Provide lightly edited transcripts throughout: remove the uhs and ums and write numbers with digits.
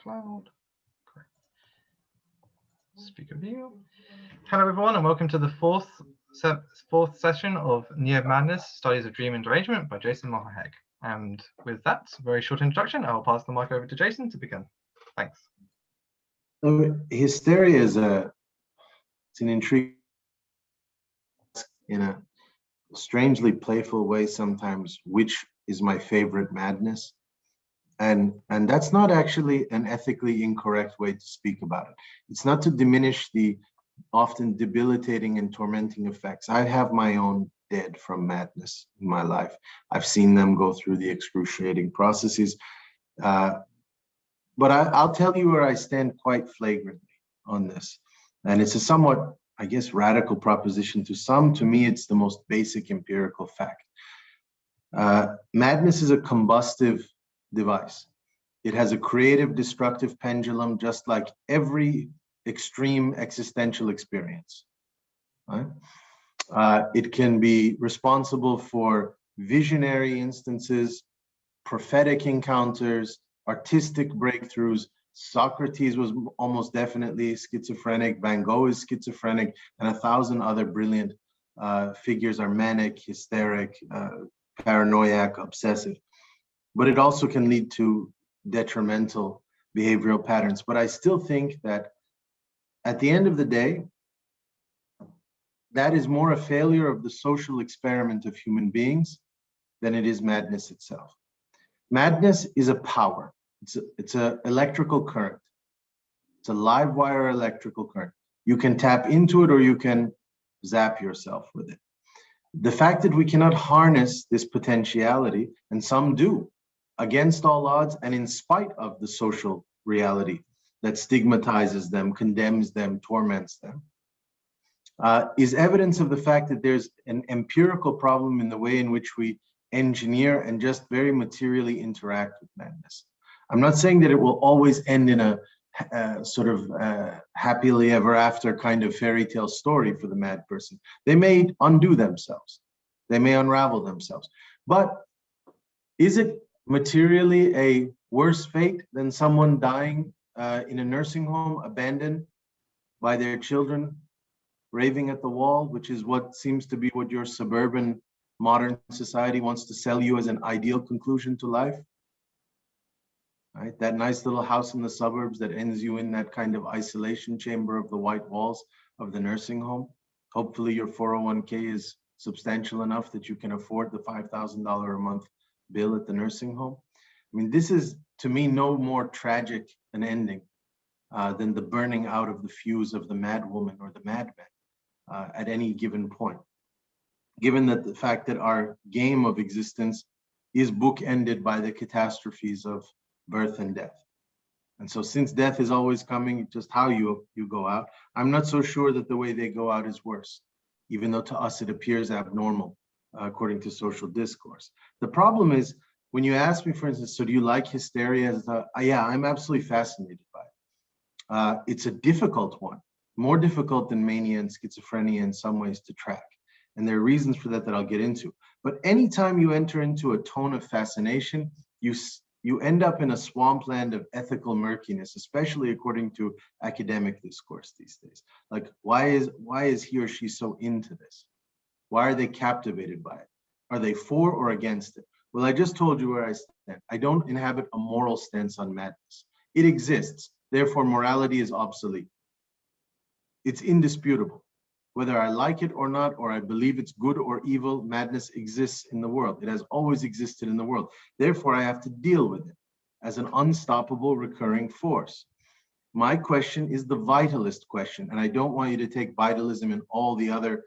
Cloud. Great. Speaker view. Hello, everyone, and welcome to the fourth session of Neo Madness: Studies of Dream and Derangement by Jason Moorhead. And with that very short introduction, I'll pass the mic over to Jason to begin. Thanks. Hysteria is it's an intriguing, in a strangely playful way sometimes, which is my favorite madness. And that's not actually an ethically incorrect way to speak about it. It's not to diminish the often debilitating and tormenting effects. I have my own dead from madness in my life. I've seen them go through the excruciating processes. But I'll tell you where I stand quite flagrantly on this. And it's a somewhat, I guess, radical proposition to some. To me, it's the most basic empirical fact. Madness is a combustive device. It has a creative, destructive pendulum, just like every extreme existential experience. Right? It can be responsible for visionary instances, prophetic encounters, artistic breakthroughs. Socrates was almost definitely schizophrenic, Van Gogh is schizophrenic, and 1,000 other brilliant figures are manic, hysteric, paranoiac, obsessive. But it also can lead to detrimental behavioral patterns. But I still think that at the end of the day, that is more a failure of the social experiment of human beings than it is madness itself. Madness is a power. It's an electrical current. It's a live wire electrical current. You can tap into it or you can zap yourself with it. The fact that we cannot harness this potentiality, and some do, against all odds and in spite of the social reality that stigmatizes them, condemns them, torments them, is evidence of the fact that there's an empirical problem in the way in which we engineer and just very materially interact with madness. I'm not saying that it will always end in a sort of happily ever after kind of fairy tale story for the mad person. They may undo themselves. They may unravel themselves. But is it materially a worse fate than someone dying in a nursing home, abandoned by their children, raving at the wall, which is what seems to be what your suburban modern society wants to sell you as an ideal conclusion to life? Right? That nice little house in the suburbs that ends you in that kind of isolation chamber of the white walls of the nursing home. Hopefully your 401k is substantial enough that you can afford the $5,000 a month bill at the nursing home. I mean, this is, to me, no more tragic an ending than the burning out of the fuse of the mad woman or the madman at any given point. Given that the fact that our game of existence is bookended by the catastrophes of birth and death. And so since death is always coming, just how you go out, I'm not so sure that the way they go out is worse, even though to us it appears abnormal, according to social discourse. The problem is, when you ask me, for instance, so do you like hysteria? Yeah, I'm absolutely fascinated by it. It's a difficult one, more difficult than mania and schizophrenia in some ways to track. And there are reasons for that I'll get into. But anytime you enter into a tone of fascination, you end up in a swampland of ethical murkiness, especially according to academic discourse these days. Like, why is he or she so into this? Why are they captivated by it? Are they for or against it? Well, I just told you where I stand. I don't inhabit a moral stance on madness. It exists. Therefore, morality is obsolete. It's indisputable. Whether I like it or not, or I believe it's good or evil, madness exists in the world. It has always existed in the world. Therefore, I have to deal with it as an unstoppable recurring force. My question is the vitalist question, and I don't want you to take vitalism in all the other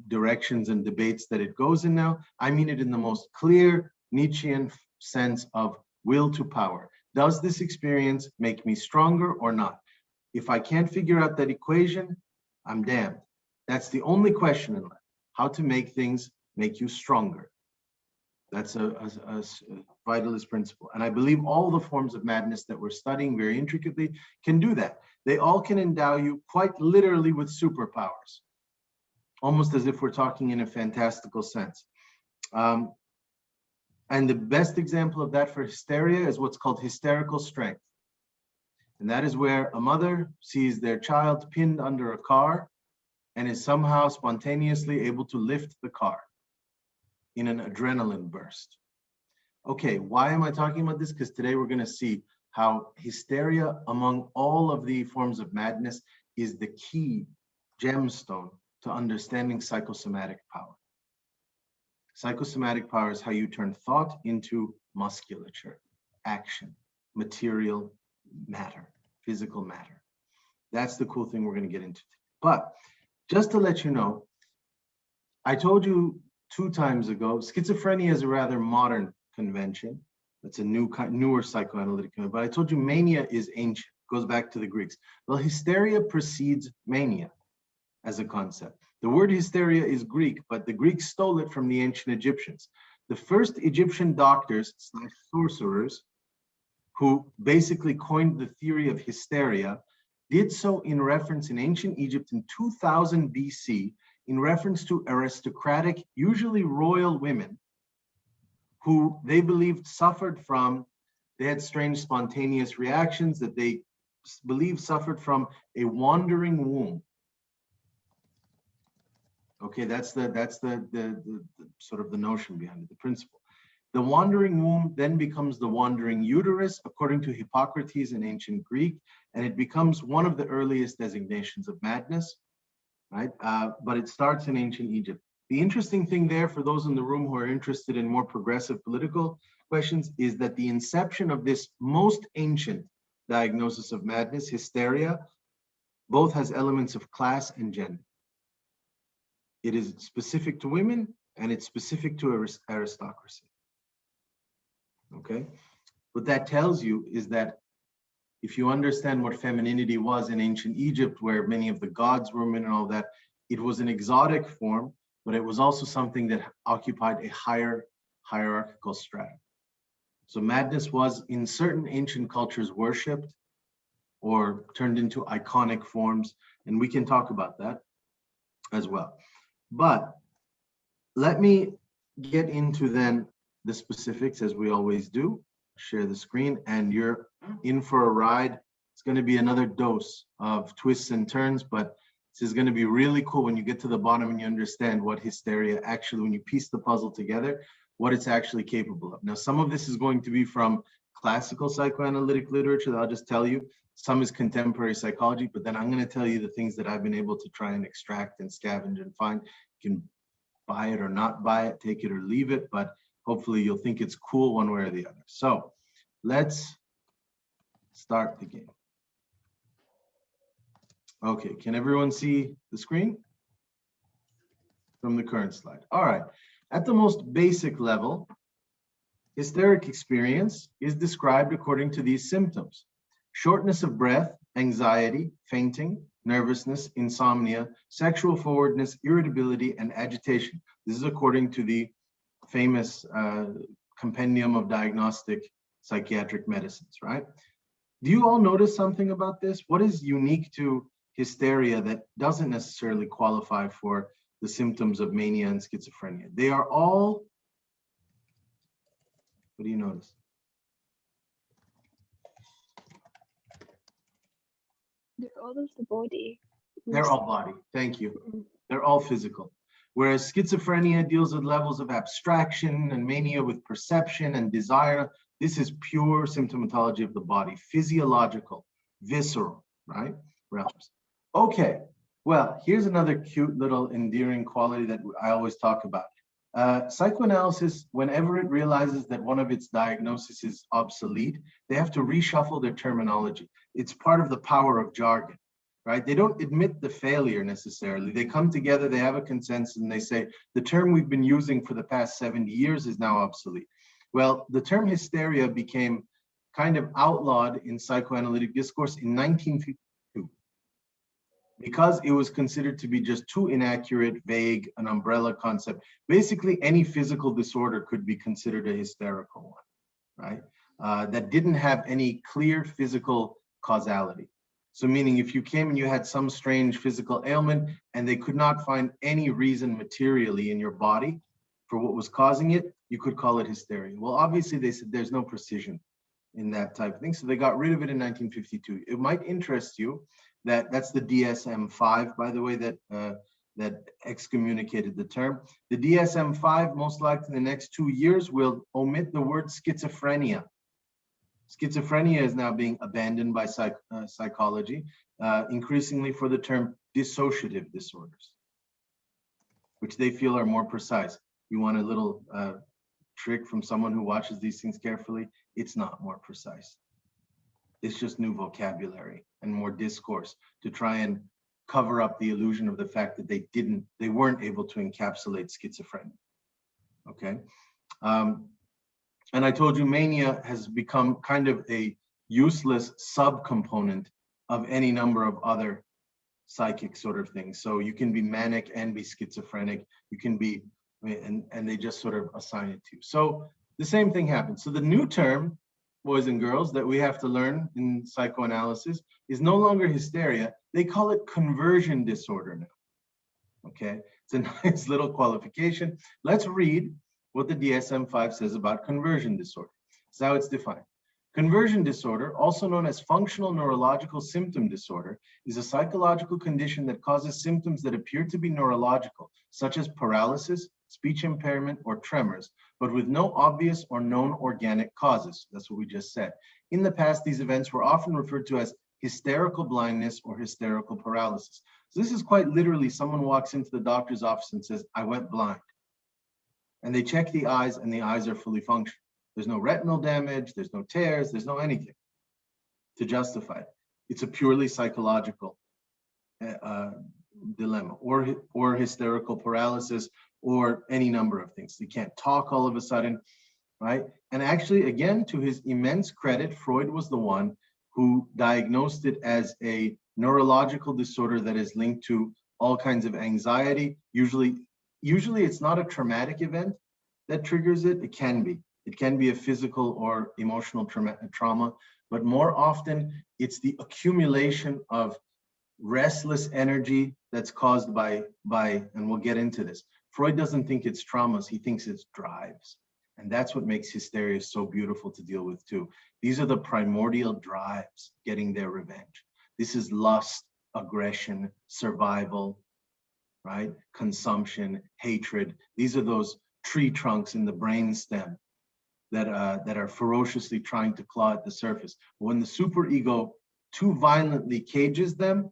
directions and debates that it goes in now. I mean it in the most clear Nietzschean sense of will to power. Does this experience make me stronger or not? If I can't figure out that equation, I'm damned. That's the only question in life. How to make things make you stronger. That's a vitalist principle. And I believe all the forms of madness that we're studying very intricately can do that. They all can endow you quite literally with superpowers, almost as if we're talking in a fantastical sense. And the best example of that for hysteria is what's called hysterical strength. And that is where a mother sees their child pinned under a car and is somehow spontaneously able to lift the car in an adrenaline burst. Okay, why am I talking about this? Because today we're going to see how hysteria, among all of the forms of madness, is the key gemstone to understanding psychosomatic power. Psychosomatic power is how you turn thought into musculature, action, material matter, physical matter. That's the cool thing we're going to get into. But just to let you know, I told you 2 times ago, schizophrenia is a rather modern convention. It's a newer psychoanalytic convention. But I told you mania is ancient, goes back to the Greeks. Well, hysteria precedes mania as a concept. The word hysteria is Greek, but the Greeks stole it from the ancient Egyptians. The first Egyptian doctors / sorcerers who basically coined the theory of hysteria did so in reference in ancient Egypt in 2000 BC, in reference to aristocratic, usually royal women, who they believed suffered from, they had strange spontaneous reactions that they believed suffered from a wandering womb. Okay, that's the sort of the notion behind it, the principle. The wandering womb then becomes the wandering uterus, according to Hippocrates in ancient Greek, and it becomes one of the earliest designations of madness, right? But it starts in ancient Egypt. The interesting thing there, for those in the room who are interested in more progressive political questions, is that the inception of this most ancient diagnosis of madness, hysteria, both has elements of class and gender. It is specific to women and it's specific to aristocracy. Okay, what that tells you is that if you understand what femininity was in ancient Egypt, where many of the gods were women and all that, it was an exotic form, but it was also something that occupied a higher hierarchical stratum. So madness was in certain ancient cultures worshipped or turned into iconic forms, and we can talk about that as well. But let me get into then the specifics, as we always do. Share the screen and you're in for a ride. It's going to be another dose of twists and turns, but this is going to be really cool when you get to the bottom and you understand what hysteria actually, when you piece the puzzle together, what it's actually capable of. Now, some of this is going to be from classical psychoanalytic literature that I'll just tell you. Some is contemporary psychology, but then I'm going to tell you the things that I've been able to try and extract and scavenge and find. You can buy it or not buy it, take it or leave it, but hopefully you'll think it's cool one way or the other. So let's start the game. Okay, can everyone see the screen from the current slide? All right, at the most basic level, hysteric experience is described according to these symptoms: shortness of breath, anxiety, fainting, nervousness, insomnia, sexual forwardness, irritability, and agitation. This is according to the famous compendium of diagnostic psychiatric medicines, right? Do you all notice something about this? What is unique to hysteria that doesn't necessarily qualify for the symptoms of mania and schizophrenia? They are all, what do you notice? They're all of the body. They're all body, thank you. They're all physical. Whereas schizophrenia deals with levels of abstraction and mania with perception and desire. This is pure symptomatology of the body, physiological, visceral, right? Realms. Okay, well, here's another cute little endearing quality that I always talk about. Psychoanalysis, whenever it realizes that one of its diagnoses is obsolete, they have to reshuffle their terminology. It's part of the power of jargon, right? They don't admit the failure necessarily. They come together, they have a consensus, and they say, the term we've been using for the past 70 years is now obsolete. Well, the term hysteria became kind of outlawed in psychoanalytic discourse in 1952 because it was considered to be just too inaccurate, vague, an umbrella concept. Basically, any physical disorder could be considered a hysterical one, right? That didn't have any clear physical causality. So meaning if you came and you had some strange physical ailment and they could not find any reason materially in your body for what was causing it, you could call it hysteria. Well, obviously they said there's no precision in that type of thing. So they got rid of it in 1952. It might interest you that that's the DSM-5, by the way, that excommunicated the term. The DSM-5, most likely in the next 2 years, will omit the word schizophrenia. Schizophrenia is now being abandoned by psychology, increasingly for the term dissociative disorders, which they feel are more precise. You want a little trick from someone who watches these things carefully? It's not more precise. It's just new vocabulary and more discourse to try and cover up the illusion of the fact that they weren't able to encapsulate schizophrenia. Okay. And I told you mania has become kind of a useless subcomponent of any number of other psychic sort of things. So you can be manic and be schizophrenic. You can be, and they just sort of assign it to you. So the same thing happens. So the new term, boys and girls, that we have to learn in psychoanalysis is no longer hysteria. They call it conversion disorder now. Okay, it's a nice little qualification. Let's read what the DSM-5 says about conversion disorder. This is how it's defined. Conversion disorder, also known as functional neurological symptom disorder, is a psychological condition that causes symptoms that appear to be neurological, such as paralysis, speech impairment, or tremors, but with no obvious or known organic causes. That's what we just said. In the past, these events were often referred to as hysterical blindness or hysterical paralysis. So this is quite literally someone walks into the doctor's office and says, I went blind. And they check the eyes and the eyes are fully functional. There's no retinal damage, there's no tears, there's no anything to justify it. It's a purely psychological dilemma, or hysterical paralysis, or any number of things. They can't talk all of a sudden, right? And actually, again, to his immense credit, Freud was the one who diagnosed it as a neurological disorder that is linked to all kinds of anxiety. Usually it's not a traumatic event that triggers it. It can be. It can be a physical or emotional trauma, but more often it's the accumulation of restless energy that's caused by, and we'll get into this. Freud doesn't think it's traumas, he thinks it's drives. And that's what makes hysteria so beautiful to deal with too. These are the primordial drives getting their revenge. This is lust, aggression, survival, right? Consumption, hatred. These are those tree trunks in the brain stem that are ferociously trying to claw at the surface. When the superego too violently cages them,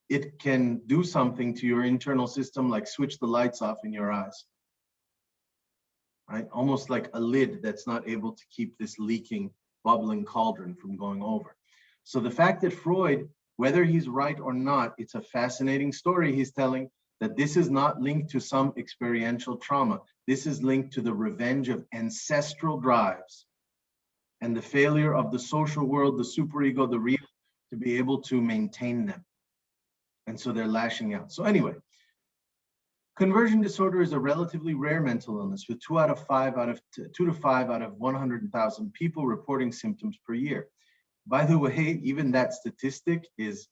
it can do something to your internal system, like switch the lights off in your eyes, right? Almost like a lid that's not able to keep this leaking, bubbling cauldron from going over. So the fact that Freud, whether he's right or not, it's a fascinating story he's telling, that this is not linked to some experiential trauma. This is linked to the revenge of ancestral drives and the failure of the social world, the superego, the real, to be able to maintain them. And so they're lashing out. So anyway, conversion disorder is a relatively rare mental illness with 2 to 5 out of 100,000 people reporting symptoms per year. By the way, even that statistic is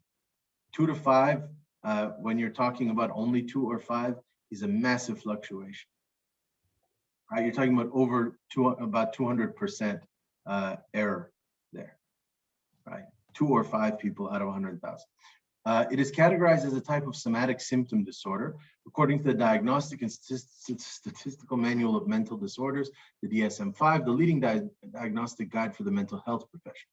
2 to 5. When you're talking about only 2 or 5, is a massive fluctuation. Right? You're talking about about 200% error there, right? 2 or 5 people out of 100,000. It is categorized as a type of somatic symptom disorder, according to the Diagnostic and Statistical Manual of Mental Disorders, the DSM-5, the leading diagnostic guide for the mental health profession.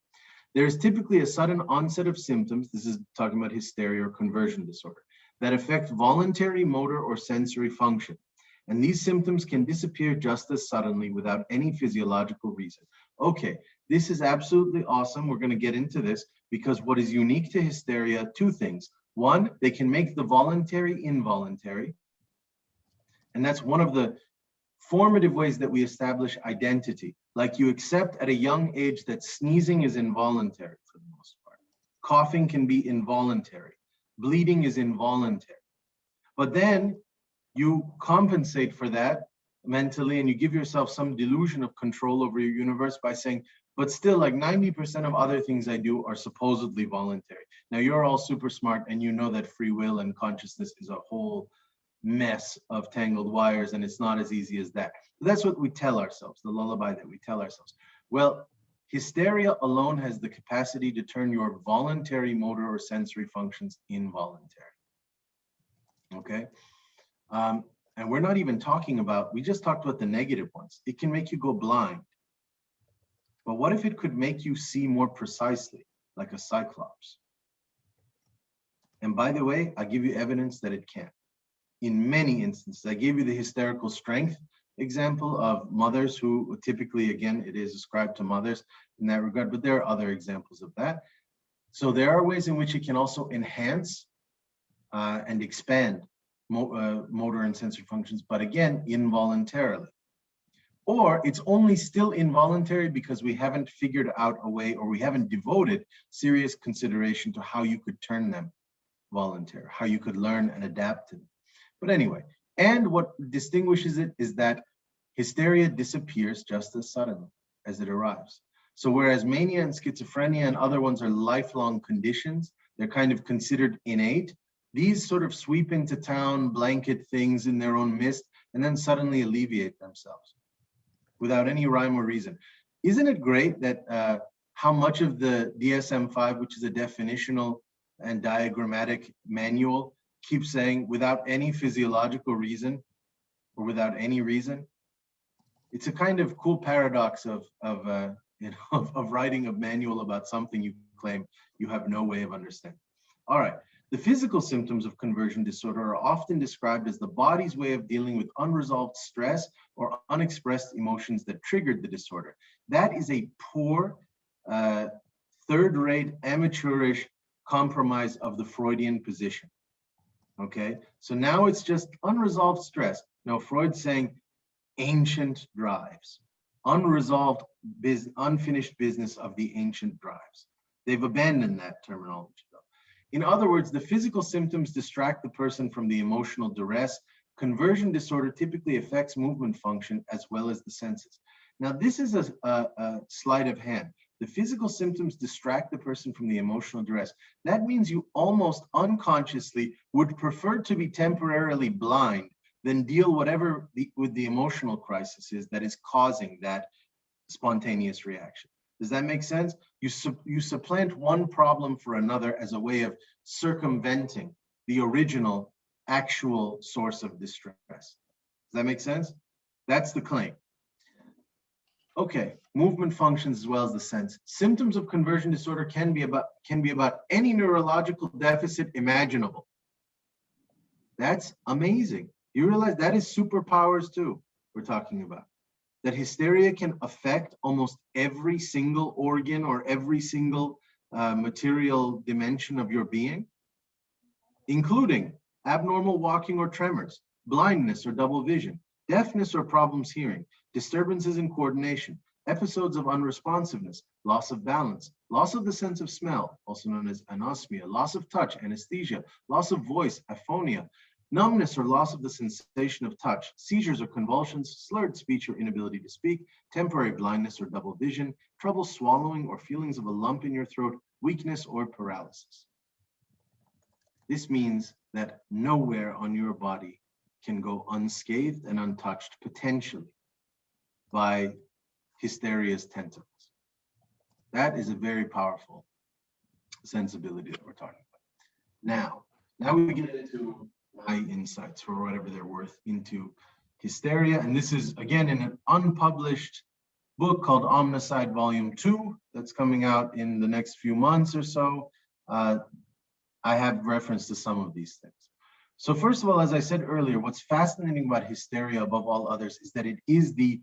There is typically a sudden onset of symptoms, this is talking about hysteria or conversion disorder, that affect voluntary, motor, or sensory function. And these symptoms can disappear just as suddenly without any physiological reason. Okay, this is absolutely awesome. We're going to get into this because what is unique to hysteria, 2 things. One, they can make the voluntary involuntary. And that's one of the formative ways that we establish identity. Like you accept at a young age that sneezing is involuntary for the most part. Coughing can be involuntary. Bleeding is involuntary. But then you compensate for that mentally and you give yourself some delusion of control over your universe by saying, but still like 90% of other things I do are supposedly voluntary. Now you're all super smart and you know that free will and consciousness is a whole mess of tangled wires and it's not as easy as that. But that's what we tell ourselves, the lullaby that we tell ourselves. Well, Hysteria alone has the capacity to turn your voluntary motor or sensory functions involuntary. Okay? And we're not even talking about, we just talked about the negative ones. It can make you go blind. But what if it could make you see more precisely, like a cyclops? And by the way, I give you evidence that it can. In many instances, I gave you the hysterical strength example of mothers who typically, again, it is ascribed to mothers in that regard, but there are other examples of that. So there are ways in which it can also enhance and expand motor and sensory functions, but again, involuntarily. Or it's only still involuntary because we haven't figured out a way, or we haven't devoted serious consideration to how you could turn them voluntary, how you could learn and adapt to them. But anyway, and what distinguishes it is that hysteria disappears just as suddenly as it arrives. So whereas mania and schizophrenia and other ones are lifelong conditions, they're kind of considered innate, these sort of sweep into town, blanket things in their own midst, and then suddenly alleviate themselves without any rhyme or reason. Isn't it great that how much of the DSM-5, which is a definitional and diagrammatic manual, keeps saying without any physiological reason or without any reason? It's a kind of cool paradox of writing a manual about something you claim you have no way of understanding. All right. The physical symptoms of conversion disorder are often described as the body's way of dealing with unresolved stress or unexpressed emotions that triggered the disorder. That is a poor, third-rate, amateurish compromise of the Freudian position. Okay, so now it's just unresolved stress. Now Freud's saying ancient drives, unresolved, unfinished business of the ancient drives. They've abandoned that terminology. In other words, the physical symptoms distract the person from the emotional duress. Conversion disorder typically affects movement function as well as the senses. Now, this is a sleight of hand. The physical symptoms distract the person from the emotional duress. That means you almost unconsciously would prefer to be temporarily blind than deal with the emotional crisis is that is causing that spontaneous reaction. Does that make sense? You supplant one problem for another as a way of circumventing the original actual source of distress. Does that make sense? That's the claim. Okay, movement functions as well as the sense. Symptoms of conversion disorder can be about any neurological deficit imaginable. That's amazing. You realize that is superpowers too, we're talking about. That hysteria can affect almost every single organ or every single material dimension of your being, including abnormal walking or tremors, blindness or double vision, deafness or problems hearing, disturbances in coordination, episodes of unresponsiveness, loss of balance, loss of the sense of smell, also known as anosmia, loss of touch, anesthesia, loss of voice, aphonia, numbness or loss of the sensation of touch, seizures or convulsions, slurred speech or inability to speak, temporary blindness or double vision, trouble swallowing or feelings of a lump in your throat, weakness or paralysis. This means that nowhere on your body can go unscathed and untouched, potentially, by hysteria's tentacles. That is a very powerful sensibility that we're talking about. Now we get into my insights, for whatever they're worth, into hysteria. And this is, again, in an unpublished book called Omnicide Volume 2 that's coming out in the next few months or so. I have reference to some of these things. So first of all, as I said earlier, what's fascinating about hysteria above all others is that it is the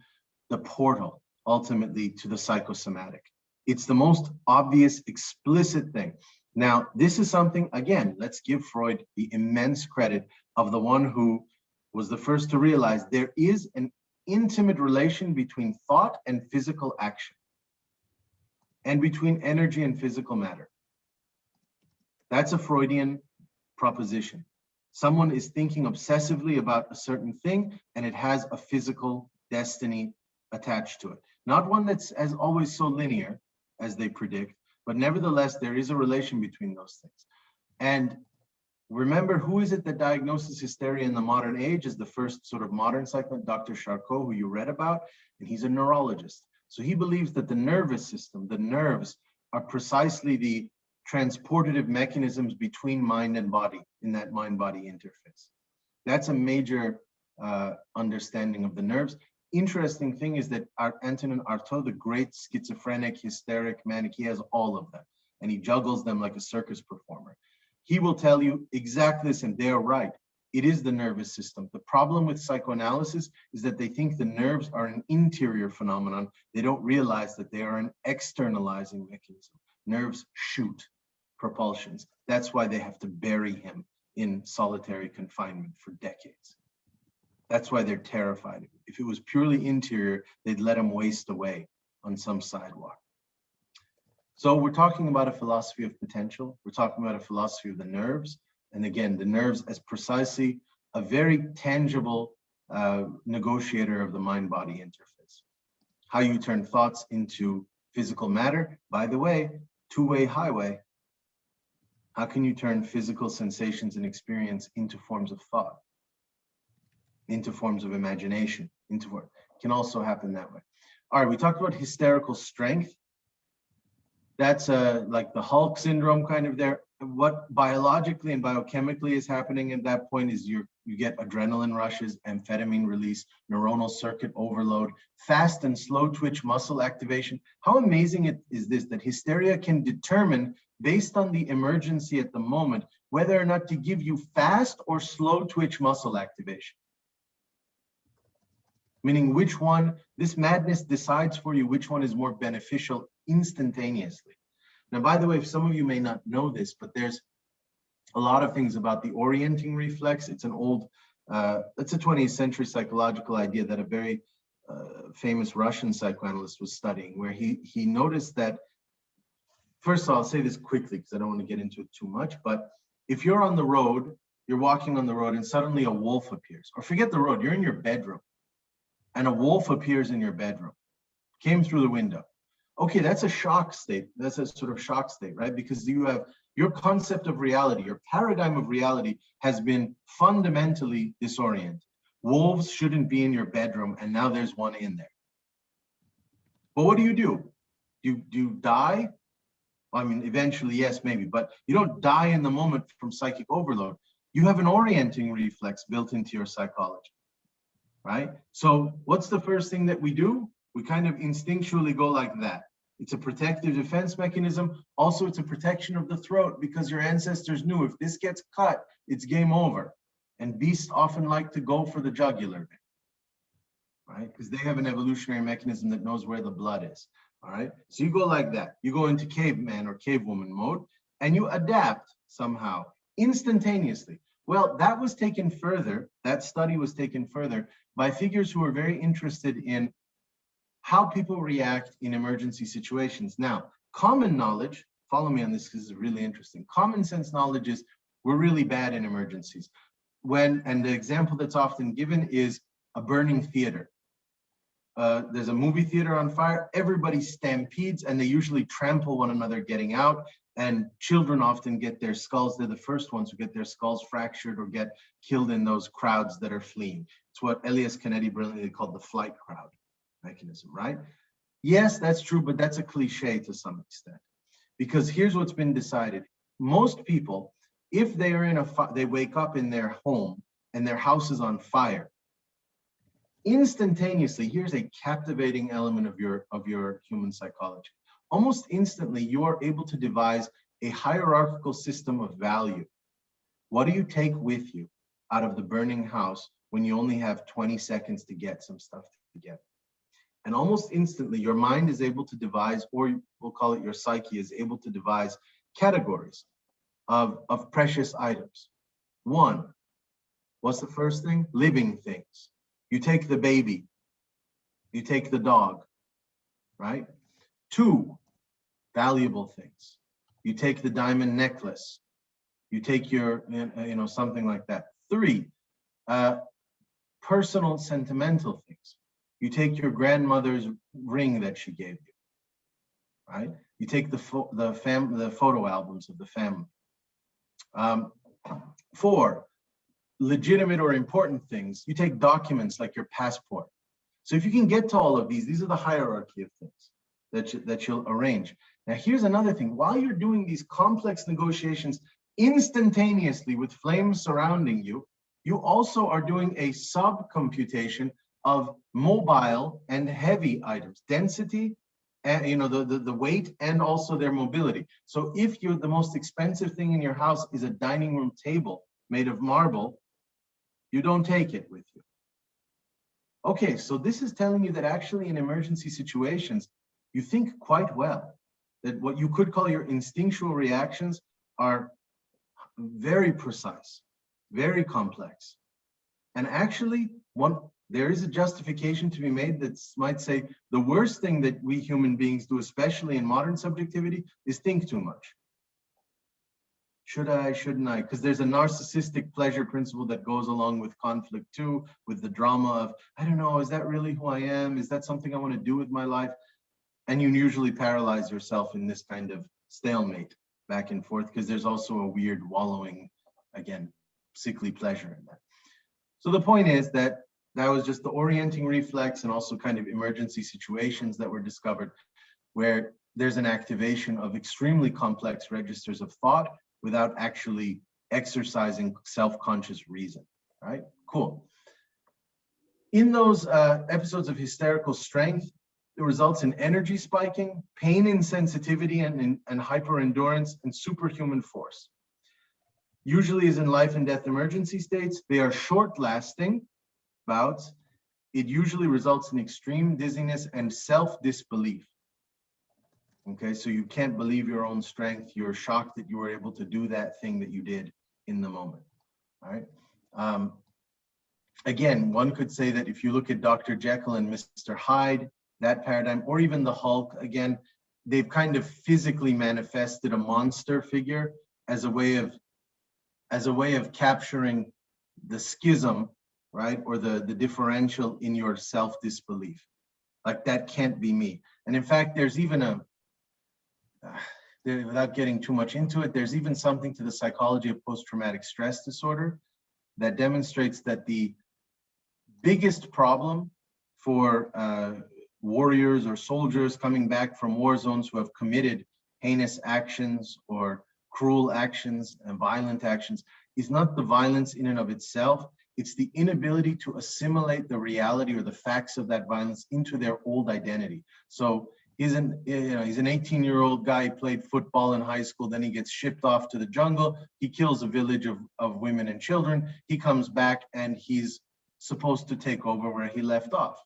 portal, ultimately, to the psychosomatic. It's the most obvious, explicit thing. Now, this is something, again, let's give Freud the immense credit of the one who was the first to realize there is an intimate relation between thought and physical action, and between energy and physical matter. That's a Freudian proposition. Someone is thinking obsessively about a certain thing, and it has a physical destiny attached to it. Not one that's as always so linear as they predict, but nevertheless, there is a relation between those things. And remember, who is it that diagnoses hysteria in the modern age as the first sort of modern psychoanalyst? Dr. Charcot, who you read about, and he's a neurologist. So he believes that the nervous system, the nerves, are precisely the transportative mechanisms between mind and body in that mind-body interface. That's a major understanding of the nerves. Interesting thing is that Antonin Artaud, the great schizophrenic, hysteric, manic, he has all of them, and he juggles them like a circus performer. He will tell you exactly this, and they are right. It is the nervous system. The problem with psychoanalysis is that they think the nerves are an interior phenomenon. They don't realize that they are an externalizing mechanism. Nerves shoot propulsions. That's why they have to bury him in solitary confinement for decades. That's why they're terrified. If it was purely interior, they'd let him waste away on some sidewalk. So we're talking about a philosophy of potential. We're talking about a philosophy of the nerves. And again, the nerves as precisely a very tangible negotiator of the mind-body interface. How you turn thoughts into physical matter. By the way, two-way highway. How can you turn physical sensations and experience into forms of thought, into forms of imagination, it can also happen that way. All right, we talked about hysterical strength. That's like the Hulk syndrome kind of there. What biologically and biochemically is happening at that point is you get adrenaline rushes, amphetamine release, neuronal circuit overload, fast and slow twitch muscle activation. How amazing is this, that hysteria can determine, based on the emergency at the moment, whether or not to give you fast or slow twitch muscle activation. Meaning which one, this madness decides for you which one is more beneficial instantaneously. Now, by the way, if some of you may not know this, but there's a lot of things about the orienting reflex. It's an old, it's a 20th century psychological idea that a very famous Russian psychoanalyst was studying, where he noticed that, first of all, I'll say this quickly because I don't want to get into it too much, but if you're on the road, you're walking on the road and suddenly a wolf appears, or forget the road, you're in your bedroom and a wolf appears in your bedroom, came through the window. Okay, that's a shock state. That's a sort of shock state, right? Because you have your concept of reality, your paradigm of reality has been fundamentally disoriented. Wolves shouldn't be in your bedroom, and now there's one in there. But what do? Do you die? I mean, eventually, yes, maybe, but you don't die in the moment from psychic overload. You have an orienting reflex built into your psychology, right? So what's the first thing that we do? We kind of instinctually go like that. It's a protective defense mechanism. Also, it's a protection of the throat because your ancestors knew if this gets cut, it's game over. And beasts often like to go for the jugular, right? Because they have an evolutionary mechanism that knows where the blood is, all right? So you go like that. You go into caveman or cavewoman mode, and you adapt somehow, instantaneously. Well, that was taken further, that study was taken further by figures who were very interested in how people react in emergency situations. Now, common knowledge, follow me on this because it's really interesting. Common sense knowledge is we're really bad in emergencies. And the example that's often given is a burning theater. There's a movie theater on fire, everybody stampedes and they usually trample one another getting out, and children often get their skulls, they're the first ones who get their skulls fractured or get killed in those crowds that are fleeing. It's what Elias Canetti brilliantly called the flight crowd mechanism, right? Yes, that's true, but that's a cliche to some extent. Because here's what's been decided. Most people, if they are in they wake up in their home and their house is on fire, instantaneously, here's a captivating element of your human psychology. Almost instantly, you are able to devise a hierarchical system of value. What do you take with you out of the burning house when you only have 20 seconds to get some stuff together? And almost instantly, your mind is able to devise, or we'll call it your psyche, is able to devise categories of precious items. One, what's the first thing? Living things. You take the baby, you take the dog, right? Two, valuable things. You take the diamond necklace, you take your, something like that. Three, personal sentimental things. You take your grandmother's ring that she gave you, right? You take the photo albums of the family. Four, legitimate or important things. You take documents like your passport. So if you can get to all of these are the hierarchy of things that you'll arrange. Now, here's another thing. While you're doing these complex negotiations instantaneously with flames surrounding you, you also are doing a sub-computation of mobile and heavy items, density, and the weight, and also their mobility. So if the most expensive thing in your house is a dining room table made of marble, you don't take it with you. Okay, so this is telling you that actually in emergency situations, you think quite well, that what you could call your instinctual reactions are very precise, very complex. And actually, there is a justification to be made that might say the worst thing that we human beings do, especially in modern subjectivity, is think too much. Should I, shouldn't I? Because there's a narcissistic pleasure principle that goes along with conflict too, with the drama of, I don't know, is that really who I am? Is that something I want to do with my life? And you usually paralyze yourself in this kind of stalemate back and forth, because there's also a weird wallowing, again, sickly pleasure in that. So the point is that was just the orienting reflex, and also kind of emergency situations that were discovered where there's an activation of extremely complex registers of thought without actually exercising self-conscious reason, right? Cool. In those episodes of hysterical strength, it results in energy spiking, pain insensitivity, and hyperendurance, and superhuman force. Usually is in life and death emergency states. They are short-lasting bouts. It usually results in extreme dizziness and self-disbelief. Okay, so you can't believe your own strength. You're shocked that you were able to do that thing that you did in the moment. All right. Again, one could say that if you look at Dr. Jekyll and Mr. Hyde, that paradigm, or even the Hulk, again, they've kind of physically manifested a monster figure as a way of capturing the schism, right, or the differential in your self-disbelief. Like, that can't be me. And in fact, there's even without getting too much into it, there's even something to the psychology of post-traumatic stress disorder that demonstrates that the biggest problem for warriors or soldiers coming back from war zones who have committed heinous actions or cruel actions and violent actions is not the violence in and of itself. It's the inability to assimilate the reality or the facts of that violence into their old identity. So he's an 18-year-old guy, he played football in high school, then he gets shipped off to the jungle, he kills a village of women and children, he comes back and he's supposed to take over where he left off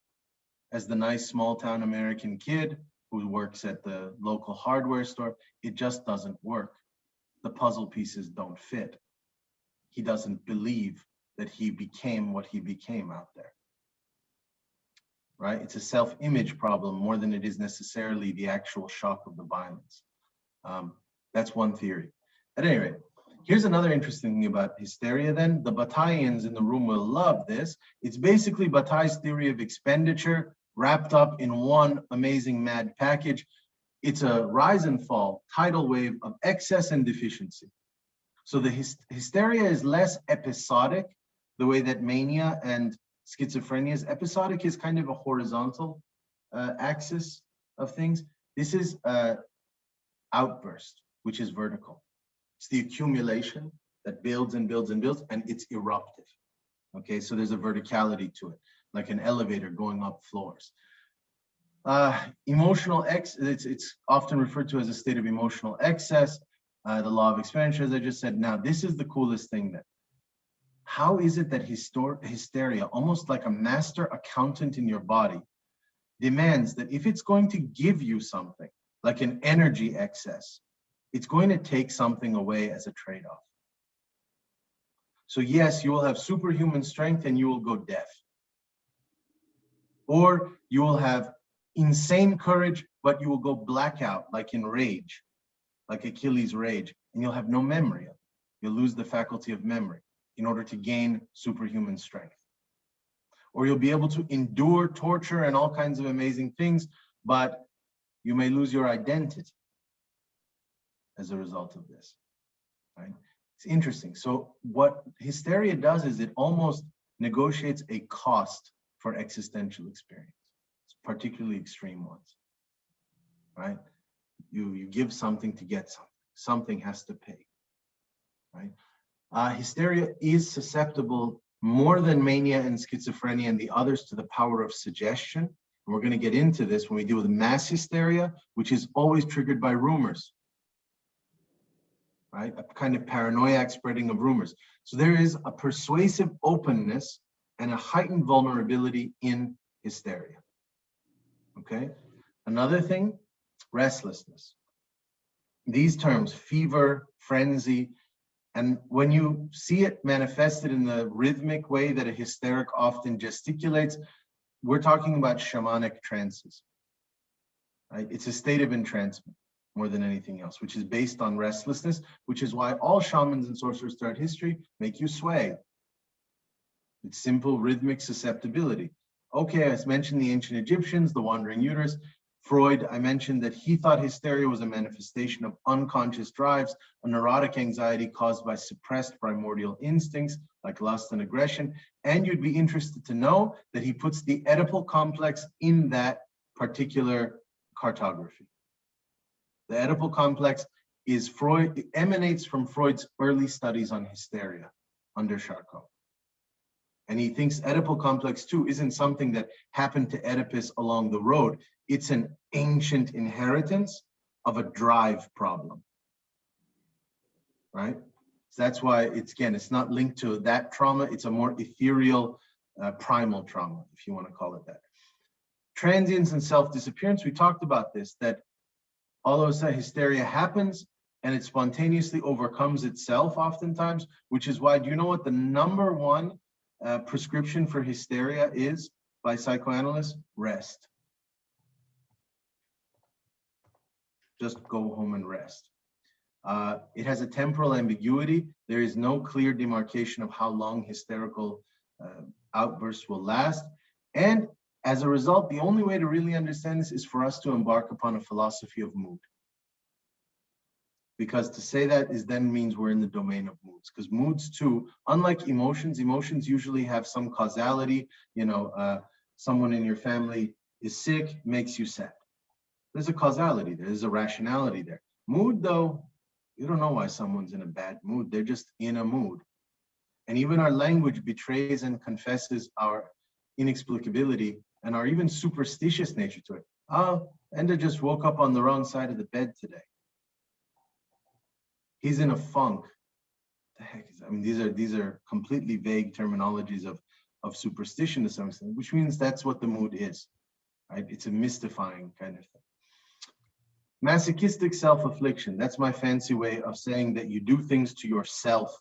as the nice small town American kid who works at the local hardware store. It just doesn't work. The puzzle pieces don't fit. He doesn't believe that he became what he became out there. Right? It's a self-image problem more than it is necessarily the actual shock of the violence. That's one theory. At any rate, here's another interesting thing about hysteria then. The Batailleans in the room will love this. It's basically Bataille's theory of expenditure wrapped up in one amazing mad package. It's a rise and fall, tidal wave of excess and deficiency. So the hysteria is less episodic, the way that mania and schizophrenia is. Episodic is kind of a horizontal axis of things. This is outburst, which is vertical. It's the accumulation that builds and builds and builds, and it's eruptive. Okay, so there's a verticality to it, like an elevator going up floors. It's often referred to as a state of emotional excess. The law of expenditure, as I just said. Now, this is the coolest thing then. How is it that hysteria, almost like a master accountant in your body, demands that if it's going to give you something, like an energy excess, it's going to take something away as a trade-off. So yes, you will have superhuman strength and you will go deaf. Or you will have insane courage, but you will go blackout, like in rage, like Achilles' rage, and you'll have no memory of it. You'll lose the faculty of memory in order to gain superhuman strength. Or you'll be able to endure torture and all kinds of amazing things, but you may lose your identity as a result of this, right? It's interesting. So what hysteria does is it almost negotiates a cost for existential experience, particularly extreme ones, right? You give something to get something. Something has to pay, right? Hysteria is susceptible more than mania and schizophrenia and the others to the power of suggestion. And we're going to get into this when we deal with mass hysteria, which is always triggered by rumors, right? A kind of paranoiac spreading of rumors. So there is a persuasive openness and a heightened vulnerability in hysteria, okay? Another thing, restlessness. These terms, fever, frenzy, and when you see it manifested in the rhythmic way that a hysteric often gesticulates, we're talking about shamanic trances, right? It's a state of entrancement more than anything else, which is based on restlessness, which is why all shamans and sorcerers throughout history make you sway. It's simple rhythmic susceptibility. Okay, I mentioned the ancient Egyptians, the wandering uterus. Freud, I mentioned that he thought hysteria was a manifestation of unconscious drives, a neurotic anxiety caused by suppressed primordial instincts like lust and aggression. And you'd be interested to know that he puts the Oedipal complex in that particular cartography. The Oedipal complex is Freud, it emanates from Freud's early studies on hysteria under Charcot. And he thinks Oedipal complex too isn't something that happened to Oedipus along the road. It's an ancient inheritance of a drive problem, right? So that's why it's not linked to that trauma. It's a more ethereal, primal trauma, if you want to call it that. Transience and self-disappearance, we talked about this, that all of a sudden hysteria happens and it spontaneously overcomes itself oftentimes, which is why, do you know what the number one prescription for hysteria is by psychoanalysts? Rest. Just go home and rest. It has a temporal ambiguity. There is no clear demarcation of how long hysterical outbursts will last. And as a result, the only way to really understand this is for us to embark upon a philosophy of mood. Because to say that then means we're in the domain of moods, because moods too, unlike emotions usually have some causality. Someone in your family is sick, makes you sad. There's a causality there, there's a rationality there. Mood though, you don't know why someone's in a bad mood, they're just in a mood. And even our language betrays and confesses our inexplicability and our even superstitious nature to it. Oh, Enda just woke up on the wrong side of the bed today. He's in a funk. The heck is that? I mean, these are completely vague terminologies of superstition to some extent, which means that's what the mood is, right? It's a mystifying kind of thing. Masochistic self-affliction, that's my fancy way of saying that you do things to yourself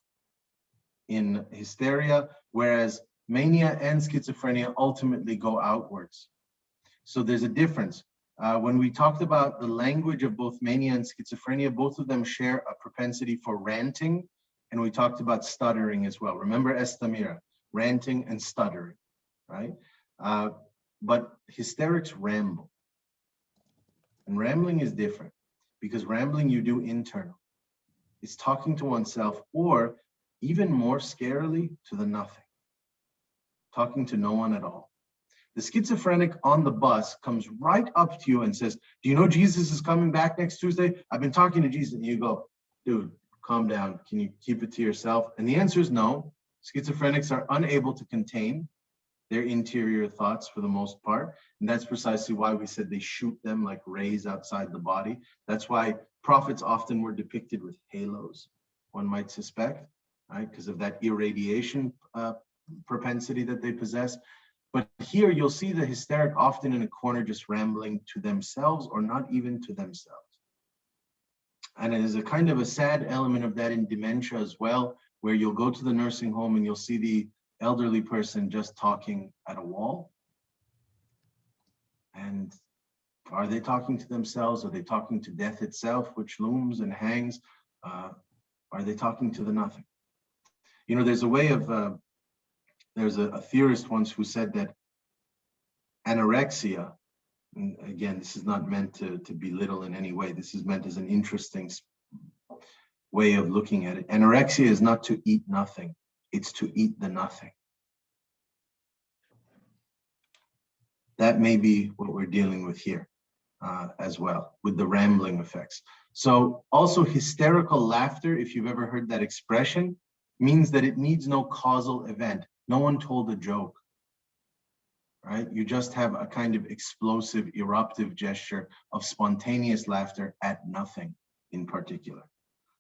in hysteria, whereas mania and schizophrenia ultimately go outwards. So there's a difference. When we talked about the language of both mania and schizophrenia, both of them share a propensity for ranting, and we talked about stuttering as well. Remember Estamira, ranting and stuttering, right? But hysterics ramble. And rambling is different, because rambling you do internal. It's talking to oneself, or even more scarily, to the nothing. Talking to no one at all. The schizophrenic on the bus comes right up to you and says, do you know Jesus is coming back next Tuesday? I've been talking to Jesus. And you go, dude, calm down. Can you keep it to yourself? And the answer is no. Schizophrenics are unable to contain their interior thoughts for the most part. And that's precisely why we said they shoot them like rays outside the body. That's why prophets often were depicted with halos, one might suspect, right? Because of that irradiation propensity that they possess. But here you'll see the hysteric often in a corner just rambling to themselves or not even to themselves. And there's a kind of a sad element of that in dementia as well, where you'll go to the nursing home and you'll see the elderly person just talking at a wall. And are they talking to themselves? Are they talking to death itself, which looms and hangs? Are they talking to the nothing? You know, there's a way of, there's a theorist once who said that anorexia, and again, this is not meant to belittle in any way. This is meant as an interesting way of looking at it. Anorexia is not to eat nothing. It's to eat the nothing. that may be what we're dealing with here as well, with the rambling effects. So also hysterical laughter, if you've ever heard that expression, means that it needs no causal event. No one told a joke, right? You just have a kind of explosive, eruptive gesture of spontaneous laughter at nothing in particular.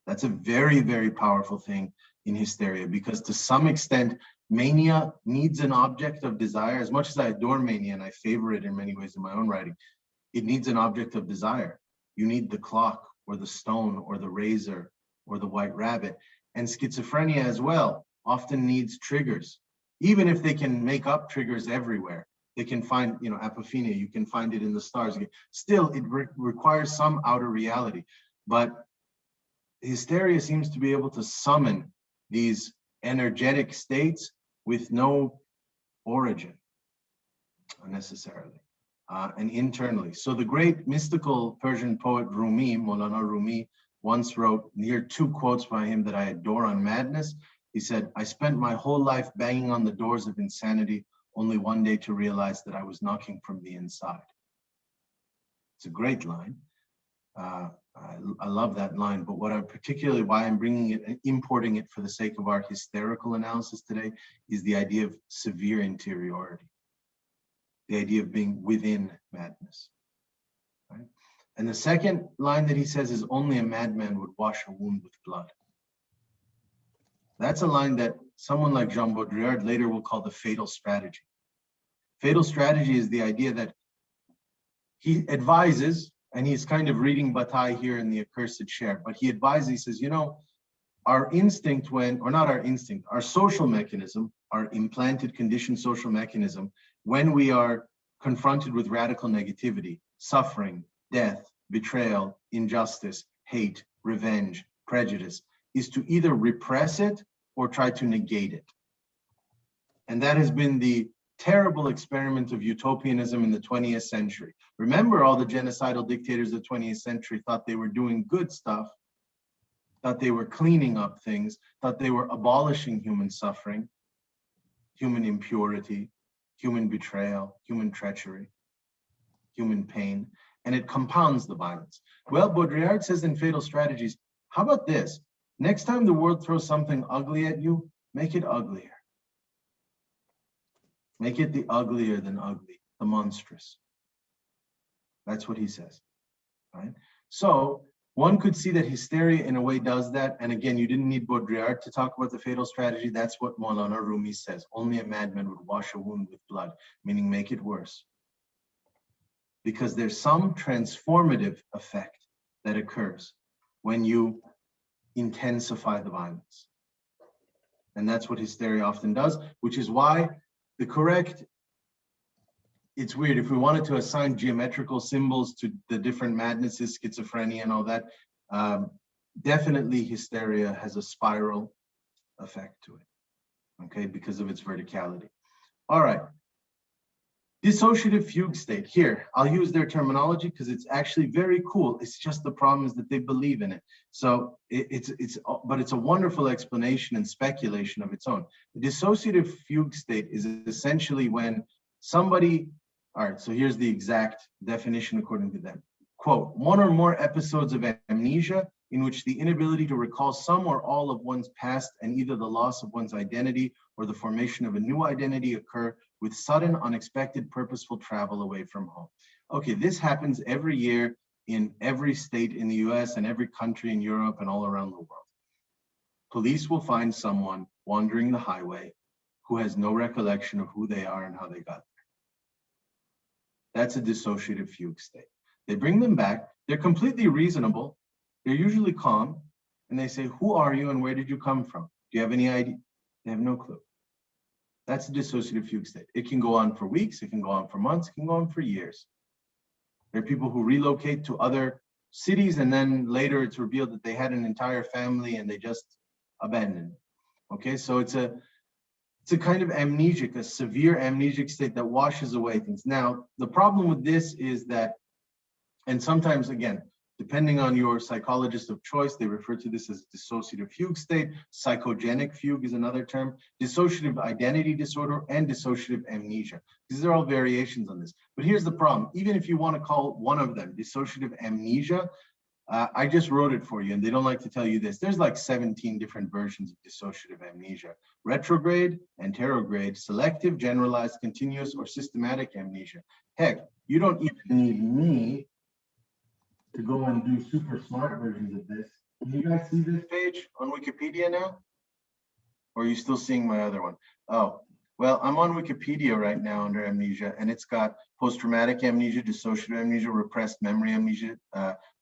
That's a very, very powerful thing in hysteria, because to some extent, mania needs an object of desire. As much as I adore mania and I favor it in many ways in my own writing, it needs an object of desire. You need the clock or the stone or the razor or the white rabbit. And schizophrenia as well often needs triggers. Even if they can make up triggers everywhere, they can find, apophenia, you can find it in the stars. Still, it requires some outer reality. But hysteria seems to be able to summon these energetic states with no origin necessarily, and internally. So the great mystical Persian poet Rumi, Maulana Rumi, once wrote, here 2 quotes by him that I adore on madness. He said, "I spent my whole life banging on the doors of insanity, only one day to realize that I was knocking from the inside." It's a great line. I love that line, but why I'm bringing it and importing it for the sake of our hysterical analysis today is the idea of severe interiority, the idea of being within madness, right? And the second line that he says is, "Only a madman would wash a wound with blood." That's a line that someone like Jean Baudrillard later will call the fatal strategy. Fatal strategy is the idea that he advises, and he's kind of reading Bataille here in the Accursed Share, but he advises, he says, our instinct our social mechanism, our implanted conditioned social mechanism, when we are confronted with radical negativity, suffering, death, betrayal, injustice, hate, revenge, prejudice, is to either repress it or try to negate it. And that has been the terrible experiment of utopianism in the 20th century. Remember, all the genocidal dictators of the 20th century thought they were doing good stuff, thought they were cleaning up things, thought they were abolishing human suffering, human impurity, human betrayal, human treachery, human pain, and it compounds the violence. Well, Baudrillard says in Fatal Strategies, how about this? Next time the world throws something ugly at you, make it uglier. Make it the uglier than ugly, the monstrous. That's what he says, right? So one could see that hysteria in a way does that. And again, you didn't need Baudrillard to talk about the fatal strategy. That's what Maulana Rumi says. Only a madman would wash a wound with blood, meaning make it worse. Because there's some transformative effect that occurs when you intensify the violence. And that's what hysteria often does, which is why the correct, it's weird, if we wanted to assign geometrical symbols to the different madnesses, schizophrenia and all that, definitely hysteria has a spiral effect to it, okay, because of its verticality. All right. Dissociative fugue state. Here, I'll use their terminology because it's actually very cool. It's just the problem is that they believe in it. So but it's a wonderful explanation and speculation of its own. The dissociative fugue state is essentially when somebody, all right, so here's the exact definition according to them. Quote, one or more episodes of amnesia in which the inability to recall some or all of one's past and either the loss of one's identity or the formation of a new identity occur with sudden, unexpected, purposeful travel away from home. Okay, this happens every year in every state in the US and every country in Europe and all around the world. Police will find someone wandering the highway who has no recollection of who they are and how they got there. That's a dissociative fugue state. They bring them back, they're completely reasonable, they're usually calm, and they say, who are you and where did you come from? Do you have any idea? They have no clue. That's a dissociative fugue state. It can go on for weeks, it can go on for months, it can go on for years. There are people who relocate to other cities and then later it's revealed that they had an entire family and they just abandoned it. Okay, so it's a kind of amnesic, a severe amnesic state that washes away things. Now, the problem with this is that, and sometimes again, Depending on your psychologist of choice, they refer to this as dissociative fugue state. Psychogenic fugue is another term. Dissociative identity disorder and dissociative amnesia. These are all variations on this. But here's the problem. Even if you want to call one of them dissociative amnesia, I just wrote it for you, and they don't like to tell you this. There's like 17 different versions of dissociative amnesia. Retrograde, anterograde, selective, generalized, continuous, or systematic amnesia. Heck, you don't even need me to go and do super smart versions of this. Can you guys see this page on Wikipedia now? Or are you still seeing my other one? Oh, well, I'm on Wikipedia right now under amnesia, and it's got post-traumatic amnesia, dissociative amnesia, repressed memory amnesia,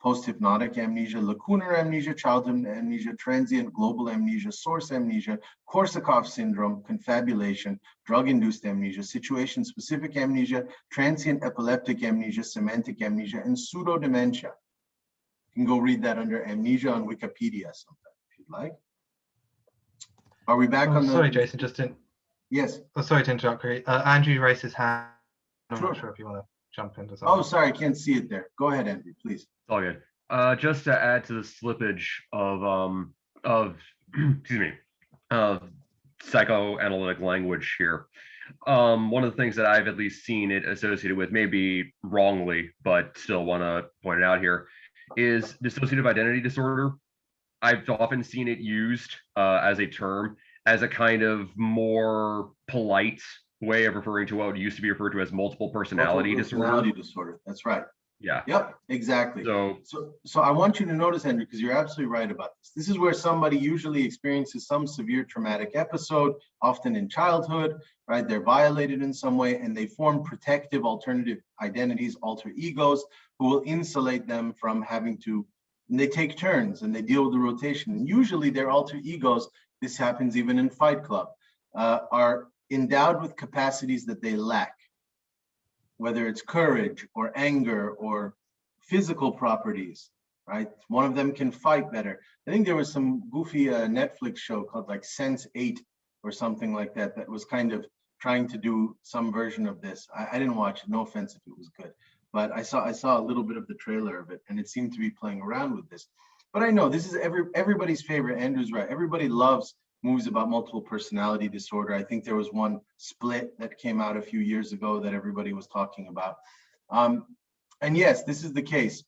post-hypnotic amnesia, lacunar amnesia, childhood amnesia, transient global amnesia, source amnesia, Korsakoff syndrome, confabulation, drug-induced amnesia, situation-specific amnesia, transient epileptic amnesia, semantic amnesia, and pseudo-dementia. You can go read that under amnesia on Wikipedia sometime if you'd like. Are we back on the... Sorry, Jason, just in... Yes. Oh, sorry to interrupt, Craig. Andrew raised his hand. I'm Sure. not sure if you want to jump into something. Oh, sorry, I can't see it there. Go ahead, Andrew, please. It's all good. Just to add to the slippage of excuse me, of psychoanalytic language here. One of the things that I've at least seen it associated with, maybe wrongly, but still want to point it out here, is dissociative identity disorder. I've often seen it used as a term, as a kind of more polite way of referring to what used to be referred to as multiple personality disorder. That's right. Yeah. Yep, exactly. So I want you to notice, Andrew, because you're absolutely right about this. This is where somebody usually experiences some severe traumatic episode, often in childhood, right? They're violated in some way, and they form protective alternative identities, alter egos, who will insulate them from having to, and they take turns and they deal with the rotation. And usually their alter egos, this happens even in Fight Club, are endowed with capacities that they lack, whether it's courage or anger or physical properties, right? One of them can fight better. I think there was some goofy Netflix show called like Sense8 or something like that, that was kind of trying to do some version of this. I didn't watch it, no offense if it was good, but I saw a little bit of the trailer of it, and it seemed to be playing around with this. But I know this is everybody's favorite. Andrew's right. Everybody loves movies about multiple personality disorder. I think there was one, Split, that came out a few years ago that everybody was talking about. And yes, this is the case.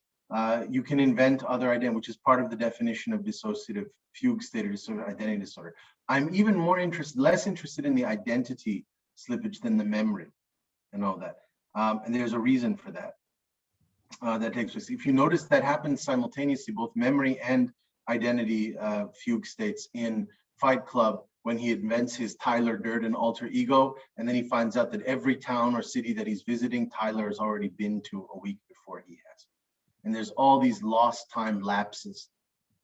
You can invent other identity, which is part of the definition of dissociative fugue state or dissociative identity disorder. I'm even less interested in the identity slippage than the memory and all that. And there's a reason for that. That takes place. If you notice, that happens simultaneously, both memory and identity fugue states in Fight Club, when he invents his Tyler Durden alter ego, and then he finds out that every town or city that he's visiting, Tyler has already been to a week before he has. And there's all these lost time lapses,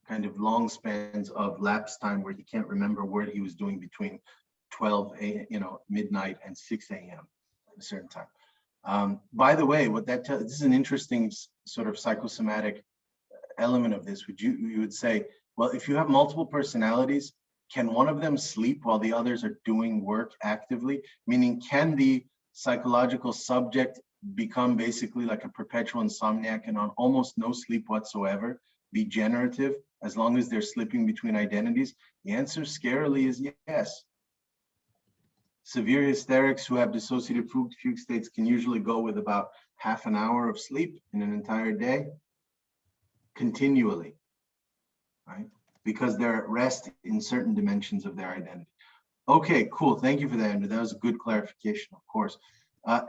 kind of long spans of lapse time where he can't remember what he was doing between 12 midnight and 6 a.m. at a certain time. By the way, what that tells, this is an interesting sort of psychosomatic element of this. You would say, well, if you have multiple personalities, can one of them sleep while the others are doing work actively? Meaning, can the psychological subject become basically like a perpetual insomniac and on almost no sleep whatsoever, be generative as long as they're slipping between identities? The answer scarily is yes. Severe hysterics who have dissociative fugue states can usually go with about half an hour of sleep in an entire day, continually, right? Because they're at rest in certain dimensions of their identity. Okay, cool. Thank you for that, Andrew. That was a good clarification, of course.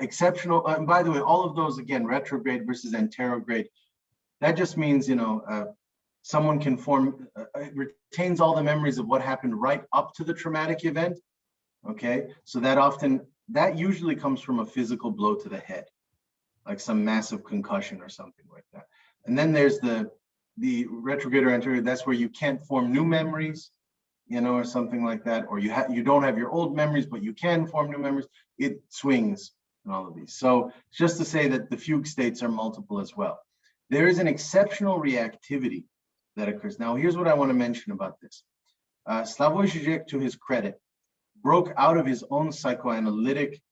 Exceptional, and by the way, all of those, again, retrograde versus anterograde, that just means, someone can retains all the memories of what happened right up to the traumatic event. Okay, so that usually comes from a physical blow to the head, like some massive concussion or something like that. And then there's the retrograde or anterior, that's where you can't form new memories, or something like that, or you don't have your old memories, but you can form new memories. It swings in all of these. So just to say that the fugue states are multiple as well. There is an exceptional reactivity that occurs. Now, here's what I want to mention about this. Slavoj Žižek, to his credit, broke out of his own psychoanalytic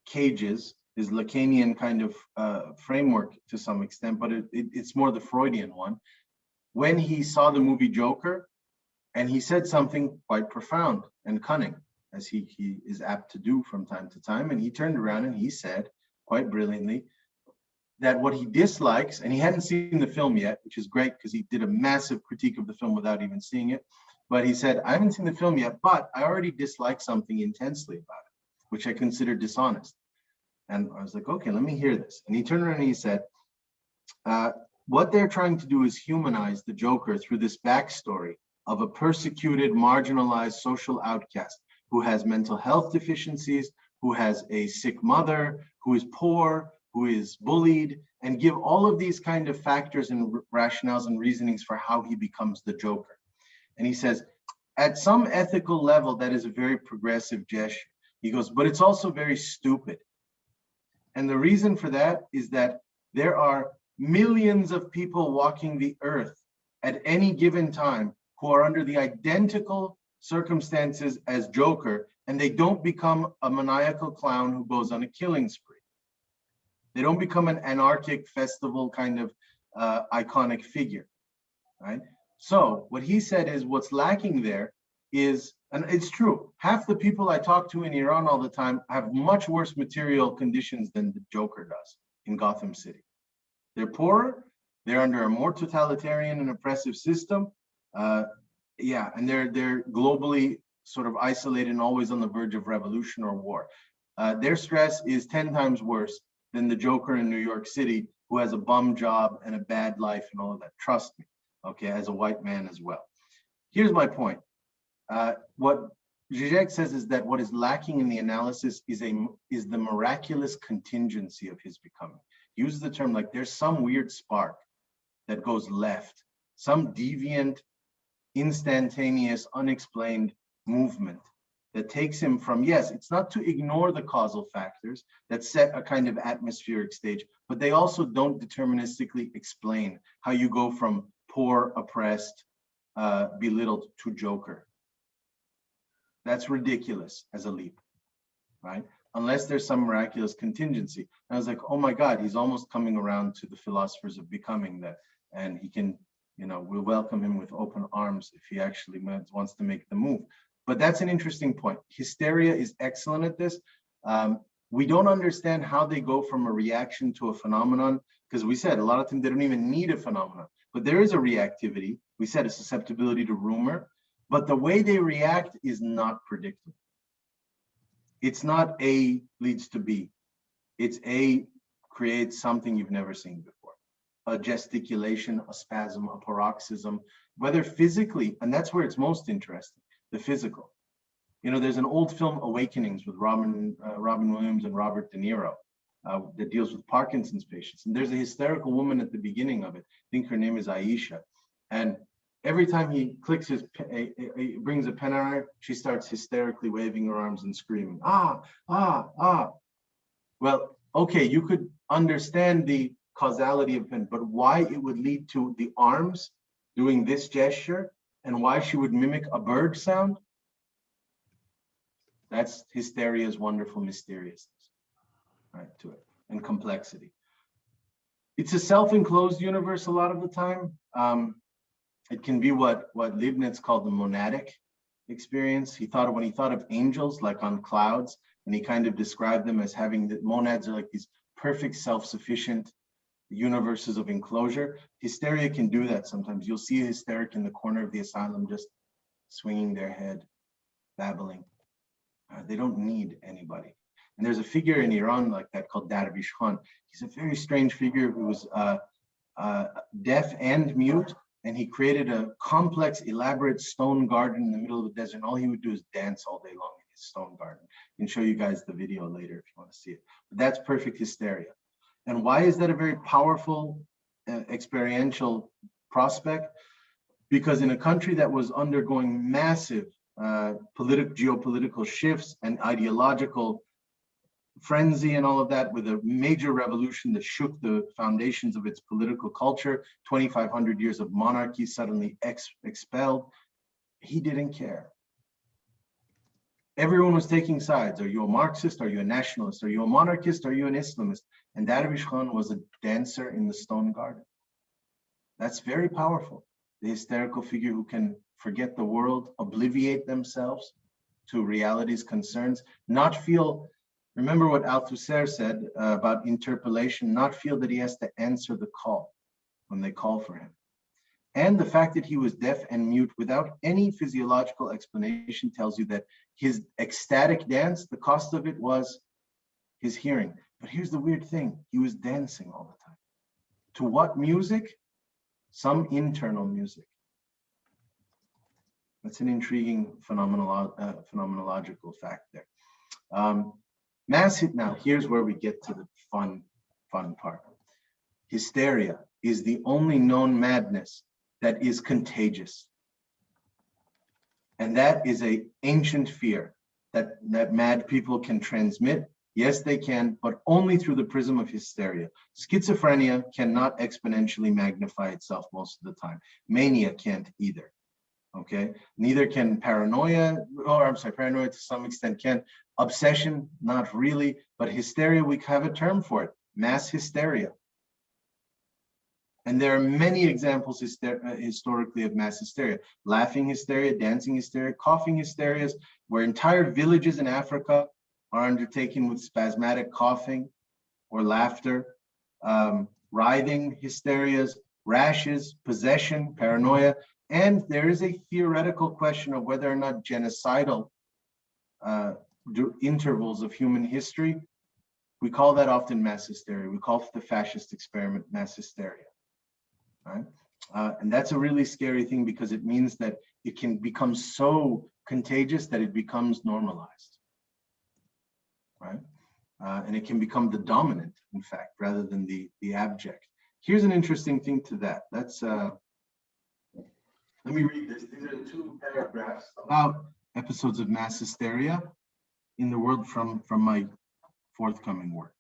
cages. his Lacanian kind of framework to some extent, but it's more the Freudian one. When he saw the movie Joker, and he said something quite profound and cunning, as he is apt to do from time to time. And he turned around and he said, quite brilliantly, that what he dislikes, and he hadn't seen the film yet, which is great because he did a massive critique of the film without even seeing it. But he said, I haven't seen the film yet, but I already dislike something intensely about it, which I consider dishonest. And I was like, okay, let me hear this. And he turned around and he said, what they're trying to do is humanize the Joker through this backstory of a persecuted, marginalized social outcast who has mental health deficiencies, who has a sick mother, who is poor, who is bullied, and give all of these kind of factors and rationales and reasonings for how he becomes the Joker. And he says, at some ethical level, that is a very progressive gesture. He goes, but it's also very stupid. And the reason for that is that there are millions of people walking the earth at any given time who are under the identical circumstances as Joker, and they don't become a maniacal clown who goes on a killing spree. They don't become an anarchic festival kind of iconic figure, right? So what he said is what's lacking there is, and it's true, half the people I talk to in Iran all the time have much worse material conditions than the Joker does in Gotham City. They're poorer, they're under a more totalitarian and oppressive system. And they're globally sort of isolated and always on the verge of revolution or war. Their stress is 10 times worse than the Joker in New York City, who has a bum job and a bad life and all of that. Trust me, okay, as a white man as well. Here's my point. What Zizek says is that what is lacking in the analysis is the miraculous contingency of his becoming. He uses the term like there's some weird spark that goes left, some deviant, instantaneous, unexplained movement that takes him from, yes, it's not to ignore the causal factors that set a kind of atmospheric stage, but they also don't deterministically explain how you go from poor, oppressed, belittled to Joker. That's ridiculous as a leap, right? Unless there's some miraculous contingency. And I was like, oh my God, he's almost coming around to the philosophers of becoming that. And he can, we'll welcome him with open arms if he actually wants to make the move. But that's an interesting point. Hysteria is excellent at this. We don't understand how they go from a reaction to a phenomenon, because we said a lot of times they don't even need a phenomenon, but there is a reactivity. We said a susceptibility to rumor, but the way they react is not predictable. It's not A leads to B. It's A creates something you've never seen before. A gesticulation, a spasm, a paroxysm, whether physically, and that's where it's most interesting, the physical. There's an old film, Awakenings, with Robin Williams and Robert De Niro, that deals with Parkinson's patients. And there's a hysterical woman at the beginning of it. I think her name is Aisha. And every time he clicks he brings a pen on her, she starts hysterically waving her arms and screaming, ah, ah, ah. Well, okay, you could understand the causality of pen, but why it would lead to the arms doing this gesture and why she would mimic a bird sound? That's hysteria's wonderful mysteriousness, right, to it, and complexity. It's a self-enclosed universe a lot of the time. It can be what Leibniz called the monadic experience. When he thought of angels like on clouds, and he kind of described them as having the monads are like these perfect self-sufficient universes of enclosure. Hysteria can do that sometimes. You'll see a hysteric in the corner of the asylum just swinging their head, babbling. They don't need anybody. And there's a figure in Iran like that called Darvish Khan. He's a very strange figure who was deaf and mute, and he created a complex, elaborate stone garden in the middle of the desert. And all he would do is dance all day long in his stone garden. I can show you guys the video later if you want to see it. But that's perfect hysteria. And why is that a very powerful experiential prospect? Because in a country that was undergoing massive geopolitical shifts and ideological frenzy and all of that, with a major revolution that shook the foundations of its political culture, 2,500 years of monarchy suddenly expelled, he didn't care. Everyone was taking sides. Are you a Marxist? Are you a nationalist? Are you a monarchist? Are you an Islamist? And Darwish Khan was a dancer in the stone garden. That's very powerful. The hysterical figure who can forget the world, obliviate themselves to reality's concerns, not feel, remember what Althusser said about interpellation, not feel that he has to answer the call when they call for him. And the fact that he was deaf and mute without any physiological explanation tells you that his ecstatic dance, the cost of it was his hearing. But here's the weird thing, he was dancing all the time. To what music? Some internal music. That's an intriguing phenomenological fact there. Now here's where we get to the fun part. Hysteria is the only known madness that is contagious. And that is an ancient fear that mad people can transmit. Yes, they can, but only through the prism of hysteria. Schizophrenia cannot exponentially magnify itself most of the time. Mania can't either. Okay, neither can paranoia, or I'm sorry, paranoia to some extent can. Obsession, not really, but hysteria, we have a term for it, mass hysteria. And there are many examples historically of mass hysteria. Laughing hysteria, dancing hysteria, coughing hysterias, where entire villages in Africa are undertaken with spasmodic coughing or laughter, writhing hysterias, rashes, possession, paranoia. And there is a theoretical question of whether or not genocidal intervals of human history, we call that often mass hysteria. We call the fascist experiment mass hysteria, right? And that's a really scary thing because it means that it can become so contagious that it becomes normalized, right? And it can become the dominant, in fact, rather than the abject. Here's an interesting thing to that. That's let me read this. These are the 2 paragraphs about episodes of mass hysteria in the world from my forthcoming work.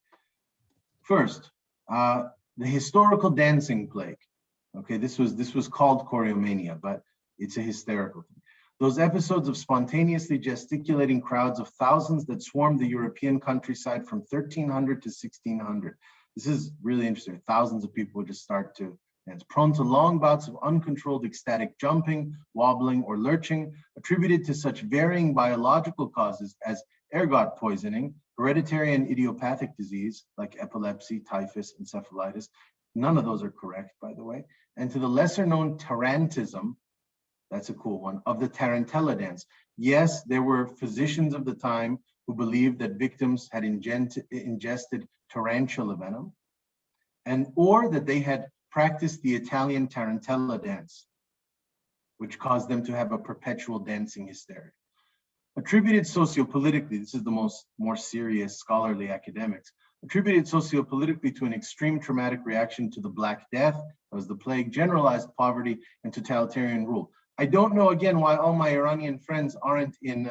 First, the historical dancing plague. Okay, this was called choreomania, but it's a hysterical thing. Those episodes of spontaneously gesticulating crowds of thousands that swarmed the European countryside from 1300 to 1600. This is really interesting. Thousands of people would just start to dance, prone to long bouts of uncontrolled ecstatic jumping, wobbling, or lurching, attributed to such varying biological causes as ergot poisoning, hereditary and idiopathic disease like epilepsy, typhus, encephalitis. None of those are correct, by the way. And to the lesser known tarantism, that's a cool one, of the tarantella dance. Yes, there were physicians of the time who believed that victims had ingested tarantula venom, or that they had practiced the Italian tarantella dance, which caused them to have a perpetual dancing hysteria. Attributed sociopolitically, this is the more serious scholarly academics, attributed sociopolitically to an extreme traumatic reaction to the Black Death, that was the plague, generalized poverty, and totalitarian rule. I don't know, again, why all my Iranian friends aren't in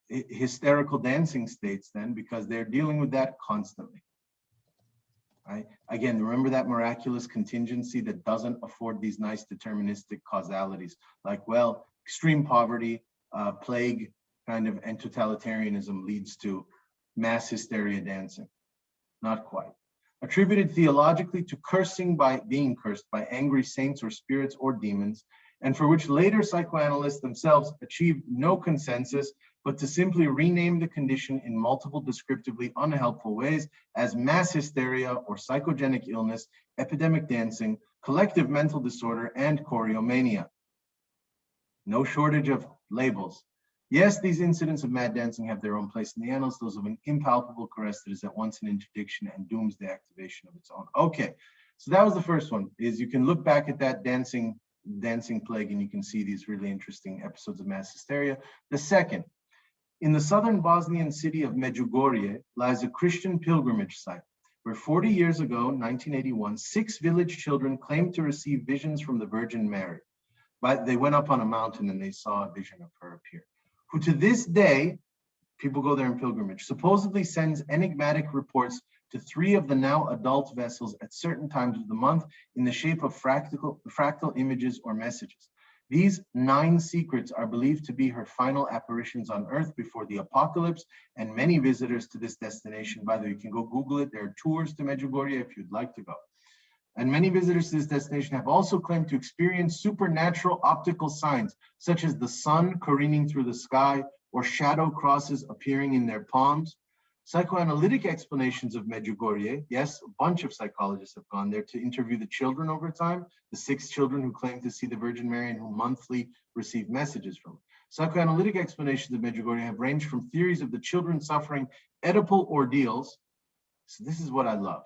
hysterical dancing states then, because they're dealing with that constantly. Right? Again, remember that miraculous contingency that doesn't afford these nice deterministic causalities, like, well, extreme poverty, plague, kind of, and totalitarianism leads to mass hysteria dancing. Not quite. Attributed theologically to being cursed by angry saints or spirits or demons, and for which later psychoanalysts themselves achieved no consensus, but to simply rename the condition in multiple descriptively unhelpful ways as mass hysteria or psychogenic illness, epidemic dancing, collective mental disorder, and choreomania. No shortage of labels. Yes, these incidents of mad dancing have their own place in the annals, those of an impalpable caress that is at once an interdiction and dooms the activation of its own. Okay, so that was the first one, is you can look back at that dancing plague and you can see these really interesting episodes of mass hysteria. The second, in the southern Bosnian city of Medjugorje lies a Christian pilgrimage site where 40 years ago, 1981, 6 village children claimed to receive visions from the Virgin Mary. But they went up on a mountain and they saw a vision of her appear, who to this day, people go there in pilgrimage, supposedly sends enigmatic reports to 3 of the now adult vessels at certain times of the month in the shape of fractal images or messages. These 9 secrets are believed to be her final apparitions on Earth before the apocalypse, and many visitors to this destination, by the way, you can go Google it, there are tours to Medjugorje if you'd like to go. And many visitors to this destination have also claimed to experience supernatural optical signs, such as the sun careening through the sky or shadow crosses appearing in their palms. Psychoanalytic explanations of Medjugorje, yes, a bunch of psychologists have gone there to interview the children over time, the 6 children who claim to see the Virgin Mary and who monthly receive messages from her. Psychoanalytic explanations of Medjugorje have ranged from theories of the children suffering Oedipal ordeals. So this is what I love.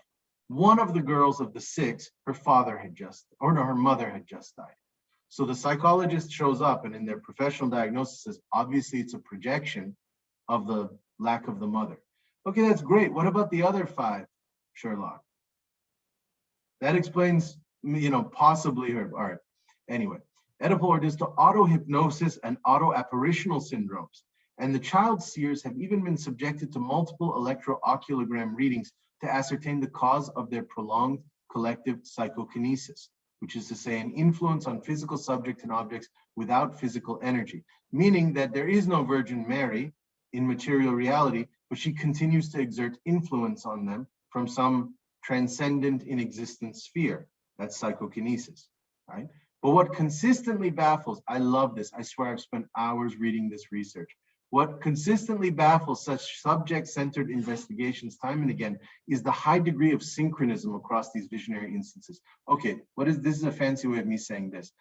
One of the girls of the 6, her mother had just died. So the psychologist shows up and in their professional diagnosis says, obviously it's a projection of the lack of the mother. Okay, that's great. What about the other 5, Sherlock? That explains, possibly her. All right. Anyway, Oedipal ordeals to auto-hypnosis and auto-apparitional syndromes. And the child seers have even been subjected to multiple electro-oculogram readings to ascertain the cause of their prolonged collective psychokinesis, which is to say an influence on physical subjects and objects without physical energy, meaning that there is no Virgin Mary in material reality, but she continues to exert influence on them from some transcendent inexistent sphere. That's psychokinesis, right? But what consistently baffles, I love this, I swear I've spent hours reading this research. What consistently baffles such subject-centered investigations time and again is the high degree of synchronism across these visionary instances. Okay, this is a fancy way of me saying this.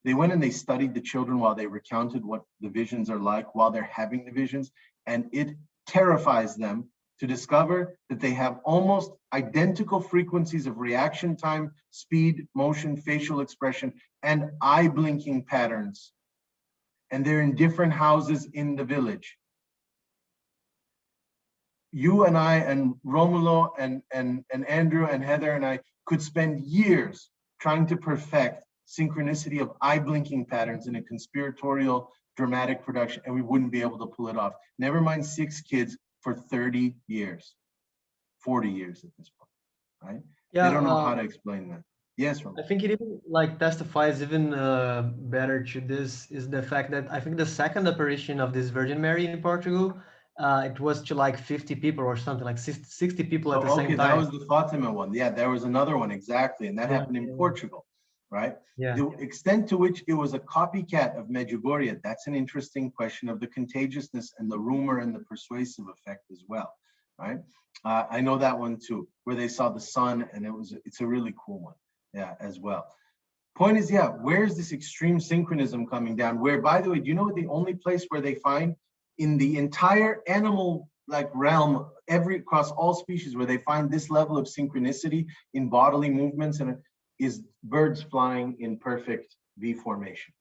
They went and they studied the children while they recounted what the visions are like while they're having the visions, and it terrifies them to discover that they have almost identical frequencies of reaction time, speed, motion, facial expression, and eye blinking patterns. And they're in different houses in the village. You and I and Romulo and Andrew and Heather and I could spend years trying to perfect synchronicity of eye blinking patterns in a conspiratorial dramatic production, and we wouldn't be able to pull it off. Never mind 6 kids for 30 years, 40 years at this point, right? Yeah, They don't know how to explain that. Yes, Romulo. I think it even testifies even better to this is the fact that I think the second apparition of this Virgin Mary in Portugal, it was to 50 people or something, like 60 people at the same time. That was the Fatima one. Yeah, there was another one, exactly. And that happened in Portugal, right? Yeah. The extent to which it was a copycat of Medjugorje, that's an interesting question of the contagiousness and the rumor and the persuasive effect as well, right? I know that one too, where they saw the sun, and it's a really cool one. Yeah, as well. Point is, yeah, where's this extreme synchronism coming down? Where, by the way, do you know what the only place where they find in the entire animal realm, across all species, where they find this level of synchronicity in bodily movements and is birds flying in perfect V formation.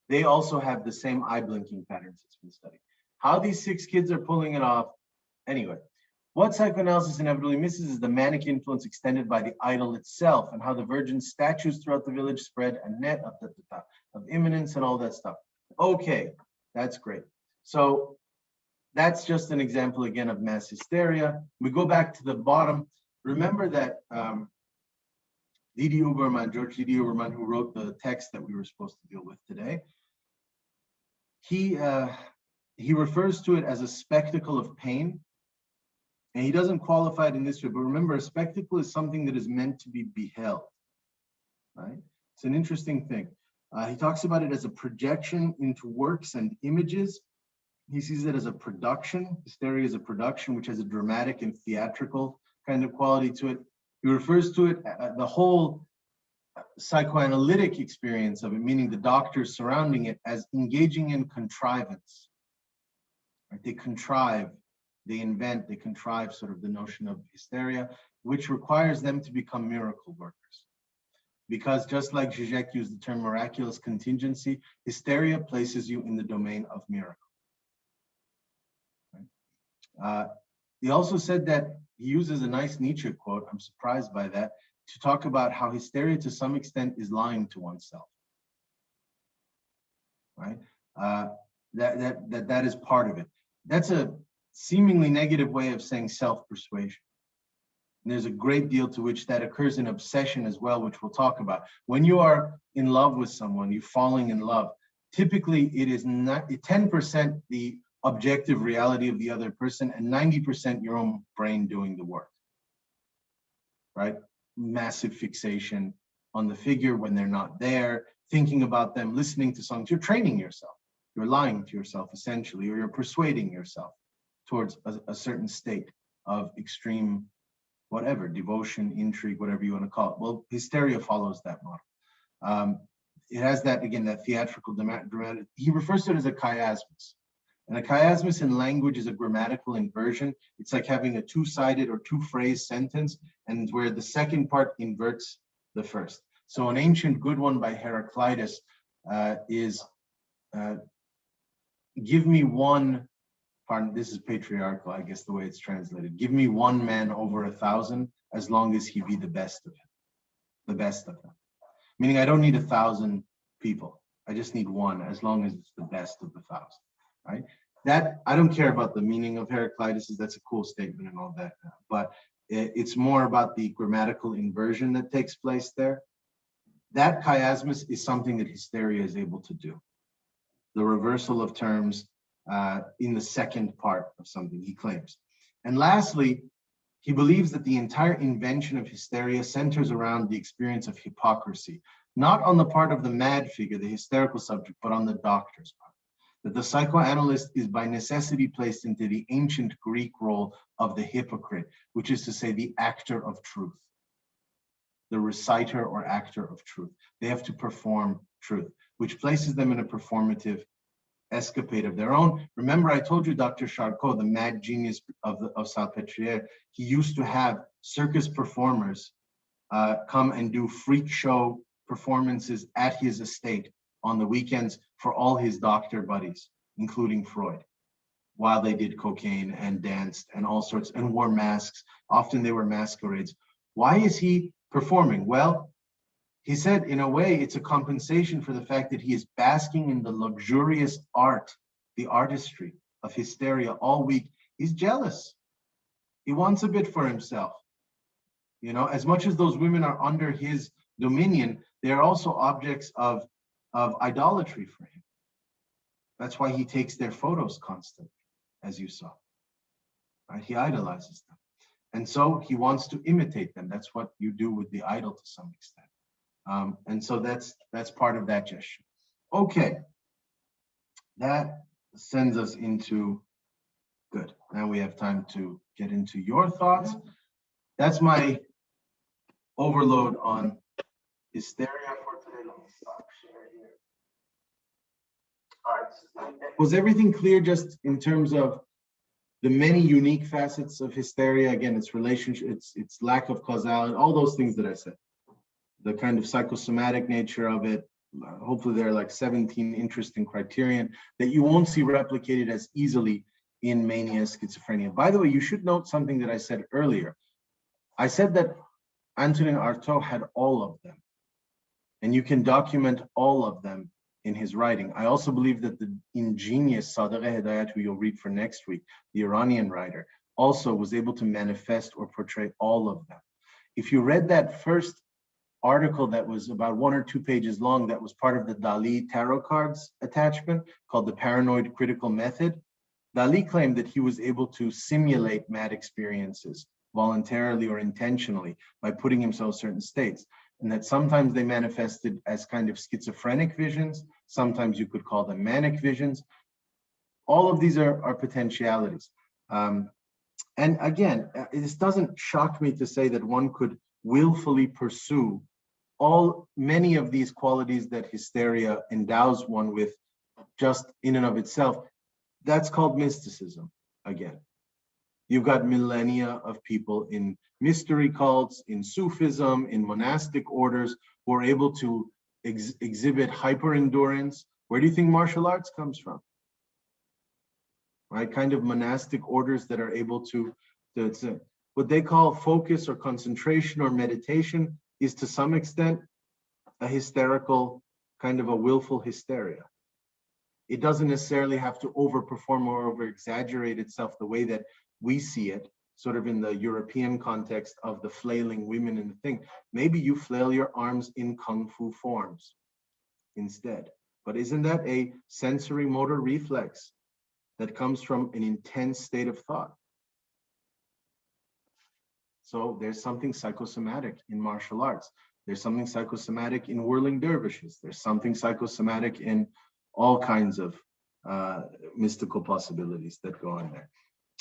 They also have the same eye blinking patterns that's been studied. How these 6 kids are pulling it off, anyway. What psychoanalysis inevitably misses is the manic influence extended by the idol itself and how the Virgin statues throughout the village spread a net of imminence and all that stuff. Okay, that's great. So that's just an example again of mass hysteria. We go back to the bottom. Remember that George Didi Uberman, who wrote the text that we were supposed to deal with today, he refers to it as a spectacle of pain. And he doesn't qualify it in this way, but remember, a spectacle is something that is meant to be beheld, right? It's an interesting thing. He talks about it as a projection into works and images. He sees it as a production. Hysteria is a production, which has a dramatic and theatrical kind of quality to it. He refers to it, the whole psychoanalytic experience of it, meaning the doctors surrounding it, as engaging in contrivance. Right? They contrive. They invent, they contrive sort of the notion of hysteria, which requires them to become miracle workers. Because just like Zizek used the term miraculous contingency, hysteria places you in the domain of miracle. Right? He also said that he uses a nice Nietzsche quote, I'm surprised by that, to talk about how hysteria to some extent is lying to oneself. Right? That is part of it. That's a seemingly negative way of saying self-persuasion. And there's a great deal to which that occurs in obsession as well, which we'll talk about. When you are in love with someone, you're falling in love, typically it is not 10% the objective reality of the other person and 90% your own brain doing the work, right? Massive fixation on the figure when they're not there, thinking about them, listening to songs. You're training yourself. You're lying to yourself, essentially, or you're persuading yourself towards a certain state of extreme, whatever, devotion, intrigue, whatever you want to call it. Well, Hysteria follows that model. It has that, again, that theatrical dramatic. He refers to it as a chiasmus. And a chiasmus in language is a grammatical inversion. It's like having a two-sided or two-phrase sentence, and where the second part inverts the first. So an ancient good one by Heraclitus is, give me one, pardon, this is patriarchal, I guess the way it's translated. Give me one man over 1,000, as long as he be the best of him, the best of them. Meaning I don't need 1,000 people. I just need one, as long as it's the best of the 1,000, right? That, I don't care about the meaning of Heraclitus, that's a cool statement and all that, but it's more about the grammatical inversion that takes place there. That chiasmus is something that Hysteria is able to do. The reversal of terms in the second part of something, he claims. And lastly, he believes that the entire invention of Hysteria centers around the experience of hypocrisy, not on the part of the mad figure, the hysterical subject, but on the doctor's part. That the psychoanalyst is by necessity placed into the ancient Greek role of the hypocrite, which is to say the actor of truth, the reciter or actor of truth. They have to perform truth, which places them in a performative escapade of their own. Remember, I told you Dr. Charcot, the mad genius of Salpêtrière, he used to have circus performers come and do freak show performances at his estate on the weekends for all his doctor buddies, including Freud, while they did cocaine and danced and all sorts and wore masks. Often they were masquerades. Why is he performing? Well, he said, in a way, it's a compensation for the fact that he is basking in the luxurious art, the artistry of Hysteria all week. He's jealous. He wants a bit for himself. You know, as much as those women are under his dominion, they're also objects of idolatry for him. That's why he takes their photos constantly, as you saw. Right? He idolizes them. And so he wants to imitate them. That's what you do with the idol to some extent. And so that's part of that gesture. Okay, that sends us into, good. Now we have time to get into your thoughts. That's my overload on Hysteria for today. Let me stop share here. All right, was everything clear just in terms of the many unique facets of Hysteria? Again, its relationship, its lack of causality, all those things that I said. The kind of psychosomatic nature of it. Hopefully there are like 17 interesting criterion that you won't see replicated as easily in mania, schizophrenia. By the way, you should note something that I said earlier. I said that Antonin Artaud had all of them, and you can document all of them in his writing. I also believe that the ingenious Sadegh Hedayat, who you'll read for next week, the Iranian writer, also was able to manifest or portray all of them. If you read that first article that was about 1 or 2 pages long, that was part of the Dali tarot cards attachment called the Paranoid Critical Method, Dali claimed that he was able to simulate mad experiences voluntarily or intentionally by putting himself in certain states, and that sometimes they manifested as kind of schizophrenic visions, sometimes you could call them manic visions. All of these are potentialities. And again, this doesn't shock me to say that one could willfully pursue many of these qualities that Hysteria endows one with just in and of itself. That's called mysticism again. You've got millennia of people in mystery cults, in Sufism, in monastic orders who are able to exhibit hyper endurance. Where do you think martial arts comes from? Right, kind of monastic orders that are able to what they call focus or concentration or meditation is to some extent a hysterical, kind of a willful hysteria. It doesn't necessarily have to overperform or over-exaggerate itself the way that we see it. sort of in the European context of the flailing women in the thing. Maybe you flail your arms in Kung Fu forms instead. But isn't that a sensory motor reflex that comes from an intense state of thought? So there's something psychosomatic in martial arts. There's something psychosomatic in whirling dervishes. There's something psychosomatic in all kinds of mystical possibilities that go on there.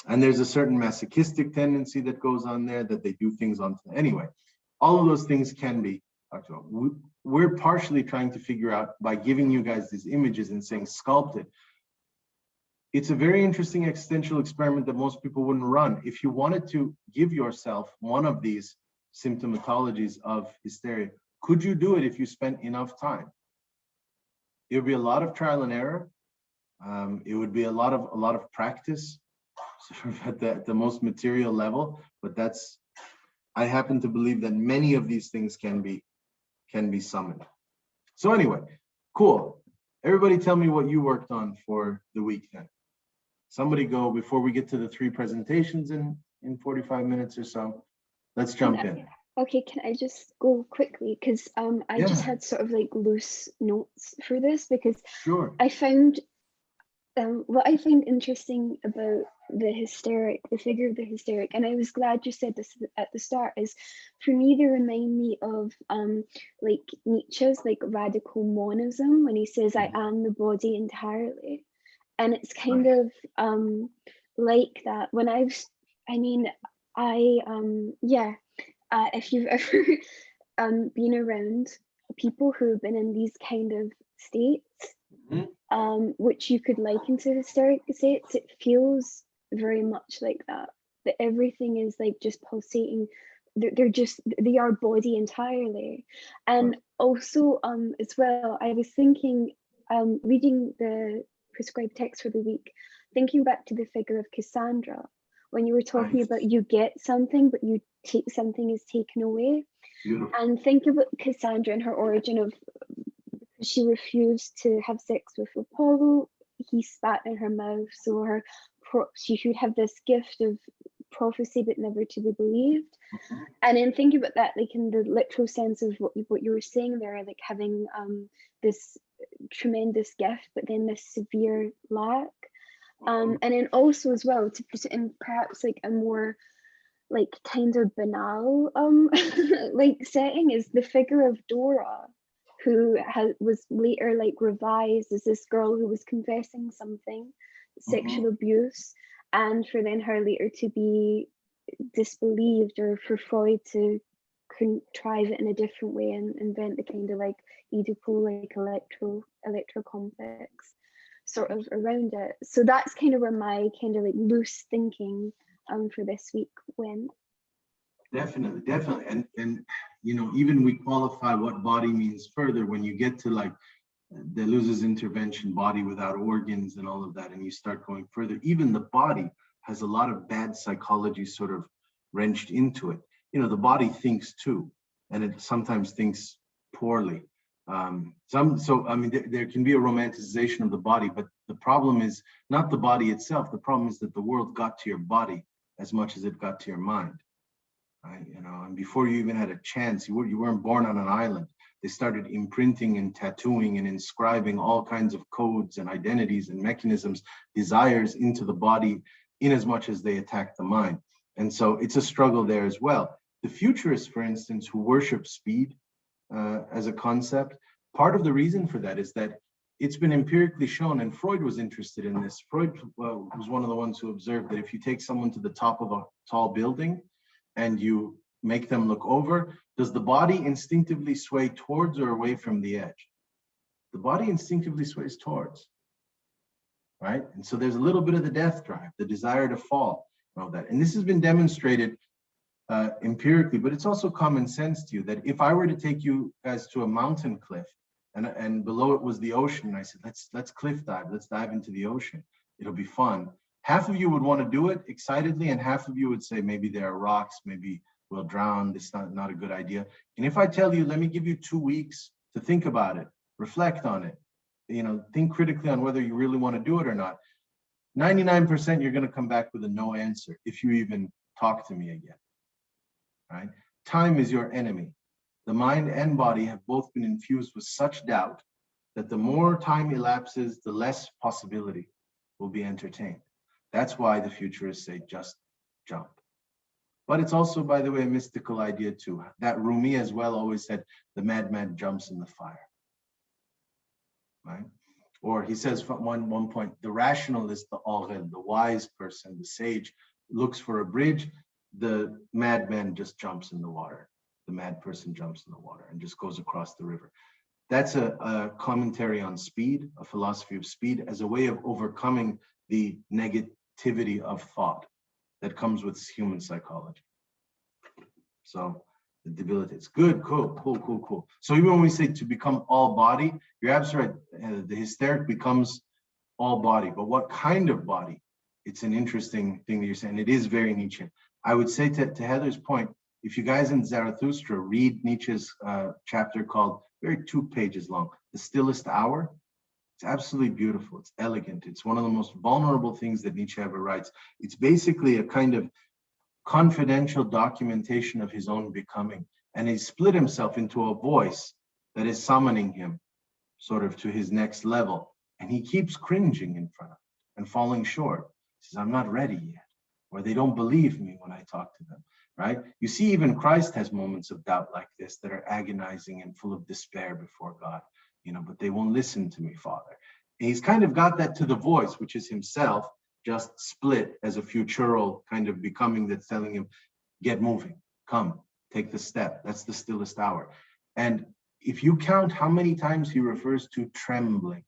And there's a certain masochistic tendency that goes on there, that they do things on. Anyway, all of those things can be talked about. We're partially trying to figure out, by giving you guys these images and saying sculpt it. It's a very interesting existential experiment that most people wouldn't run. If you wanted to give yourself one of these symptomatologies of hysteria, could you do it if you spent enough time? It would be a lot of trial and error. It would be a lot of practice, sort of at the most material level. But I happen to believe that many of these things can be summoned. So anyway, cool. Everybody tell me what you worked on for the week then. Somebody go before we get to the 3 presentations in 45 minutes or so. Let's jump in. Okay, can I just go quickly? Because I just had sort of like loose notes for this, because Sure. I found what I find interesting about the hysteric, the figure of the hysteric, and I was glad you said this at the start, is for me they remind me of like Nietzsche's like radical monism, when he says I am the body entirely. And it's kind of like that. When if you've ever been around people who have been in these kind of states, which you could liken to hysteric states, it feels very much like that. That everything is like just pulsating. They are body entirely. And also as well, I was thinking, reading the prescribed text for the week, thinking back to the figure of Cassandra, when you were talking about you get something, but you take something is taken away. Beautiful. And think about Cassandra and her origin of, she refused to have sex with Apollo, he spat in her mouth, so she should have this gift of prophecy but never to be believed. And then think about that like in the literal sense of what you were saying there, like having this tremendous gift but then this severe lack. And then also as well, to put it in perhaps like a more like kind of banal like setting, is the figure of Dora, who was later like revised as this girl who was confessing something, sexual abuse, and for then her later to be disbelieved, or for Freud to contrive it in a different way and invent the kind of like Oedipal, like electro complex sort of around it. So that's kind of where my kind of like loose thinking for this week went. Definitely. And you know, even we qualify what body means further when you get to like Deleuze's intervention, body without organs and all of that, and you start going further. Even the body has a lot of bad psychology sort of wrenched into it. You know, the body thinks too, and it sometimes thinks poorly. There can be a romanticization of the body, but the problem is not the body itself. The problem is that the world got to your body as much as it got to your mind. Right? You know, and before you even had a chance, you weren't born on an island. They started imprinting and tattooing and inscribing all kinds of codes and identities and mechanisms, desires into the body, in as much as they attack the mind. And so it's a struggle there as well. The futurists, for instance, who worship speed as a concept, part of the reason for that is that it's been empirically shown, and Freud was interested in this. Freud was one of the ones who observed that if you take someone to the top of a tall building and you make them look over, does the body instinctively sway towards or away from the edge? The body instinctively sways towards, right? And so there's a little bit of the death drive, the desire to fall, and all that. And this has been demonstrated empirically, but it's also common sense to you that if I were to take you guys to a mountain cliff and below it was the ocean, and I said, let's cliff dive, let's dive into the ocean, it'll be fun. Half of you would want to do it excitedly, and half of you would say, maybe there are rocks, maybe we'll drown, this is not a good idea. And if I tell you, let me give you 2 weeks to think about it, reflect on it, you know, think critically on whether you really want to do it or not, 99% you're going to come back with a no answer if you even talk to me again, right? Time is your enemy. The mind and body have both been infused with such doubt that the more time elapses, the less possibility will be entertained. That's why the futurists say just jump. But it's also, by the way, a mystical idea too. That Rumi as well always said, the madman jumps in the fire, right? Or he says from one point, the rationalist, the aqil, the wise person, the sage, looks for a bridge. The madman just jumps in the water. The mad person jumps in the water and just goes across the river. That's a commentary on speed, a philosophy of speed, as a way of overcoming the negativity of thought that comes with human psychology. So the debility, it's good, cool. So even when we say to become all body, you're absolutely right. The hysteric becomes all body, but what kind of body? It's an interesting thing that you're saying. It is very Nietzschean. I would say to Heather's point, if you guys in Zarathustra read Nietzsche's chapter called, very 2 pages long, The Stillest Hour, it's absolutely beautiful. It's elegant. It's one of the most vulnerable things that Nietzsche ever writes. It's basically a kind of confidential documentation of his own becoming. And he split himself into a voice that is summoning him sort of to his next level. And he keeps cringing in front of it and falling short. He says, I'm not ready yet. Or they don't believe me when I talk to them, right? You see, even Christ has moments of doubt like this that are agonizing and full of despair before God, but they won't listen to me, Father. And he's kind of got that to the voice, which is himself, just split as a futural kind of becoming that's telling him, get moving, come, take the step. That's the stillest hour. And if you count how many times he refers to trembling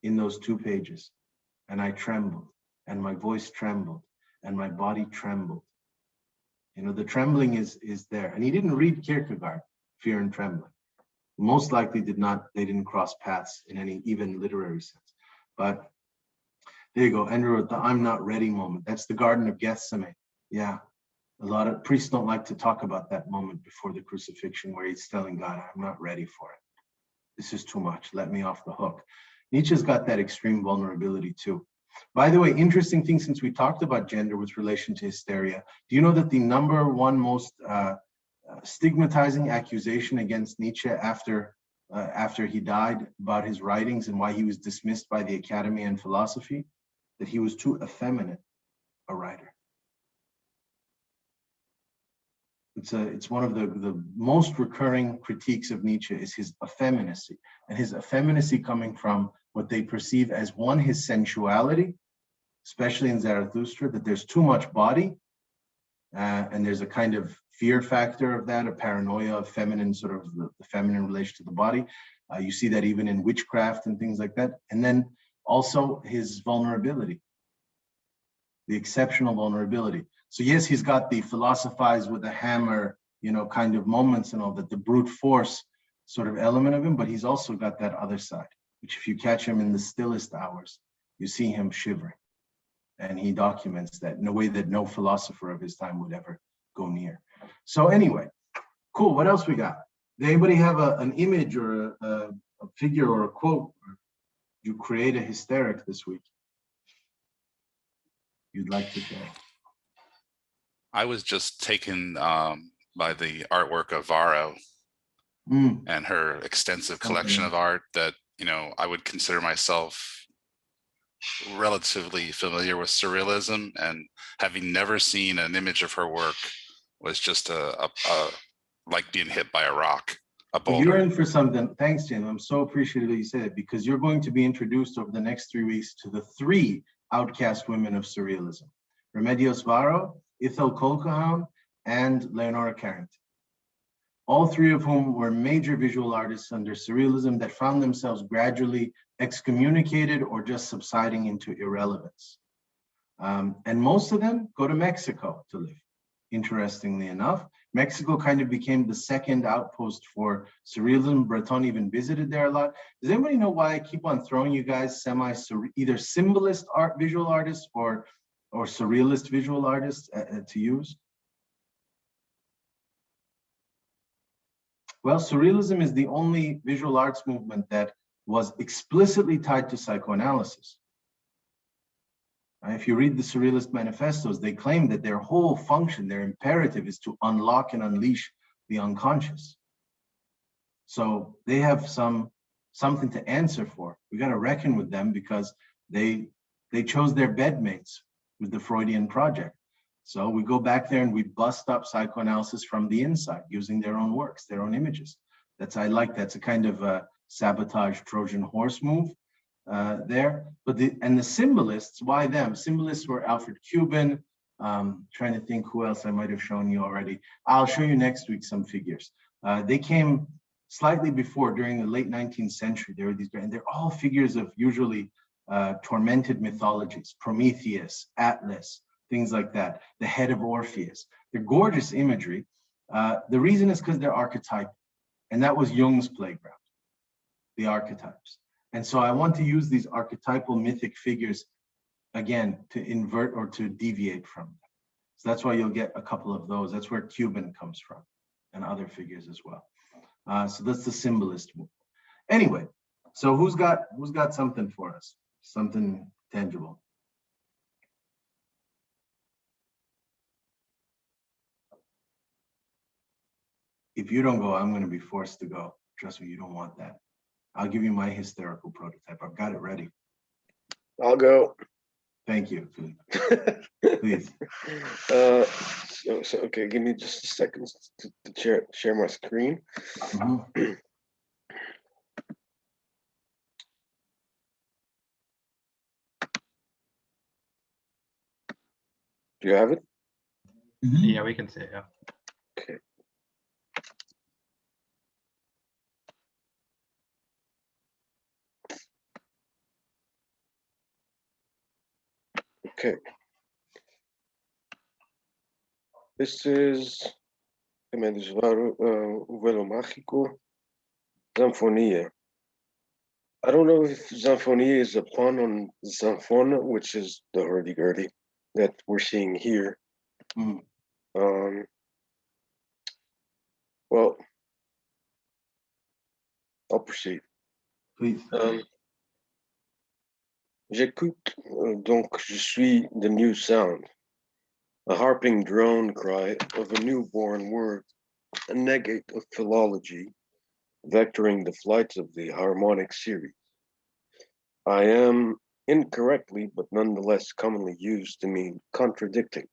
in those 2 pages, and I trembled, and my voice trembled, and my body trembled. The trembling is there. And he didn't read Kierkegaard, Fear and Trembling. Most likely they didn't cross paths in any even literary sense. But there you go, Andrew, the I'm not ready moment. That's the Garden of Gethsemane. Yeah, a lot of priests don't like to talk about that moment before the crucifixion where he's telling God, I'm not ready for it. This is too much, let me off the hook. Nietzsche's got that extreme vulnerability too. By the way, interesting thing, since we talked about gender with relation to hysteria, do you know that the #1 most stigmatizing accusation against Nietzsche after he died about his writings and why he was dismissed by the Academy in Philosophy, that he was too effeminate a writer? It's one of the most recurring critiques of Nietzsche is his effeminacy, and his effeminacy coming from what they perceive as, one, his sensuality, especially in Zarathustra, that there's too much body, and there's a kind of fear factor of that, a paranoia of feminine, sort of the feminine relation to the body. You see that even in witchcraft and things like that. And then also his vulnerability, the exceptional vulnerability. So yes, he's got the philosophize with a hammer, kind of moments and all that, the brute force sort of element of him, but he's also got that other side, which if you catch him in the stillest hours, you see him shivering. And he documents that in a way that no philosopher of his time would ever go near. So anyway, cool, what else we got? Does anybody have an image or a figure or a quote? Or you create a hysteric this week you'd like to share? I was just taken by the artwork of Varro and her extensive collection of art that, I would consider myself relatively familiar with surrealism, and having never seen an image of her work was just a like being hit by a rock, a boulder. You're in for something. Thanks, Jim. I'm so appreciative that you said it, because you're going to be introduced over the next 3 weeks to the 3 outcast women of surrealism: Remedios Varo, Ethel Colquhoun, and Leonora Carrington. All 3 of whom were major visual artists under surrealism that found themselves gradually excommunicated or just subsiding into irrelevance. And most of them go to Mexico to live. Interestingly enough, Mexico kind of became the second outpost for surrealism. Breton even visited there a lot. Does anybody know why I keep on throwing you guys either symbolist art, visual artists or surrealist visual artists to use? Well, surrealism is the only visual arts movement that was explicitly tied to psychoanalysis. If you read the Surrealist manifestos, they claim that their whole function, their imperative is to unlock and unleash the unconscious. So they have something to answer for. We got to reckon with them because they chose their bedmates with the Freudian project. So we go back there and we bust up psychoanalysis from the inside using their own works, their own images. That's a kind of a sabotage Trojan horse move there. But the symbolists, why them? Symbolists were Alfred Cuban. Trying to think who else I might have shown you already. I'll show you next week some figures. They came slightly before, during the late 19th century. There were these, and they're all figures of usually tormented mythologies, Prometheus, Atlas, things like that, the head of Orpheus. They're gorgeous imagery. The reason is because they're archetypal, and that was Jung's playground, the archetypes. And so I want to use these archetypal mythic figures, again, to invert or to deviate from them. So that's why you'll get a couple of those. That's where Cuban comes from, and other figures as well. So that's the symbolist move. Anyway, so who's got something for us? Something tangible. If you don't go, I'm going to be forced to go. Trust me, you don't want that. I'll give you my hysterical prototype. I've got it ready. I'll go. Thank you. Please. So okay, give me just a second to share my screen. Mm-hmm. Do you have it? Mm-hmm. Yeah, we can see it. Yeah. Okay. Okay. This is Velo Mágico, Zanfonia. I don't know if Zanfonia is a pun on Zanfona, which is the hurdy-gurdy that we're seeing here. Mm. Well, I'll proceed. Please. J'écoute, donc je suis the new sound, a harping drone cry of a newborn word, a negate of philology, vectoring the flights of the harmonic series. I am incorrectly, but nonetheless commonly used to mean contradicting,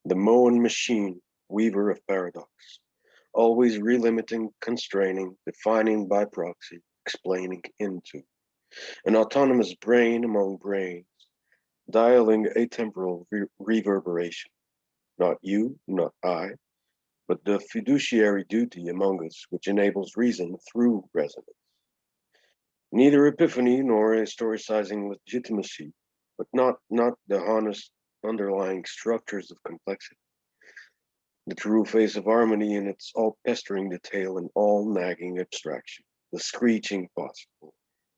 the Moan machine, weaver of paradox, always relimiting, constraining, defining by proxy, explaining into. An autonomous brain among brains, dialing atemporal reverberation. Not you, not I, but the fiduciary duty among us which enables reason through resonance. Neither epiphany nor historicizing legitimacy, but not the honest underlying structures of complexity. The true face of harmony in its all pestering detail and all nagging abstraction, the screeching possible,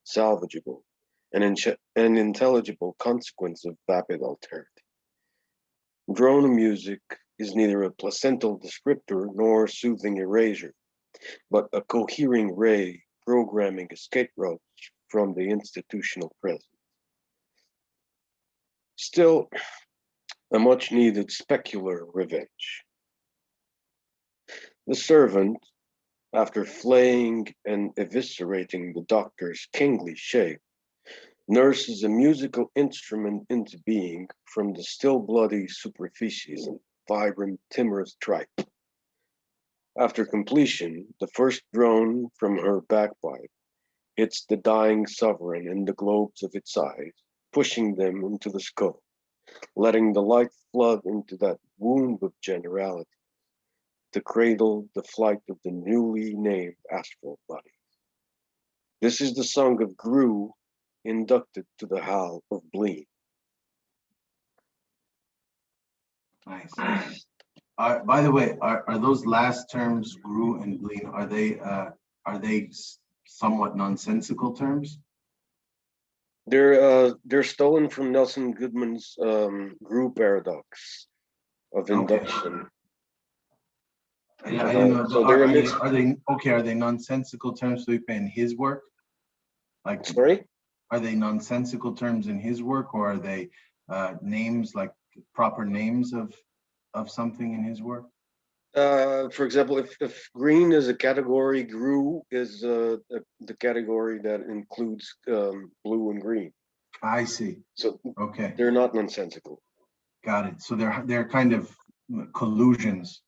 salvageable, an intelligible consequence of vapid alterity. Drone music is neither a placental descriptor nor soothing erasure, but a cohering ray programming escape routes from the institutional present. Still, a much needed specular revenge. The servant, after flaying and eviscerating the doctor's kingly shape, nurses a musical instrument into being from the still bloody superficies and vibrant timorous tripe. After completion, the first drone from her bagpipe hits the dying sovereign in the globes of its eyes, pushing them into the skull, letting the light flood into that womb of generality, to cradle the flight of the newly named astral body. This is the song of Gru, inducted to the Hall of Bleen. Nice. By the way, are those last terms, Gru and Bleen, are they somewhat nonsensical terms? They're stolen from Nelson Goodman's Gru paradox of induction. Okay. I didn't know. So are they nonsensical terms, Felipe, in his work? Like, sorry? Are they nonsensical terms in his work, or are they names, like proper names of something in his work? For example, if green is a category, GRU is the category that includes blue and green. I see. So okay, they're not nonsensical. Got it. So they're kind of collusions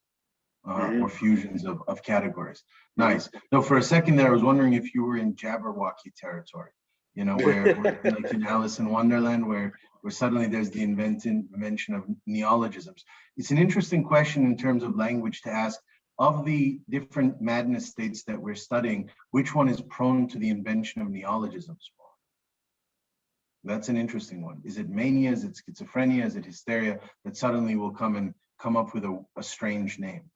or fusions of categories. Nice. No, for a second there, I was wondering if you were in Jabberwocky territory. You know, where like in Alice in Wonderland, where suddenly there's the invention of neologisms. It's an interesting question in terms of language to ask, of the different madness states that we're studying, which one is prone to the invention of neologisms? That's an interesting one. Is it mania? Is it schizophrenia? Is it hysteria that suddenly will come up with a strange name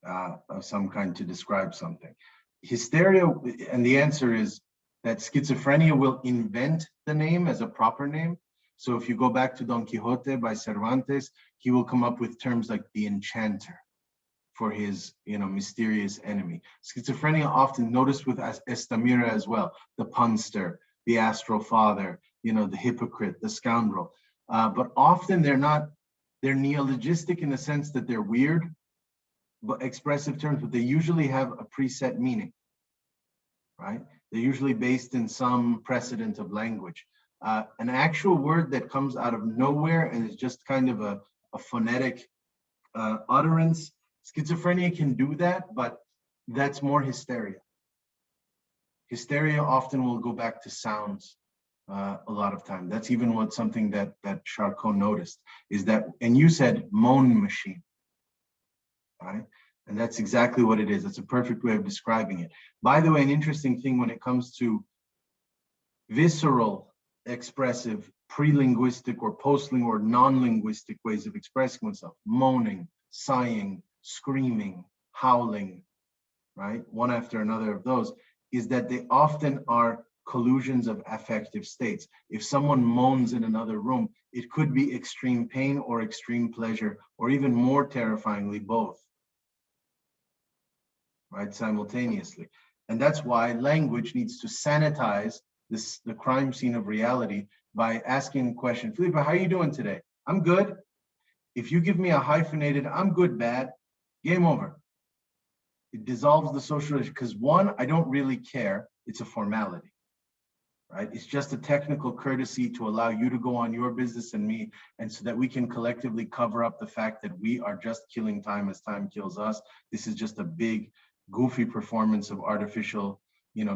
of some kind to describe something? Hysteria, and the answer is that schizophrenia will invent the name as a proper name. So if you go back to Don Quixote by Cervantes, he will come up with terms like the enchanter for his, mysterious enemy. Schizophrenia often noticed with Estamira as well, the punster, the astral father, the hypocrite, the scoundrel. But often they're neologistic in the sense that they're weird, but expressive terms, but they usually have a preset meaning, right? They're usually based in some precedent of language. An actual word that comes out of nowhere and is just kind of a phonetic utterance. Schizophrenia can do that, but that's more hysteria. Hysteria often will go back to sounds a lot of time. That's even something that Charcot noticed, is that, and you said moan machine, right? And that's exactly what it is. It's a perfect way of describing it. By the way, an interesting thing when it comes to visceral, expressive, pre-linguistic or post-linguistic or non-linguistic ways of expressing oneself, moaning, sighing, screaming, howling, right? One after another of those, is that they often are collusions of affective states. If someone moans in another room, it could be extreme pain or extreme pleasure, or even more terrifyingly, both, right, simultaneously. And that's why language needs to sanitize the crime scene of reality by asking a question. Felipe, how are you doing today? I'm good. If you give me a hyphenated, I'm good, bad, game over. It dissolves the social issue, because one, I don't really care. It's a formality, right? It's just a technical courtesy to allow you to go on your business and me, and so that we can collectively cover up the fact that we are just killing time as time kills us. This is just a big, goofy performance of artificial,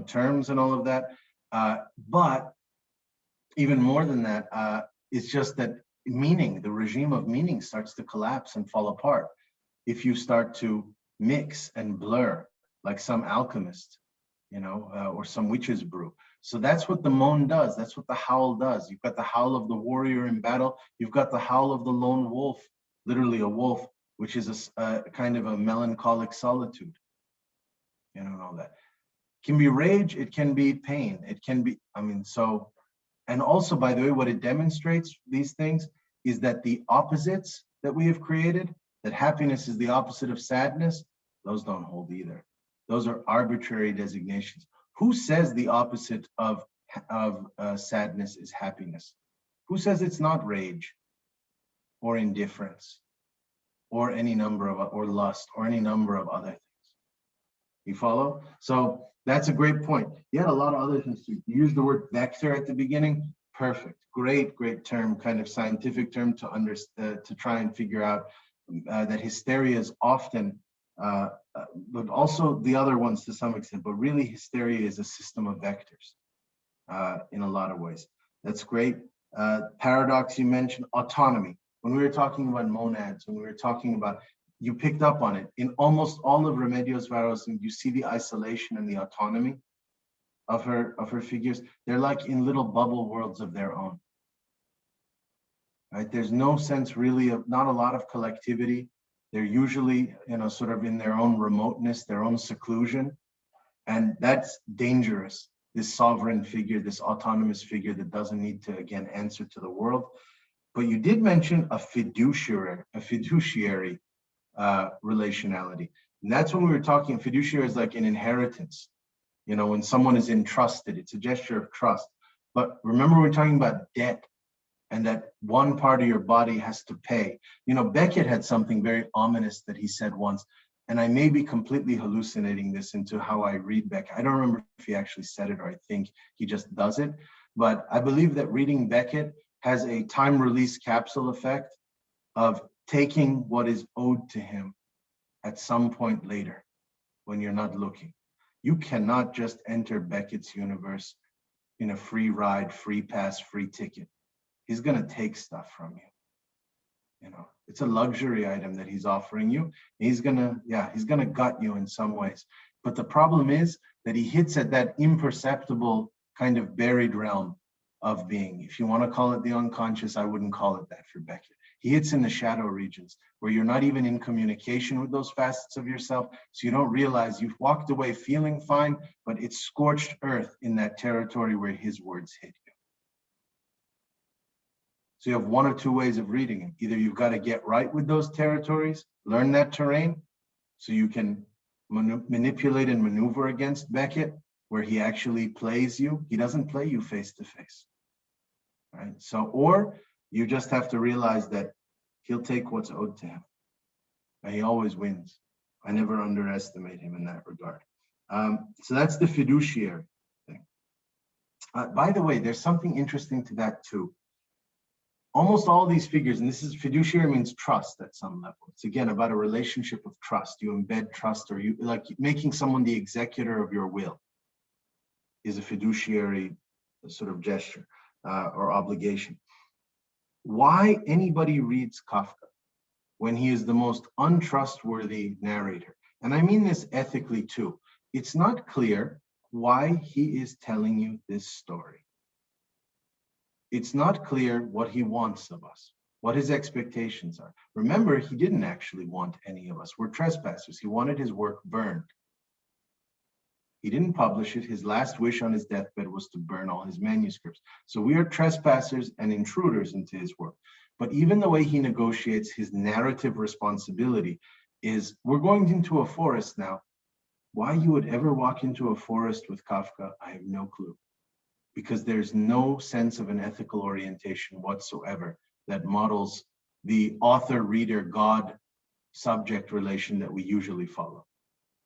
terms and all of that. But even more than that, it's just that meaning, the regime of meaning starts to collapse and fall apart if you start to mix and blur like some alchemist, or some witch's brew. So that's what the moan does. That's what the howl does. You've got the howl of the warrior in battle. You've got the howl of the lone wolf, literally a wolf, which is a kind of a melancholic solitude. And all that. It can be rage. It can be pain. It can be, and also, by the way, what it demonstrates, these things, is that the opposites that we have created, that happiness is the opposite of sadness, those don't hold either. Those are arbitrary designations. Who says the opposite of sadness is happiness? Who says it's not rage or indifference or any number of, or lust or any number of other things? You follow? So that's a great point. You had a lot of other things too. You used the word vector at the beginning. Perfect. Great term, kind of scientific term to understand, to try and figure out that hysteria is often, but also the other ones to some extent, but really hysteria is a system of vectors in a lot of ways. That's great. Paradox, you mentioned autonomy. When we were talking about monads, when we were talking about, you picked up on it. In almost all of Remedios Varo's, you see the isolation and the autonomy of her figures. They're like in little bubble worlds of their own. Right? There's no sense really of, not a lot of collectivity. They're usually, sort of in their own remoteness, their own seclusion. And that's dangerous. This sovereign figure, this autonomous figure that doesn't need to, again, answer to the world. But you did mention a fiduciary relationality. And that's when we were talking, fiduciary is like an inheritance. When someone is entrusted, it's a gesture of trust. But remember, we're talking about debt and that one part of your body has to pay. You know, Beckett had something very ominous that he said once, and I may be completely hallucinating this into how I read Beckett. I don't remember if he actually said it or I think he just does it, but I believe that reading Beckett has a time release capsule effect of taking what is owed to him at some point later when you're not looking. You cannot just enter Beckett's universe in a free ride, free pass, free ticket. He's going to take stuff from you. You know, it's a luxury item that he's offering you. He's going to gut you in some ways. But the problem is that he hits at that imperceptible kind of buried realm of being. If you want to call it the unconscious, I wouldn't call it that for Beckett. He hits in the shadow regions where you're not even in communication with those facets of yourself. So you don't realize you've walked away feeling fine, but it's scorched earth in that territory where his words hit you. So you have one or two ways of reading him. Either you've got to get right with those territories, learn that terrain, so you can manipulate and maneuver against Beckett, where he actually plays you. He doesn't play you face to face, right? So, or you just have to realize that he'll take what's owed to him, and he always wins. I never underestimate him in that regard. So that's the fiduciary thing. By the way, there's something interesting to that too. Almost all these figures, and this is fiduciary means trust at some level. It's again about a relationship of trust. You embed trust, or you like making someone the executor of your will is a fiduciary sort of gesture or obligation. Why anybody reads Kafka when he is the most untrustworthy narrator? And I mean this ethically too. It's not clear why he is telling you this story. It's not clear what he wants of us, what his expectations are. Remember, he didn't actually want any of us. We're trespassers. He wanted his work burned. He didn't publish it. His last wish on his deathbed was to burn all his manuscripts. So we are trespassers and intruders into his work. But even the way he negotiates his narrative responsibility is, we're going into a forest now. Why you would ever walk into a forest with Kafka, I have no clue. Because there's no sense of an ethical orientation whatsoever that models the author-reader-God-subject relation that we usually follow,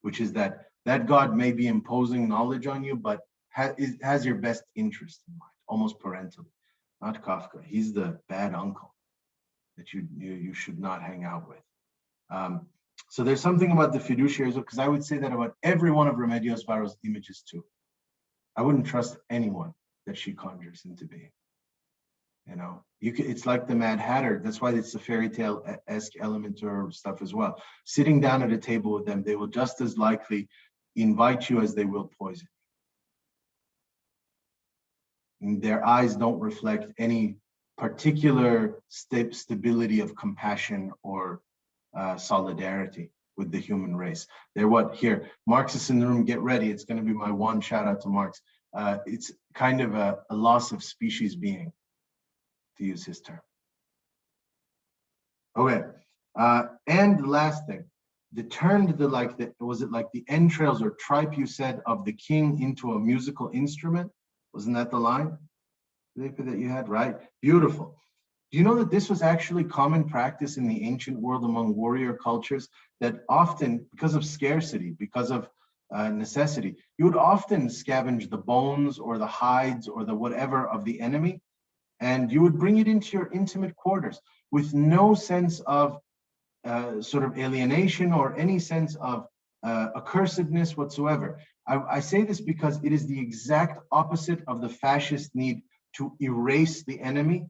which is that God may be imposing knowledge on you, but has your best interest in mind, almost parentally. Not Kafka. He's the bad uncle that you should not hang out with. So there's something about the fiduciaries, because I would say that about every one of Remedios Varo's images too. I wouldn't trust anyone that she conjures into being. You know, it's like the Mad Hatter. That's why it's a fairy tale-esque element to her stuff as well. Sitting down at a table with them, they will just as likely invite you as they will poison you. And their eyes don't reflect any particular stability of compassion or solidarity with the human race. They're what? Here, Marx is in the room, get ready. It's going to be my one shout out to Marx. It's kind of a loss of species being, to use his term. Okay, and the last thing, was it like the entrails or tripe you said of the king into a musical instrument? Wasn't that the line that you had, right? Beautiful. Do you know that this was actually common practice in the ancient world among warrior cultures, that often, because of scarcity, because of necessity, you would often scavenge the bones or the hides or the whatever of the enemy, and you would bring it into your intimate quarters with no sense of sort of alienation or any sense of accursedness whatsoever. I say this because it is the exact opposite of the fascist need to erase the enemy,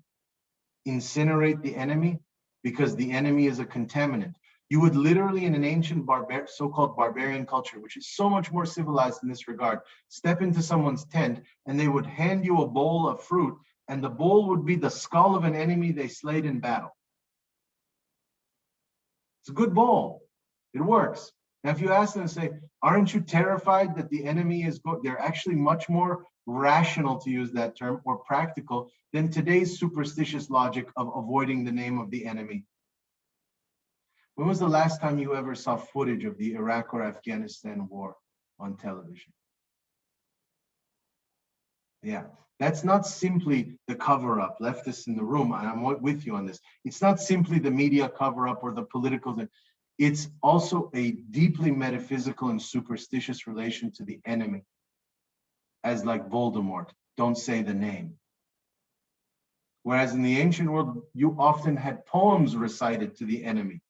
incinerate the enemy, because the enemy is a contaminant. You would literally, in an ancient so-called barbarian culture, which is so much more civilized in this regard, step into someone's tent and they would hand you a bowl of fruit, and the bowl would be the skull of an enemy they slayed in battle. It's a good bowl. It works. Now, if you ask them and say, aren't you terrified that the enemy is they're actually much more rational, to use that term, or practical than today's superstitious logic of avoiding the name of the enemy. When was the last time you ever saw footage of the Iraq or Afghanistan war on television? Yeah, That's not simply the cover-up. Leftists in the room, and I'm with you on this. It's not simply the media cover-up or the political thing. It's also a deeply metaphysical and superstitious relation to the enemy. As like Voldemort, don't say the name. Whereas in the ancient world, you often had poems recited to the enemy.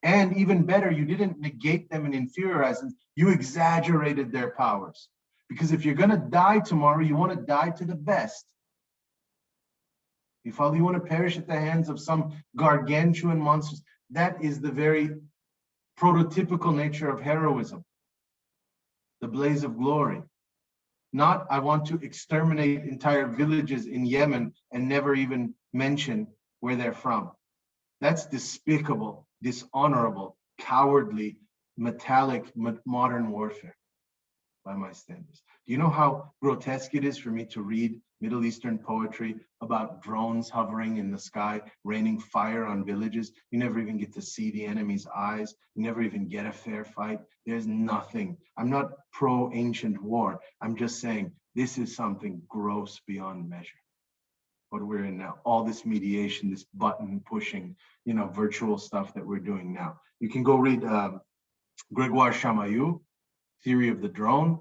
And even better, you didn't negate them and inferiorize them. You exaggerated their powers. Because if you're going to die tomorrow, you want to die to the best. You want to perish at the hands of some gargantuan monsters. That is the very prototypical nature of heroism. The blaze of glory. Not, I want to exterminate entire villages in Yemen and never even mention where they're from. That's despicable, dishonorable, cowardly, metallic, modern warfare by my standards. Do you know how grotesque it is for me to read Middle Eastern poetry about drones hovering in the sky, raining fire on villages? You never even get to see the enemy's eyes. You never even get a fair fight. There's nothing. I'm not pro-ancient war. I'm just saying this is something gross beyond measure. What we're in now, all this mediation, this button pushing, virtual stuff that we're doing now. You can go read Gregoire Chamayou, Theory of the Drone,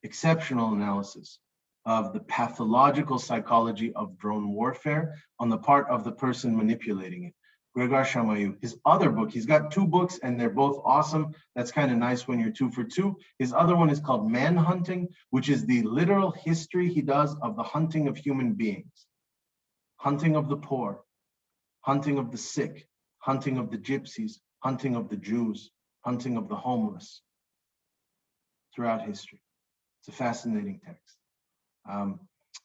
exceptional analysis of the pathological psychology of drone warfare on the part of the person manipulating it. Gregoire Chamayou. His other book, he's got 2 books and they're both awesome. That's kind of nice when you're 2 for 2. His other one is called Manhunting, which is the literal history he does of the hunting of human beings. Hunting of the poor, hunting of the sick, hunting of the gypsies, hunting of the Jews, hunting of the homeless throughout history. It's a fascinating text.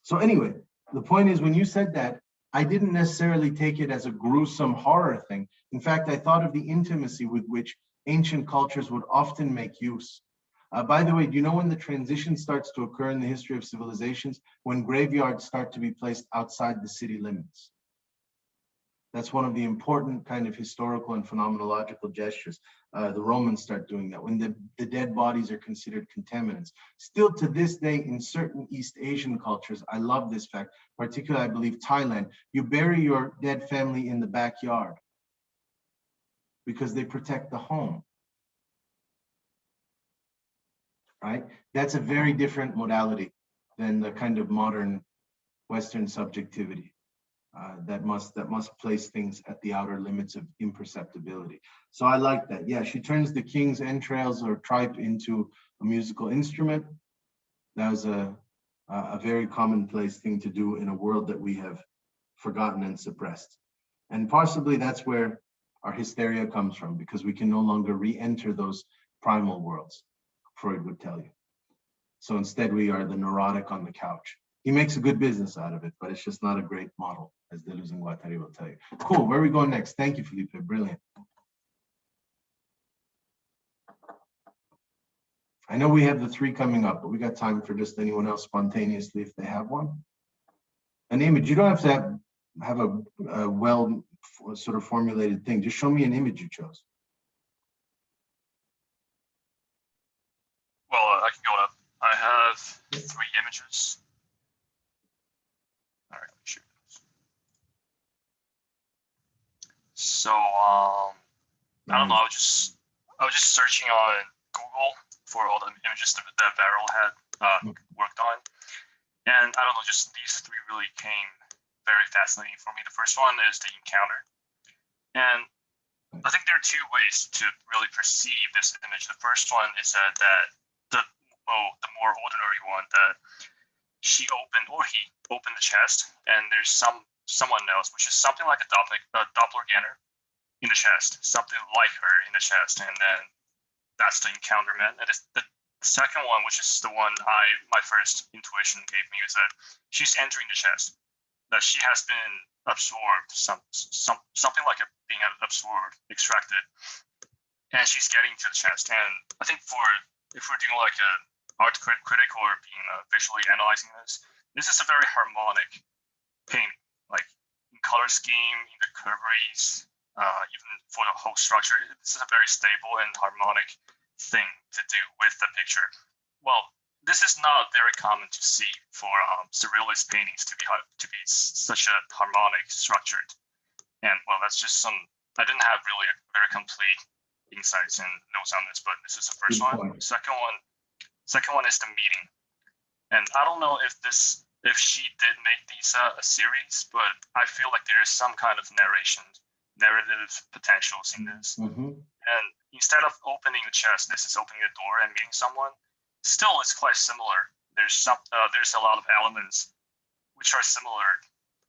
So anyway, the point is when you said that, I didn't necessarily take it as a gruesome horror thing. In fact, I thought of the intimacy with which ancient cultures would often make use. By the way, do you know when the transition starts to occur in the history of civilizations? When graveyards start to be placed outside the city limits. That's one of the important kind of historical and phenomenological gestures. The Romans start doing that when the dead bodies are considered contaminants. Still to this day, in certain East Asian cultures, I love this fact, particularly I believe Thailand, you bury your dead family in the backyard because they protect the home. Right? That's a very different modality than the kind of modern Western subjectivity. That must place things at the outer limits of imperceptibility. So I like that. Yeah, she turns the king's entrails or tripe into a musical instrument. That was a very commonplace thing to do in a world that we have forgotten and suppressed. And possibly that's where our hysteria comes from, because we can no longer re-enter those primal worlds, Freud would tell you. So instead we are the neurotic on the couch. He makes a good business out of it, but it's just not a great model, as Deleuze and Guattari will tell you. Cool, where are we going next? Thank you, Felipe, brilliant. I know we have the 3 coming up, but we got time for just anyone else spontaneously if they have one. An image, you don't have to have a well sort of formulated thing. Just show me an image you chose. Well, I can go up. I have 3 images. All right, let me shoot. So, I don't know. I was just searching on Google for all the images that Varel had worked on, and I don't know. Just these 3 really came very fascinating for me. The first one is the encounter, and I think there are 2 ways to really perceive this image. The first one is that the more ordinary one, that he opened the chest, and there's someone else, which is something like a doppelganger in the chest, something like her in the chest, and then that's the encounter, man. And the second one, which is the one my first intuition gave me, is that she's entering the chest, that she has been absorbed, something like being absorbed, extracted, and she's getting to the chest. And I think if we're doing like an art critic or being visually analyzing this is a very harmonic painting, like in color scheme, in the curvaries, even for the whole structure. This is a very stable and harmonic thing to do with the picture. Well, this is not very common to see for surrealist paintings to be such a harmonic structured. And well, that's just some. I didn't have really a very complete insights and notes on this, but this is the first one. Second one is the meeting, and I don't know if she did make these a series, but I feel like there is some kind of narrative potentials in this. And instead of opening the chest, this is opening the door and meeting someone. Still, it's quite similar. There's a lot of elements which are similar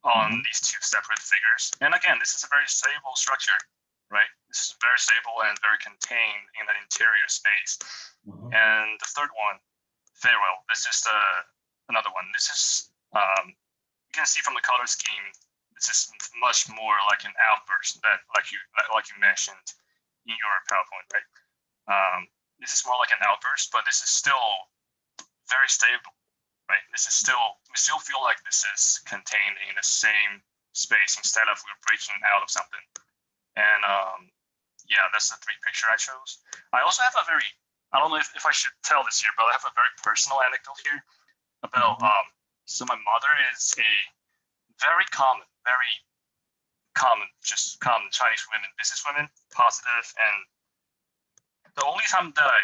on these two separate figures. And again, this is a very stable structure, right? This is very stable and very contained in an interior space. And the third one, farewell. This is another one. This is you can see from the color scheme. This is much more like an outburst that, like you mentioned in your PowerPoint, right? This is more like an outburst, but this is still very stable, right? We still feel like this is contained in the same space instead of we're breaking out of something. And yeah, that's the three picture I chose. I also have I don't know if I should tell this here, but I have a very personal anecdote here about, so my mother is a very common Chinese women, businesswomen, positive, and the only time that I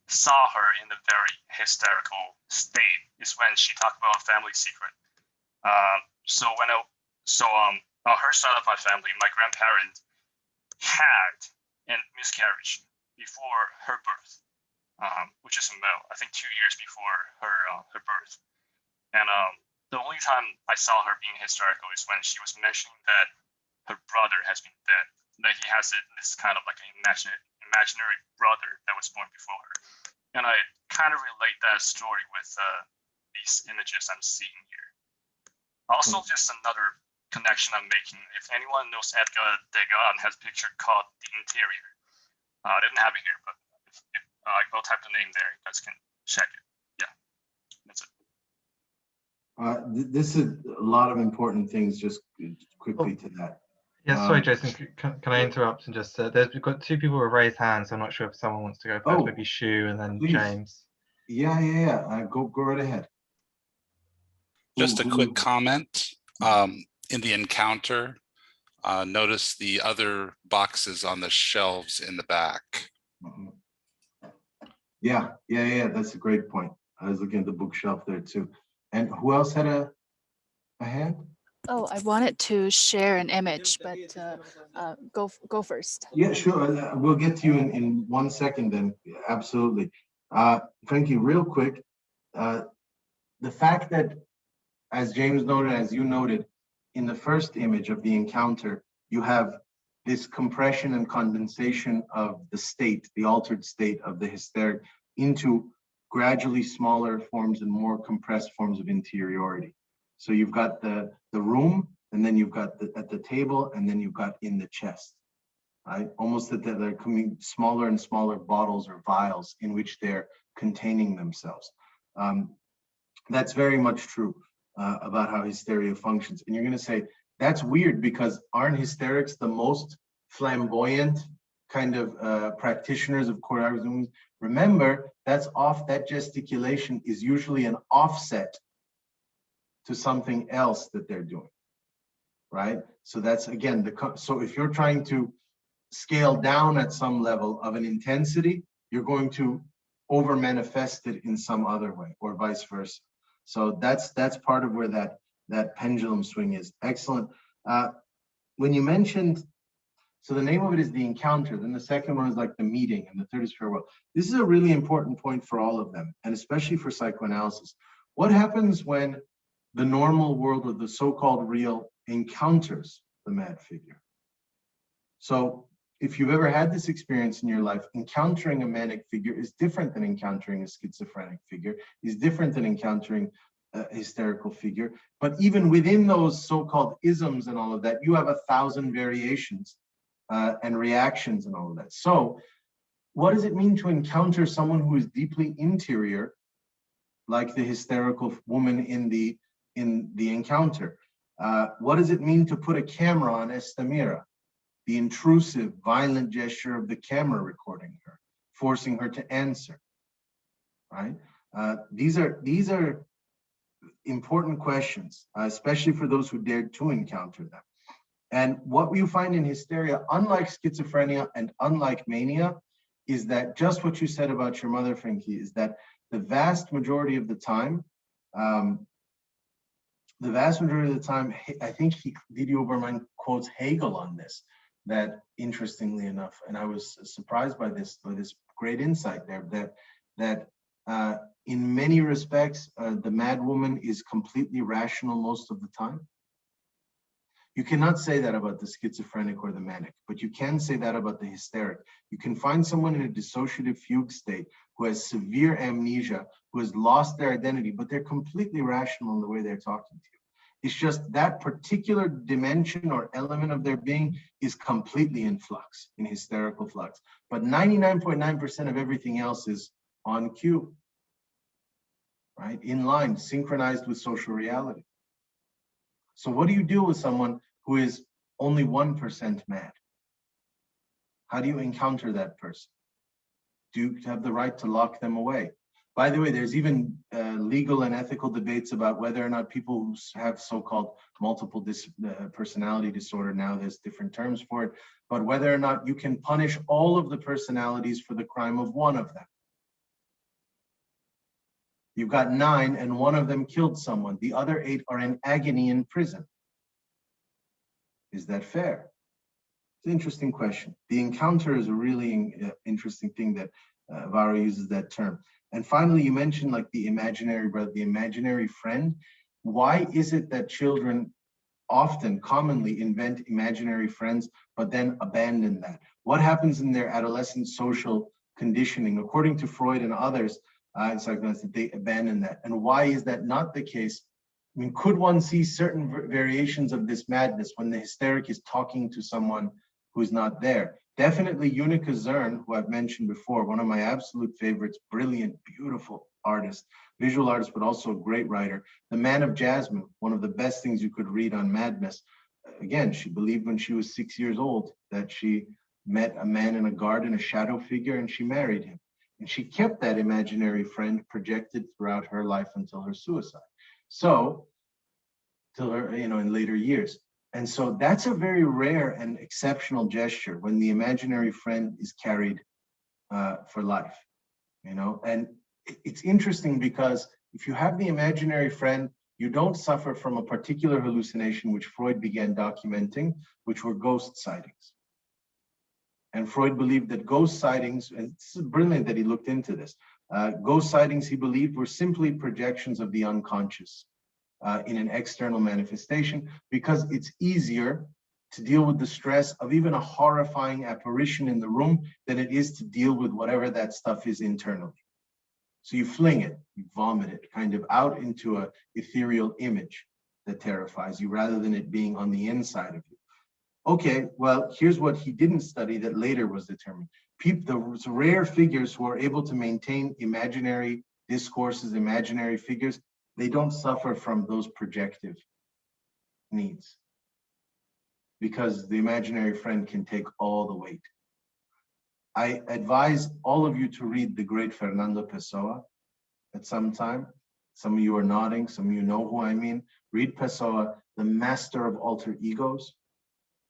saw her in a very hysterical state is when she talked about a family secret. So on her side of my family, my grandparent had a miscarriage before her birth, which is a male, I think 2 years before her birth. And the only time I saw her being hysterical is when she was mentioning that her brother has been dead, that he has this kind of like an imaginary brother that was born before her. And I kind of relate that story with these images I'm seeing here. Also, just another connection I'm making. If anyone knows Edgar Degas and has a picture called The Interior, I didn't have it here, but if I'll type the name there, you guys can check it. Yeah, that's it. This is a lot of important things. Just quickly to that. Yeah, sorry, Jason. Can I interrupt and just we've got two people with raised hands. So I'm not sure if someone wants to go first. Maybe Shu and then please. James. Yeah. Go right ahead. Just a quick comment. In the encounter, notice the other boxes on the shelves in the back. Yeah. That's a great point. I was looking at the bookshelf there too. And who else had a hand? Oh, I wanted to share an image, but go first. Yeah, sure. We'll get to you in 1 second then. Absolutely. Frankie, real quick, the fact that, as James noted, as you noted, in the first image of the encounter, you have this compression and condensation of the state, the altered state of the hysteric, into gradually smaller forms and more compressed forms of interiority. So you've got the room, and then you've got at the table, and then you've got in the chest, right? Almost that they're coming smaller and smaller bottles or vials in which they're containing themselves. That's very much true about how hysteria functions. And you're going to say, that's weird because aren't hysterics the most flamboyant kind of practitioners of choreography movements? Remember, that gesticulation is usually an offset to something else that they're doing, right? So that's, again, so if you're trying to scale down at some level of an intensity, you're going to over manifest it in some other way, or vice versa. So that's part of where that pendulum swing is. Excellent. When you mentioned, so the name of it is The Encounter, then the second one is like The Meeting, and the third is Farewell. This is a really important point for all of them, and especially for psychoanalysis. What happens when the normal world, or the so-called real, encounters the mad figure? So if you've ever had this experience in your life, encountering a manic figure is different than encountering a schizophrenic figure, is different than encountering a hysterical figure. But even within those so-called isms and all of that, you have 1,000 variations and reactions and all of that. So what does it mean to encounter someone who is deeply interior, like the hysterical woman in the encounter? What does it mean to put a camera on Estamira? The intrusive, violent gesture of the camera recording her, forcing her to answer, right? These are important questions, especially for those who dared to encounter them. And what you find in hysteria, unlike schizophrenia and unlike mania, is that just what you said about your mother, Frankie, is that the vast majority of the time, I think Didi Obermann quotes Hegel on this, that interestingly enough, and I was surprised by this great insight there, that in many respects, the mad woman is completely rational most of the time. You cannot say that about the schizophrenic or the manic, but you can say that about the hysteric. You can find someone in a dissociative fugue state who has severe amnesia, who has lost their identity, but they're completely rational in the way they're talking to you. It's just that particular dimension or element of their being is completely in flux, in hysterical flux. But 99.9% of everything else is on cue, right? In line, synchronized with social reality. So what do you do with someone who is only 1% mad? How do you encounter that person? Do you have the right to lock them away? By the way, there's even legal and ethical debates about whether or not people who have so-called multiple personality disorder, now there's different terms for it, but whether or not you can punish all of the personalities for the crime of one of them. You've got 9 and one of them killed someone. The other 8 are in agony in prison. Is that fair? It's an interesting question. The encounter is a really interesting thing that Varro uses that term. And finally, you mentioned like the imaginary brother, the imaginary friend. Why is it that children often, commonly invent imaginary friends, but then abandon that? What happens in their adolescent social conditioning? According to Freud and others, that they abandon that. And why is that not the case? I mean, could one see certain variations of this madness when the hysteric is talking to someone who's not there? Definitely Unica Zern, who I've mentioned before, one of my absolute favorites, brilliant, beautiful artist, visual artist, but also a great writer. The Man of Jasmine, one of the best things you could read on madness. Again, she believed when she was 6 years old that she met a man in a garden, a shadow figure, and she married him. And she kept that imaginary friend projected throughout her life until her suicide. So, till her, in later years. And so that's a very rare and exceptional gesture when the imaginary friend is carried for life, And it's interesting because if you have the imaginary friend, you don't suffer from a particular hallucination which Freud began documenting, which were ghost sightings. And Freud believed that ghost sightings, and it's brilliant that he looked into this, ghost sightings, he believed, were simply projections of the unconscious in an external manifestation, because it's easier to deal with the stress of even a horrifying apparition in the room than it is to deal with whatever that stuff is internally. So you fling it, you vomit it kind of out into an ethereal image that terrifies you rather than it being on the inside of you. Okay, well, here's what he didn't study that later was determined. The rare figures who are able to maintain imaginary discourses, imaginary figures, they don't suffer from those projective needs because the imaginary friend can take all the weight. I advise all of you to read the great Fernando Pessoa at some time. Some of you are nodding, some of you know who I mean. Read Pessoa, the master of alter egos,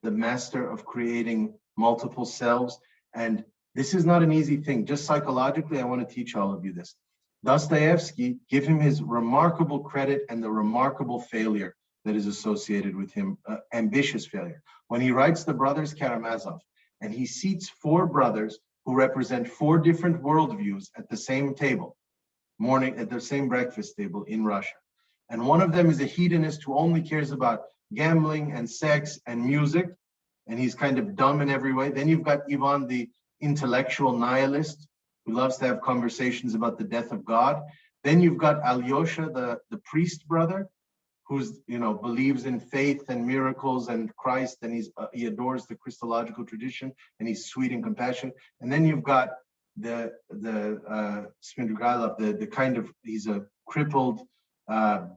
the master of creating multiple selves. And this is not an easy thing. Just psychologically, I want to teach all of you this. Dostoevsky, give him his remarkable credit and the remarkable failure that is associated with him, ambitious failure. When he writes The Brothers Karamazov, and he seats 4 brothers who represent 4 different worldviews at the same table, at the same breakfast table in Russia. And one of them is a hedonist who only cares about gambling and sex and music, and he's kind of dumb in every way. Then you've got Ivan, the intellectual nihilist, who loves to have conversations about the death of God. Then you've got Alyosha, the priest brother, who's believes in faith and miracles and Christ, and he adores the Christological tradition, and he's sweet and compassionate. And then you've got the Svidrigailov, the kind of, he's a crippled,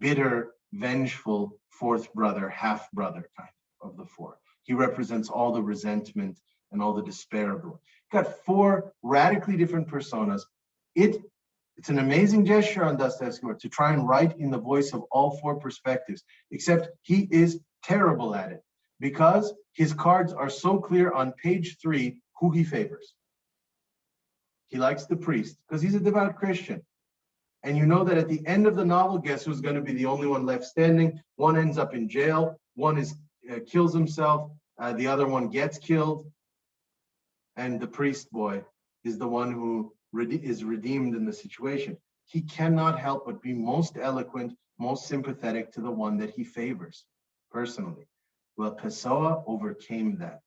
bitter, vengeful 4th brother, half brother kind of the 4. He represents all the resentment and all the despair of the world. Got 4 radically different personas. It's It's an amazing gesture on Dostoevsky to try and write in the voice of all four perspectives, except he is terrible at it because his cards are so clear on page 3 who he favors. He likes the priest because he's a devout Christian. And you know that at the end of the novel, guess who's going to be the only one left standing? One ends up in jail, one kills himself, the other one gets killed, and the priest boy is the one who is redeemed in the situation. He cannot help but be most eloquent, most sympathetic to the one that he favors personally. Well, Pessoa overcame that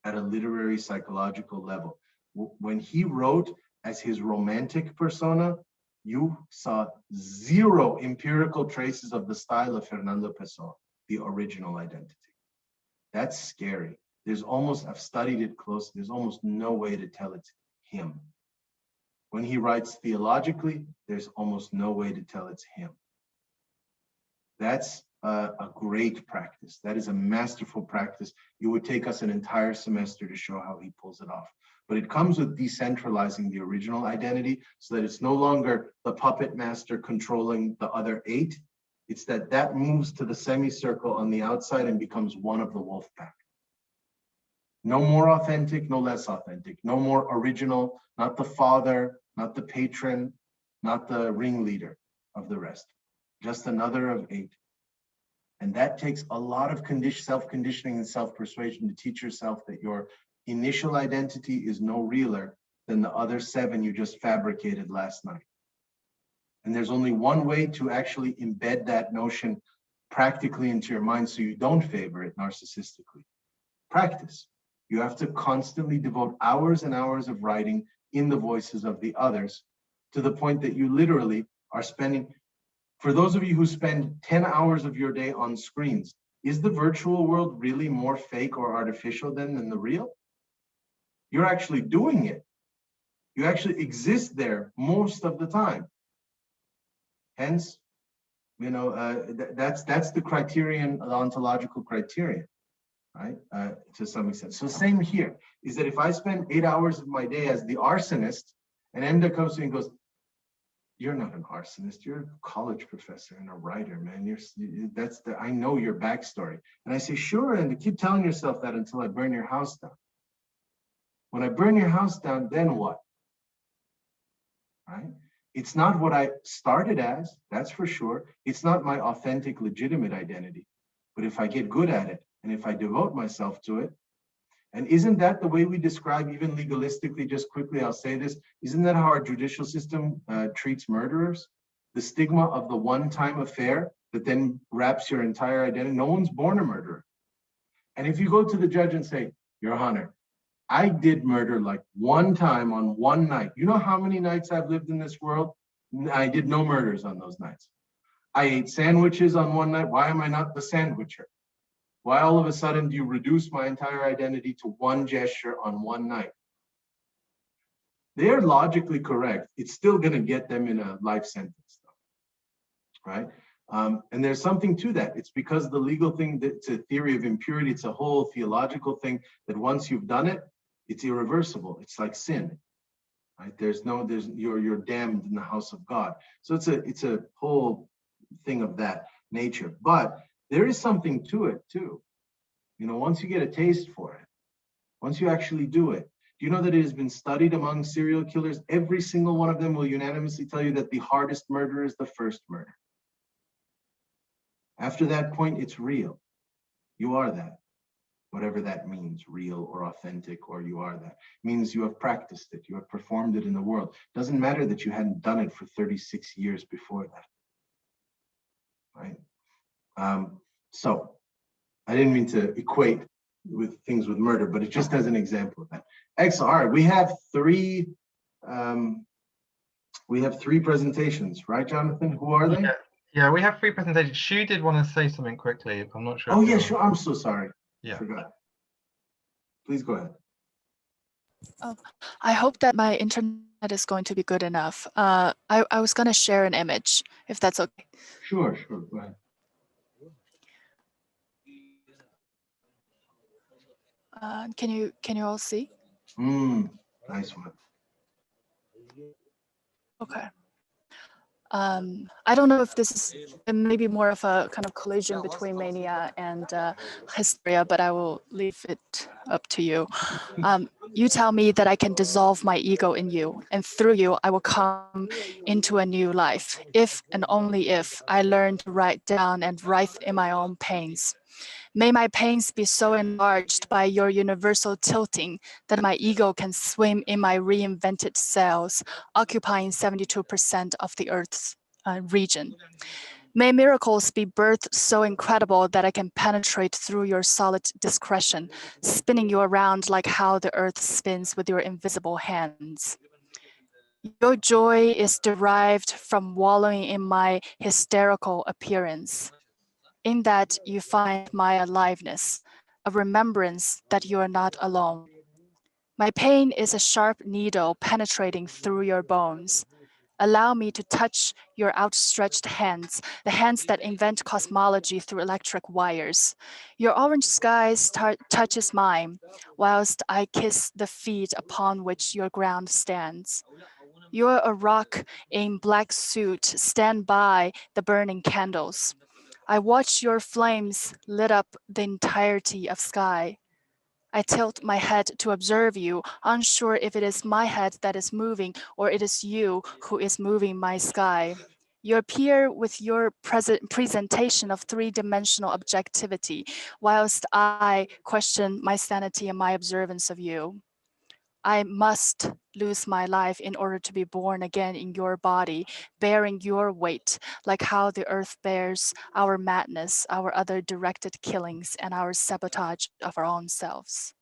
at a literary psychological level. When he wrote as his romantic persona, you saw zero empirical traces of the style of Fernando Pessoa, the original identity. That's scary. I've studied it closely, there's almost no way to tell it's him. When he writes theologically, there's almost no way to tell it's him. That's a great practice. That is a masterful practice. It would take us an entire semester to show how he pulls it off. But it comes with decentralizing the original identity so that it's no longer the puppet master controlling the other 8. It's that moves to the semicircle on the outside and becomes one of the wolf pack. No more authentic, no less authentic. No more original, not the father, not the patron, not the ringleader of the rest. Just another of 8. And that takes a lot of self-conditioning and self-persuasion to teach yourself that your initial identity is no realer than the other 7 you just fabricated last night. And there's only one way to actually embed that notion practically into your mind so you don't favor it narcissistically. Practice. You have to constantly devote hours and hours of writing in the voices of the others to the point that you literally are spending, for those of you who spend 10 hours of your day on screens, is the virtual world really more fake or artificial than the real? You're actually doing it. You actually exist there most of the time. Hence, that's the criterion, the ontological criterion, right? To some extent. So same here, is that if I spend 8 hours of my day as the arsonist, and Enda comes to me and goes, "You're not an arsonist, you're a college professor and a writer, man. I know your backstory." And I say, "Sure, and keep telling yourself that until I burn your house down. When I burn your house down, then what?" Right? It's not what I started as, that's for sure. It's not my authentic, legitimate identity. But if I get good at it, and if I devote myself to it, and isn't that the way we describe, even legalistically, just quickly, I'll say this, isn't that how our judicial system treats murderers? The stigma of the one-time affair that then wraps your entire identity. No one's born a murderer. And if you go to the judge and say, "Your Honor, I did murder like one time on one night. You know how many nights I've lived in this world? I did no murders on those nights. I ate sandwiches on one night. Why am I not the sandwicher? Why all of a sudden do you reduce my entire identity to one gesture on one night?" They're logically correct. It's still going to get them in a life sentence, though, right? And there's something to that. It's because the legal thing, it's a theory of impurity. It's a whole theological thing that once you've done it, it's irreversible. It's like sin, right? You're damned in the house of God. So it's a whole thing of that nature. But there is something to it too. Once you get a taste for it, once you actually do it, do you know that it has been studied among serial killers? Every single one of them will unanimously tell you that the hardest murder is the first murder. After that point, it's real. You are that. Whatever that means, real or authentic, or you are that. It means you have practiced it, you have performed it in the world. It doesn't matter that you hadn't done it for 36 years before that, right? So I didn't mean to equate with things with murder, but it's just as an example of that. Excellent. All right, we have three presentations, right, Jonathan? Who are they? Yeah, we have 3 presentations. Shu did want to say something quickly. I'm not sure. Oh yeah, sure. I'm so sorry. Yeah. I forgot. Please go ahead. I hope that my internet is going to be good enough. I was going to share an image, if that's okay. Sure, go ahead. Can you all see? Nice one. Okay. I don't know if this is maybe more of a kind of collision between mania and hysteria, but I will leave it up to you. You tell me that I can dissolve my ego in you, and through you, I will come into a new life, if and only if I learn to write down and writhe in my own pains. May my pains be so enlarged by your universal tilting that my ego can swim in my reinvented cells, occupying 72% of the Earth's region. May miracles be birthed so incredible that I can penetrate through your solid discretion, spinning you around like how the earth spins with your invisible hands. Your joy is derived from wallowing in my hysterical appearance. In that you find my aliveness, a remembrance that you are not alone. My pain is a sharp needle penetrating through your bones. Allow me to touch your outstretched hands, the hands that invent cosmology through electric wires. Your orange sky touches mine, whilst I kiss the feet upon which your ground stands. You're a rock in black suit, stand by the burning candles. I watch your flames lit up the entirety of sky. I tilt my head to observe you, unsure if it is my head that is moving or it is you who is moving my sky. You appear with your presentation of three-dimensional objectivity, whilst I question my sanity and my observance of you. I must lose my life in order to be born again in your body, bearing your weight, like how the earth bears our madness, our other directed killings, and our sabotage of our own selves.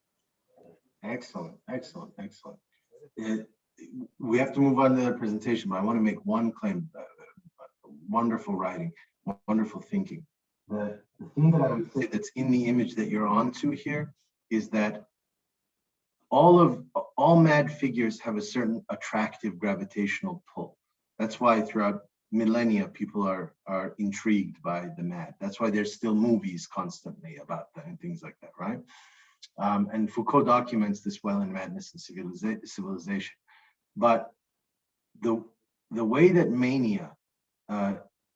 Excellent, excellent, excellent. We have to move on to the presentation, but I want to make one claim. Wonderful writing, wonderful thinking. The thing that I would say that's in the image that you're onto here is that all mad figures have a certain attractive gravitational pull. That's why throughout millennia people are intrigued by the mad. That's why there's still movies constantly about that and things like that, right? And Foucault documents this well in Madness and Civilization. But the way that mania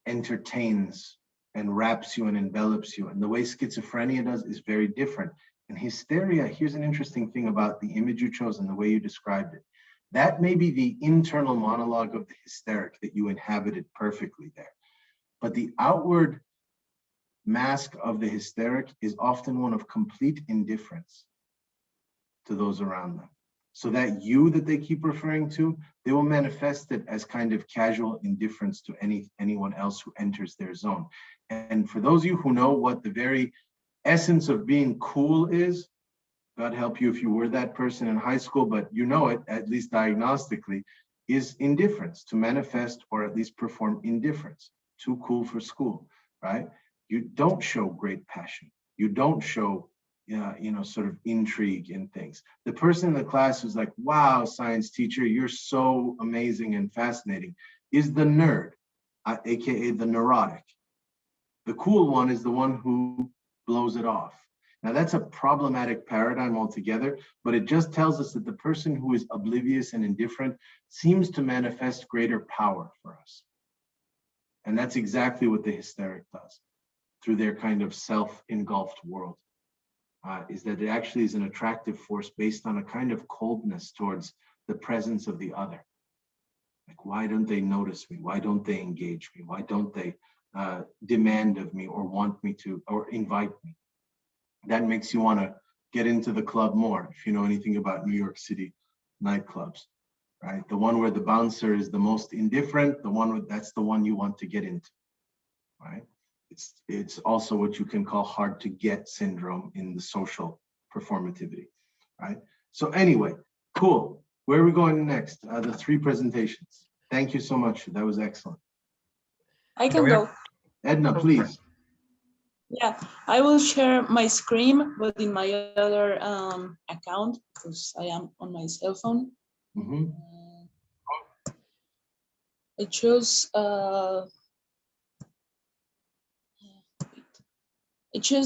entertains and wraps you and envelops you, and the way schizophrenia does, is very different. And hysteria, here's an interesting thing about the image you chose and the way you described it. That may be the internal monologue of the hysteric that you inhabited perfectly there. But the outward mask of the hysteric is often one of complete indifference to those around them. So that you that they keep referring to, they will manifest it as kind of casual indifference to anyone else who enters their zone. And for those of you who know what the very essence of being cool is, God help you if you were that person in high school, but you know it, at least diagnostically, is indifference, to manifest or at least perform indifference. Too cool for school, right? You don't show great passion. You don't show, sort of intrigue in things. The person in the class who's like, wow, science teacher, you're so amazing and fascinating, is the nerd, AKA the neurotic. The cool one is the one who blows it off. Now that's a problematic paradigm altogether, but it just tells us that the person who is oblivious and indifferent seems to manifest greater power for us. And that's exactly what the hysteric does through their kind of self-engulfed world, is that it actually is an attractive force based on a kind of coldness towards the presence of the other. Like, why don't they notice me? Why don't they engage me? Why don't they demand of me or want me to, or invite me? That makes you want to get into the club more, if you know anything about New York City nightclubs, right? The one where the bouncer is the most indifferent, that's the one you want to get into, right? It's also what you can call hard to get syndrome in the social performativity, right? So anyway, cool. Where are we going next? The three presentations. Thank you so much. That was excellent. I can go. Edna, please. Yeah, I will share my screen, but in my other account, because I am on my cell phone. Mm-hmm. I chose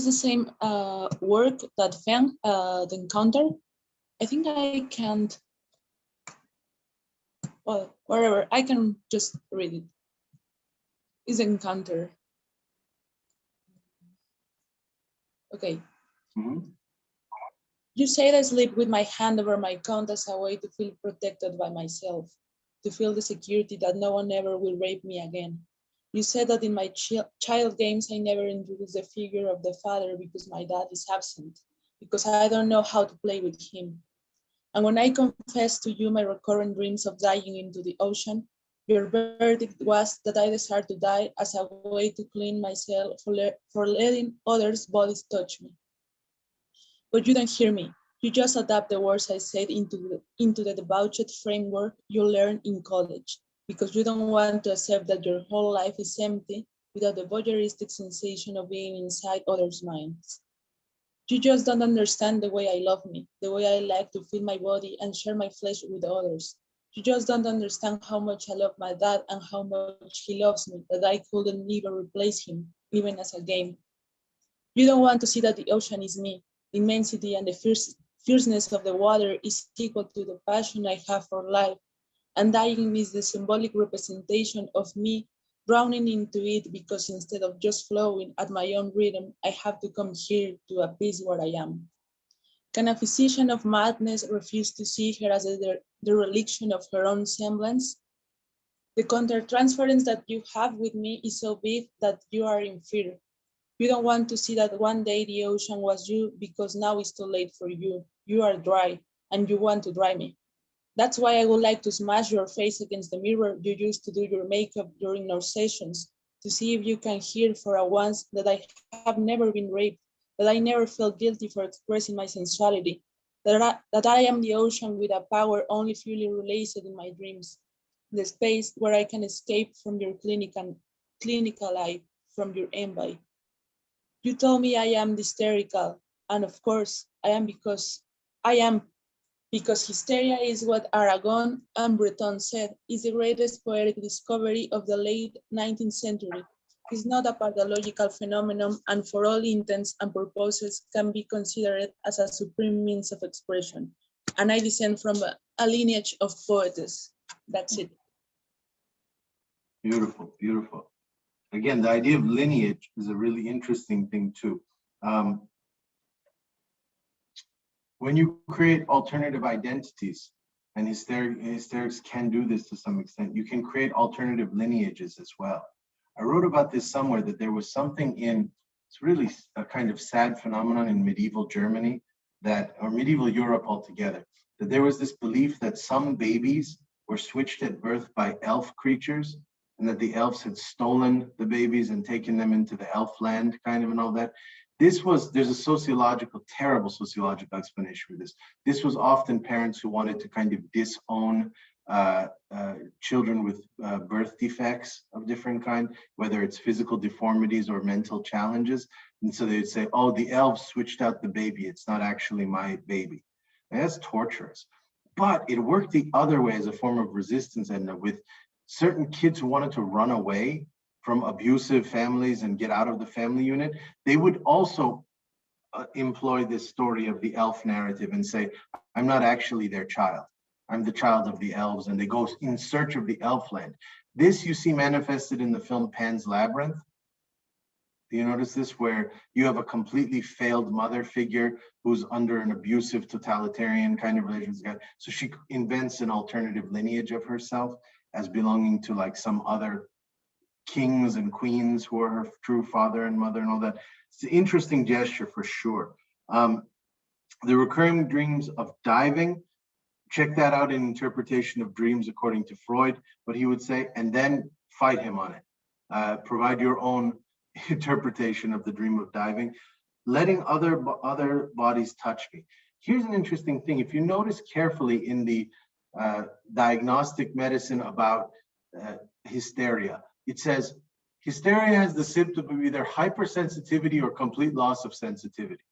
the same work that Feng, the encounter. I think I can't, well, wherever, I can just read it. is encounter. Okay. You said I sleep with my hand over my count as a way to feel protected by myself, to feel the security that no one ever will rape me again. You said that in my child games, I never introduce the figure of the father because my dad is absent, because I don't know how to play with him. And when I confessed to you my recurrent dreams of dying into the ocean, your verdict was that I deserve to die as a way to clean myself for letting others' bodies touch me. But you don't hear me. You just adapt the words I said into the debauched framework you learn in college, because you don't want to accept that your whole life is empty without the voyeuristic sensation of being inside others' minds. You just don't understand the way I love me, the way I like to feel my body and share my flesh with others. You just don't understand how much I love my dad and how much he loves me, that I couldn't even replace him, even as a game. You don't want to see that the ocean is me. The immensity and the fierceness of the water is equal to the passion I have for life, and dying is the symbolic representation of me drowning into it because instead of just flowing at my own rhythm, I have to come here to a place where I am. Can a physician of madness refuse to see her as the dereliction of her own semblance? The countertransference that you have with me is so big that you are in fear. You don't want to see that one day the ocean was you because now it's too late for you. You are dry and you want to dry me. That's why I would like to smash your face against the mirror you used to do your makeup during our sessions to see if you can hear for a once that I have never been raped, that I never felt guilty for expressing my sensuality, that I am the ocean with a power only fully realized in my dreams, the space where I can escape from your clinical life, from your envy. You told me I am hysterical, and of course I am because hysteria is what Aragon and Breton said is the greatest poetic discovery of the late 19th century. It's not a pathological phenomenon and for all intents and purposes can be considered as a supreme means of expression. And I descend from a lineage of poetess. That's it. Beautiful, beautiful. Again, the idea of lineage is a really interesting thing too. When you create alternative identities, and hysterics can do this to some extent, you can create alternative lineages as well. I wrote about this somewhere that there was something it's really a kind of sad phenomenon in medieval Germany or medieval Europe altogether, that there was this belief that some babies were switched at birth by elf creatures and that the elves had stolen the babies and taken them into the elf land kind of and all that. There's a terrible sociological explanation for this. This was often parents who wanted to kind of disown children with birth defects of different kind, whether it's physical deformities or mental challenges. And so they'd say, oh, the elves switched out the baby. It's not actually my baby. And that's torturous. But it worked the other way as a form of resistance, and with certain kids who wanted to run away from abusive families and get out of the family unit, they would also employ this story of the elf narrative and say, I'm not actually their child. I'm the child of the elves, and they go in search of the elf land. This you see manifested in the film Pan's Labyrinth. Do you notice this, where you have a completely failed mother figure who's under an abusive totalitarian kind of relationship? So she invents an alternative lineage of herself as belonging to like some other kings and queens who are her true father and mother and all that. It's an interesting gesture for sure. The recurring dreams of diving, check that out in Interpretation of Dreams according to Freud, what he would say, and then fight him on it. Provide your own interpretation of the dream of diving. Letting other bodies touch me. Here's an interesting thing. If you notice carefully in the diagnostic medicine about hysteria, it says hysteria has the symptom of either hypersensitivity or complete loss of sensitivity.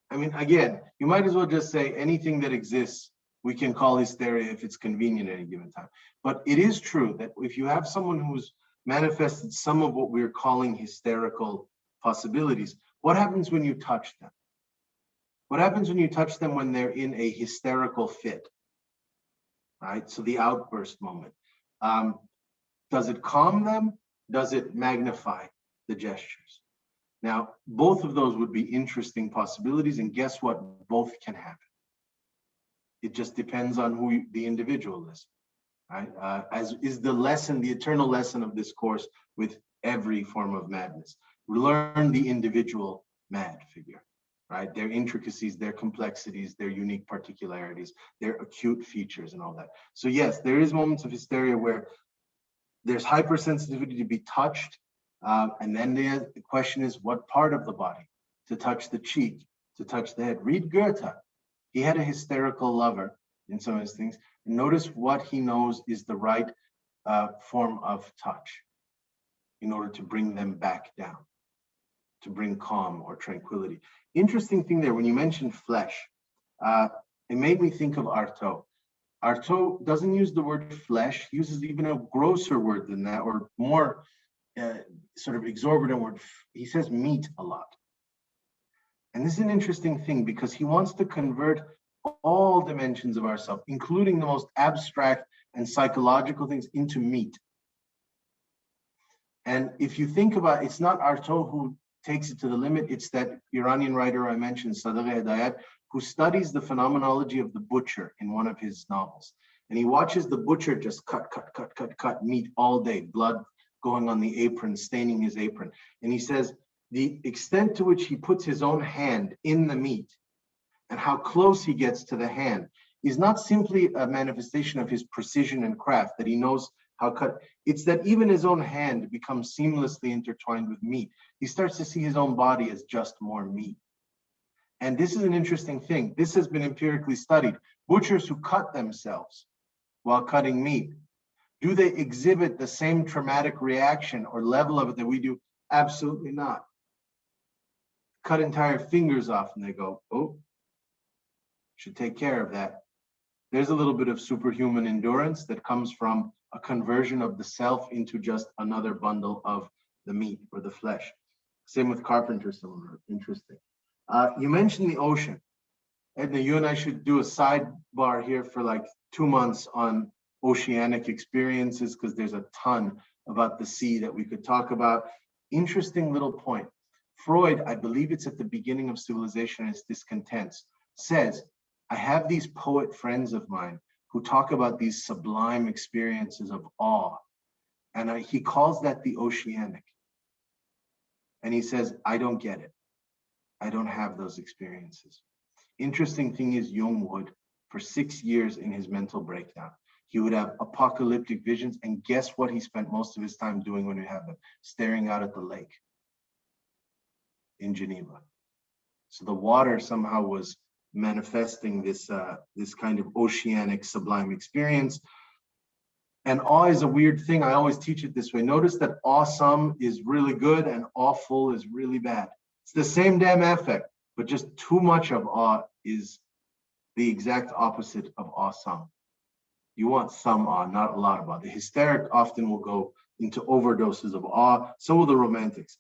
I mean, again, you might as well just say anything that exists, we can call hysteria if it's convenient at any given time. But it is true that if you have someone who's manifested some of what we're calling hysterical possibilities, what happens when you touch them? What happens when you touch them when they're in a hysterical fit? Right? So the outburst moment. Does it calm them does it magnify the gestures? Now, both of those would be interesting possibilities, and guess what? Both can happen. It just depends on who the individual is, right? As is the lesson, the eternal lesson of this course with every form of madness. Learn the individual mad figure, right? Their intricacies, their complexities, their unique particularities, their acute features and all that. So yes, there is moments of hysteria where there's hypersensitivity to be touched. And then the question is, what part of the body? To touch the cheek, to touch the head. Read Goethe. He had a hysterical lover in some of his things. And notice what he knows is the right form of touch in order to bring them back down, to bring calm or tranquility. Interesting thing there, when you mentioned flesh, it made me think of Artaud. Artaud doesn't use the word flesh, he uses even a grosser word than that, or more sort of exorbitant word. He says meat a lot. And this is an interesting thing because he wants to convert all dimensions of ourselves, including the most abstract and psychological things, into meat. And if you think about it, it's not Artaud who takes it to the limit, it's that Iranian writer I mentioned, Sadegh Hedayat, who studies the phenomenology of the butcher in one of his novels. And he watches the butcher just cut meat all day, blood going on the apron, staining his apron. And he says, the extent to which he puts his own hand in the meat and how close he gets to the hand is not simply a manifestation of his precision and craft, that he knows how cut. It's that even his own hand becomes seamlessly intertwined with meat. He starts to see his own body as just more meat. And this is an interesting thing. This has been empirically studied. Butchers who cut themselves while cutting meat, do they exhibit the same traumatic reaction or level of it that we do? Absolutely not. Cut entire fingers off and they go, oh, should take care of that. There's a little bit of superhuman endurance that comes from a conversion of the self into just another bundle of the meat or the flesh. Same with carpenter cylinder. Interesting. You mentioned the ocean. Edna, you and I should do a sidebar here for like 2 months on oceanic experiences, because there's a ton about the sea that we could talk about. Interesting little point. Freud, I believe it's at the beginning of Civilization and Its Discontents, says, I have these poet friends of mine who talk about these sublime experiences of awe. And he calls that the oceanic. And he says, I don't get it. I don't have those experiences. Interesting thing is, Jung would, for 6 years in his mental breakdown, he would have apocalyptic visions. And guess what he spent most of his time doing when he had them? Staring out at the lake in Geneva. So the water somehow was manifesting this, this kind of oceanic sublime experience. And awe is a weird thing. I always teach it this way. Notice that awesome is really good and awful is really bad. It's the same damn affect, but just too much of awe is the exact opposite of awesome. You want some awe, not a lot of awe. The hysteric often will go into overdoses of awe. So will the romantics.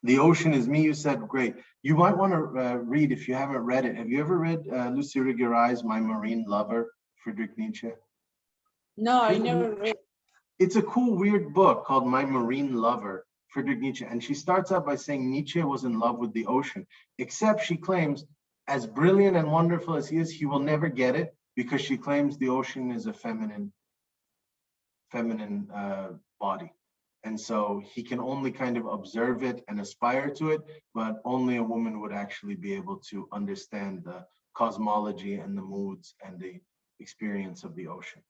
The ocean is me, you said, great. You might want to read, if you haven't read it. Have you ever read Lucy Irigaray's My Marine Lover, Friedrich Nietzsche? No, I never read. It's a cool, weird book called My Marine Lover, Friedrich Nietzsche. And she starts out by saying Nietzsche was in love with the ocean, except she claims, as brilliant and wonderful as he is, he will never get it, because she claims the ocean is a feminine body. And so he can only kind of observe it and aspire to it, but only a woman would actually be able to understand the cosmology and the moods and the experience of the ocean.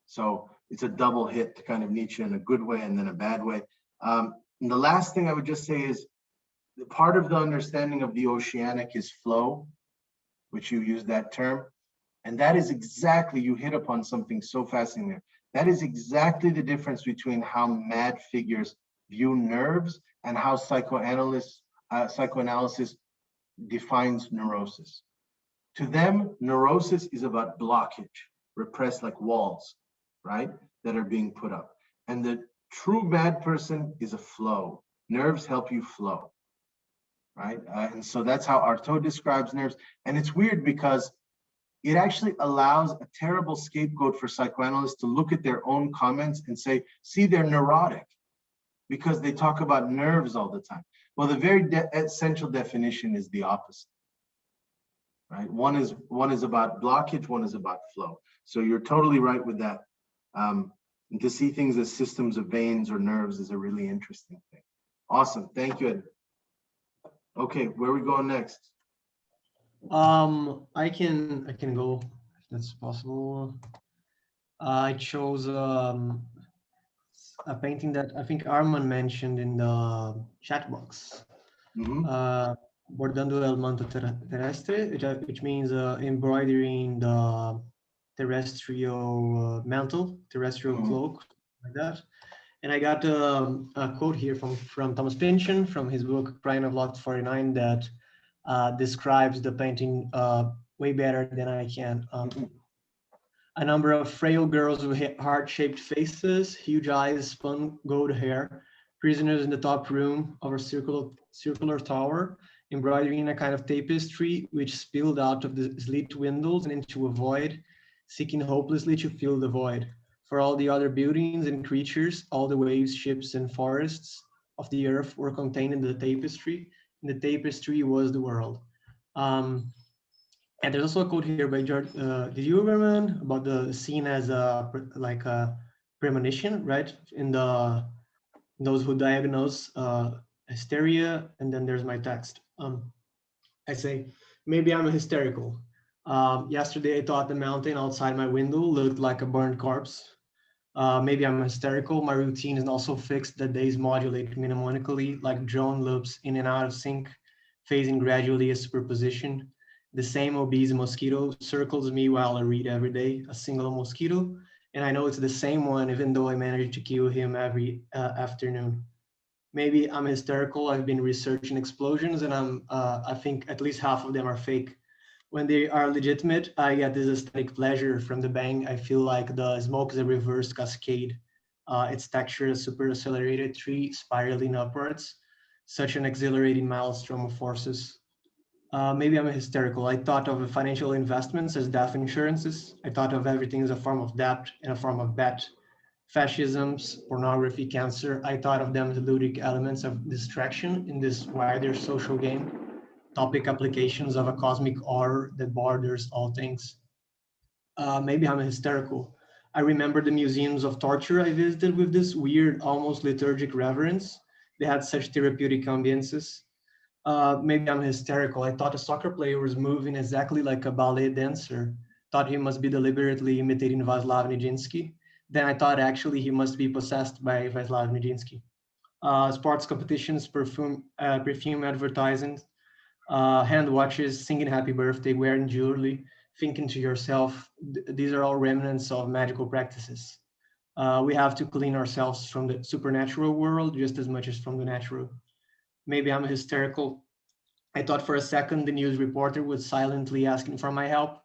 So it's a double hit, kind of Nietzsche in a good way and then a bad way. And the last thing I would just say is, part of the understanding of the oceanic is flow, which you use that term. And that is exactly, you hit upon something so fascinating there. That is exactly the difference between how mad figures view nerves and how psychoanalysis defines neurosis. To them, neurosis is about blockage, repressed like walls, right, that are being put up. And the true mad person is a flow. Nerves help you flow, right? And so that's how Artaud describes nerves. And it's weird because it actually allows a terrible scapegoat for psychoanalysts to look at their own comments and say, see, they're neurotic because they talk about nerves all the time. Well, the very essential definition is the opposite, right? One is about blockage, one is about flow. So you're totally right with that. And to see things as systems of veins or nerves is a really interesting thing. Awesome, thank you, Edward. Okay, where are we going next? I can go if that's possible. I chose a painting that I think Arman mentioned in the chat box. Bordando el manto terrestre, which means embroidering the terrestrial mantle, terrestrial cloak, like that. And I got a quote here from Thomas Pynchon from his book Crying of Lot 49 that describes the painting way better than I can. A number of frail girls with heart-shaped faces, huge eyes, spun gold hair, prisoners in the top room of a circular tower, embroidering a kind of tapestry which spilled out of the slit windows and into a void, seeking hopelessly to fill the void. For all the other buildings and creatures, all the waves, ships, and forests of the earth were contained in the tapestry, and the tapestry was the world. And there's also a quote here by George. Did you remember about the scene as a premonition, right? In those who diagnose hysteria, and then there's my text. I say, maybe I'm hysterical. Yesterday I thought the mountain outside my window looked like a burned corpse. Maybe I'm hysterical. My routine is also fixed. The days modulate mnemonically, like drone loops in and out of sync, phasing gradually a superposition. The same obese mosquito circles me while I read every day, a single mosquito, and I know it's the same one even though I manage to kill him every afternoon. Maybe I'm hysterical. I've been researching explosions and I think at least half of them are fake. When they are legitimate, I get this aesthetic pleasure from the bang. I feel like the smoke is a reverse cascade. Its texture is super accelerated tree spiraling upwards, such an exhilarating maelstrom of forces. Maybe I'm hysterical. I thought of financial investments as death insurances. I thought of everything as a form of debt and a form of bet. Fascisms, pornography, cancer. I thought of them as ludic elements of distraction in this wider social game. Topic applications of a cosmic order that borders all things. Maybe I'm hysterical. I remember the museums of torture I visited with this weird, almost liturgic reverence. They had such therapeutic ambiences. Maybe I'm hysterical. I thought a soccer player was moving exactly like a ballet dancer. Thought he must be deliberately imitating Vaslav Nijinsky. Then I thought actually he must be possessed by Vaslav Nijinsky. Sports competitions, perfume advertising, hand watches, singing happy birthday, wearing jewelry, thinking to yourself, these are all remnants of magical practices. We have to clean ourselves from the supernatural world just as much as from the natural. Maybe I'm hysterical. I thought for a second the news reporter was silently asking for my help,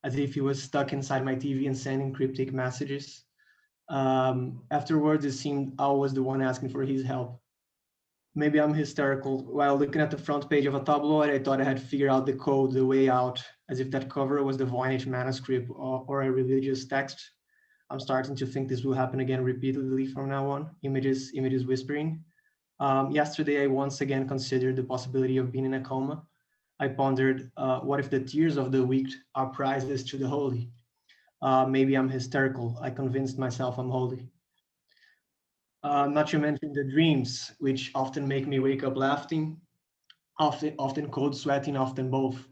as if he was stuck inside my TV and sending cryptic messages. Afterwards, it seemed I was the one asking for his help. Maybe I'm hysterical. While looking at the front page of a tabloid, I thought I had figured out the code, the way out, as if that cover was the Voynich manuscript or a religious text. I'm starting to think this will happen again repeatedly from now on. Images whispering. Yesterday, I once again considered the possibility of being in a coma. I pondered, what if the tears of the weak are prizes to the holy? Maybe I'm hysterical. I convinced myself I'm holy. Not to mention the dreams, which often make me wake up laughing, often cold sweating, often both.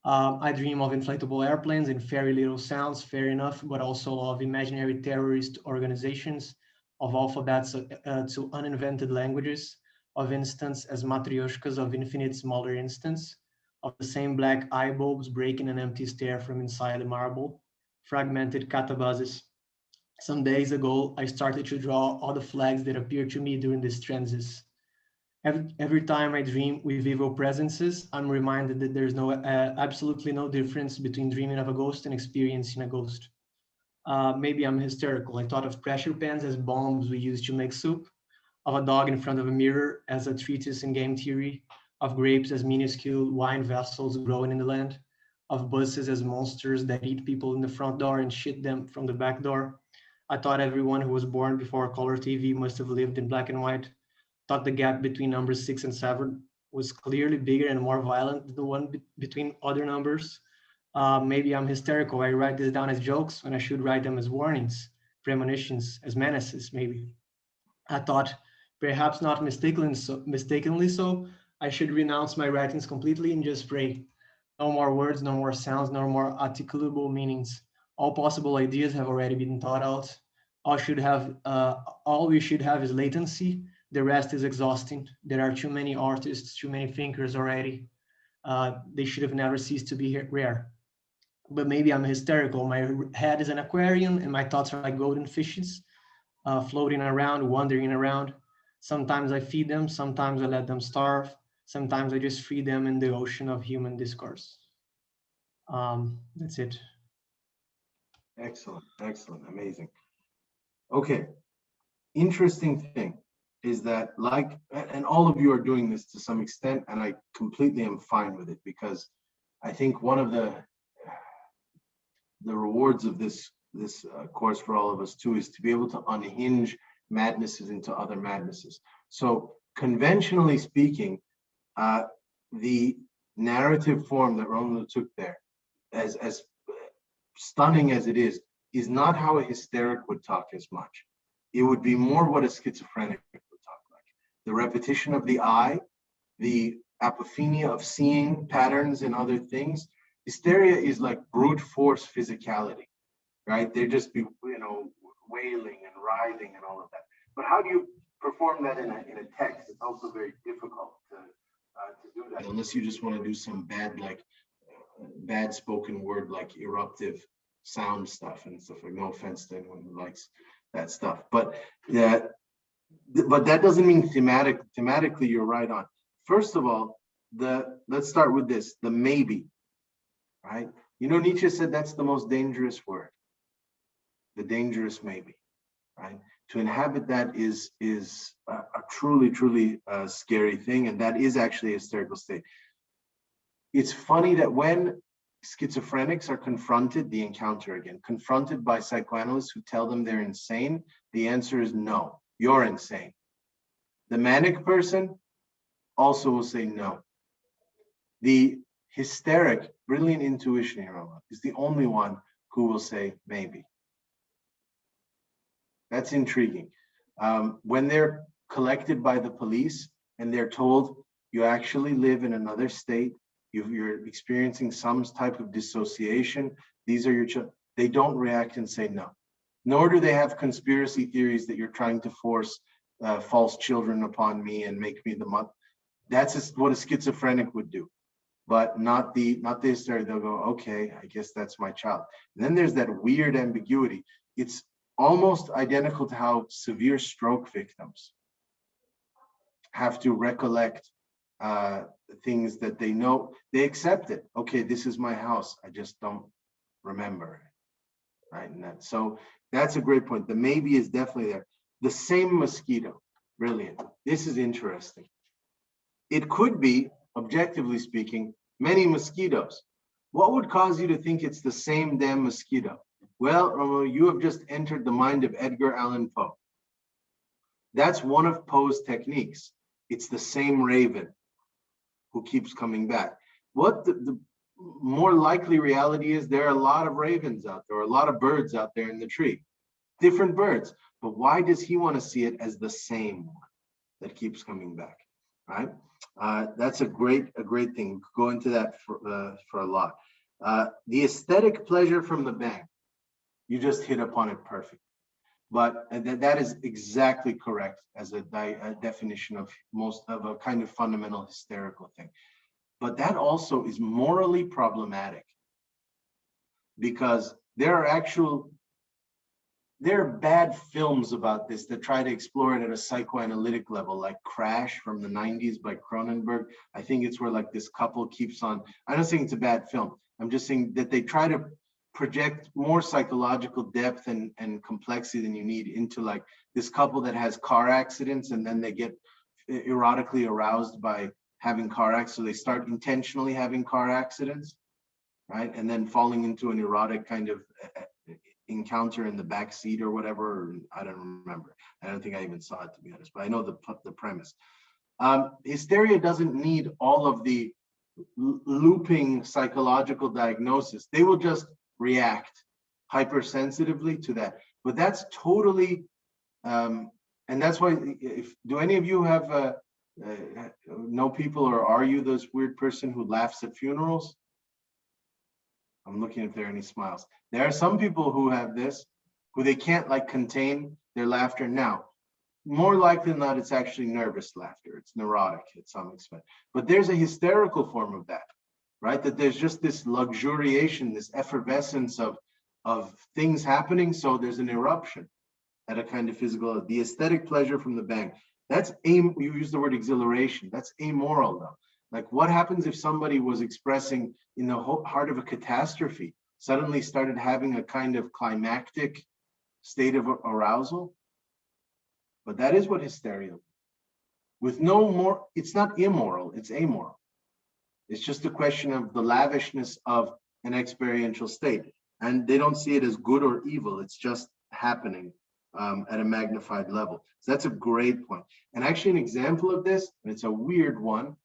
I dream of inflatable airplanes and fairy little sounds, fair enough, but also of imaginary terrorist organizations, of alphabets to uninvented languages, of instants as matryoshkas of infinite smaller instants, of the same black eye bulbs breaking an empty stare from inside the marble, fragmented catabases. Some days ago, I started to draw all the flags that appeared to me during these trances. Every time I dream with evil presences, I'm reminded that there's absolutely no difference between dreaming of a ghost and experiencing a ghost. Maybe I'm hysterical. I thought of pressure pans as bombs we use to make soup, of a dog in front of a mirror as a treatise in game theory, of grapes as minuscule wine vessels growing in the land, of buses as monsters that eat people in the front door and shit them from the back door. I thought everyone who was born before color TV must have lived in black and white. Thought the gap between numbers 6 and 7 was clearly bigger and more violent than the one between other numbers. Maybe I'm hysterical. I write this down as jokes when I should write them as warnings, premonitions, as menaces, maybe. I thought, perhaps not mistakenly so, I should renounce my writings completely and just pray. No more words, no more sounds, no more articulable meanings. All possible ideas have already been thought out. All we should have is latency. The rest is exhausting. There are too many artists, too many thinkers already. They should have never ceased to be rare. But maybe I'm hysterical. My head is an aquarium and my thoughts are like golden fishes, floating around, wandering around. Sometimes I feed them, sometimes I let them starve, sometimes I just free them in the ocean of human discourse. That's it. Excellent, excellent, amazing. Okay, interesting thing is that, like, and all of you are doing this to some extent, and I completely am fine with it, because I think one of the rewards of this course for all of us too is to be able to unhinge madnesses into other madnesses. So conventionally speaking, the narrative form that Romulo took there, as stunning as it is not how a hysteric would talk as much. It would be more what a schizophrenic would talk like. The repetition of the I, the apophenia of seeing patterns and other things. Hysteria is like brute force physicality, right? They'd just be, wailing and writhing and all of that. But how do you perform that in a text? It's also very difficult to do that, unless you just want to do some bad spoken word, like eruptive sound stuff and stuff. Like, no offense to anyone who likes that stuff, but that doesn't mean thematically you're right on. First of all, let's start with this, the maybe, right? Nietzsche said that's the most dangerous word, the dangerous maybe, right? To inhabit that is a truly scary thing, and that is actually a hysterical state. It's funny that when schizophrenics are confronted by psychoanalysts who tell them they're insane, the answer is no, you're insane. The manic person also will say no. The hysteric, brilliant intuition here is the only one who will say maybe. That's intriguing. When they're collected by the police and they're told you actually live in another state, you're experiencing some type of dissociation, these are your children, they don't react and say no. Nor do they have conspiracy theories that you're trying to force false children upon me and make me the mother. That's what a schizophrenic would do, but not the hysteric. They'll go, okay, I guess that's my child. And then there's that weird ambiguity. It's almost identical to how severe stroke victims have to recollect things that they know. They accept it. Okay, this is my house. I just don't remember, right? So that's a great point. The maybe is definitely there. The same mosquito, brilliant. This is interesting. It could be, objectively speaking, many mosquitoes. What would cause you to think it's the same damn mosquito? Well, you have just entered the mind of Edgar Allan Poe. That's one of Poe's techniques. It's the same raven who keeps coming back. What the more likely reality is, there are a lot of ravens out there, or a lot of birds out there in the tree, different birds. But why does he want to see it as the same one that keeps coming back, right? That's a great thing. Go into that for a lot. The aesthetic pleasure from the bang, you just hit upon it perfect. But that is exactly correct as a definition of a kind of fundamental hysterical thing. But that also is morally problematic, because there are bad films about this that try to explore it at a psychoanalytic level, like Crash from the 90s by Cronenberg. I think it's where like this couple keeps on, I'm not saying it's a bad film. I'm just saying that they try to project more psychological depth and complexity than you need into like this couple that has car accidents, and then they get erotically aroused by having car accidents. So they start intentionally having car accidents. right? And then falling into an erotic kind of encounter in the back seat or whatever. I don't remember. I don't think I even saw it, to be honest, but I know the premise. Hysteria doesn't need all of the looping psychological diagnosis. They will just react hypersensitively to that. But that's totally, and that's why, do any of you have know people, or are you this weird person who laughs at funerals? I'm looking if there are any smiles. There are some people who have this, who they can't like contain their laughter. Now, more likely than not, it's actually nervous laughter. It's neurotic at some extent. But there's a hysterical form of that, right? That there's just this luxuriation, this effervescence of things happening. So there's an eruption at a kind of physical, the aesthetic pleasure from the bang. That's you use the word exhilaration. That's amoral though. Like what happens if somebody was expressing in the heart of a catastrophe, suddenly started having a kind of climactic state of arousal? But that is what hysteria is. With no more, it's not immoral, it's amoral. It's just a question of the lavishness of an experiential state. And they don't see it as good or evil, it's just happening at a magnified level. So that's a great point. And actually an example of this, and it's a weird one,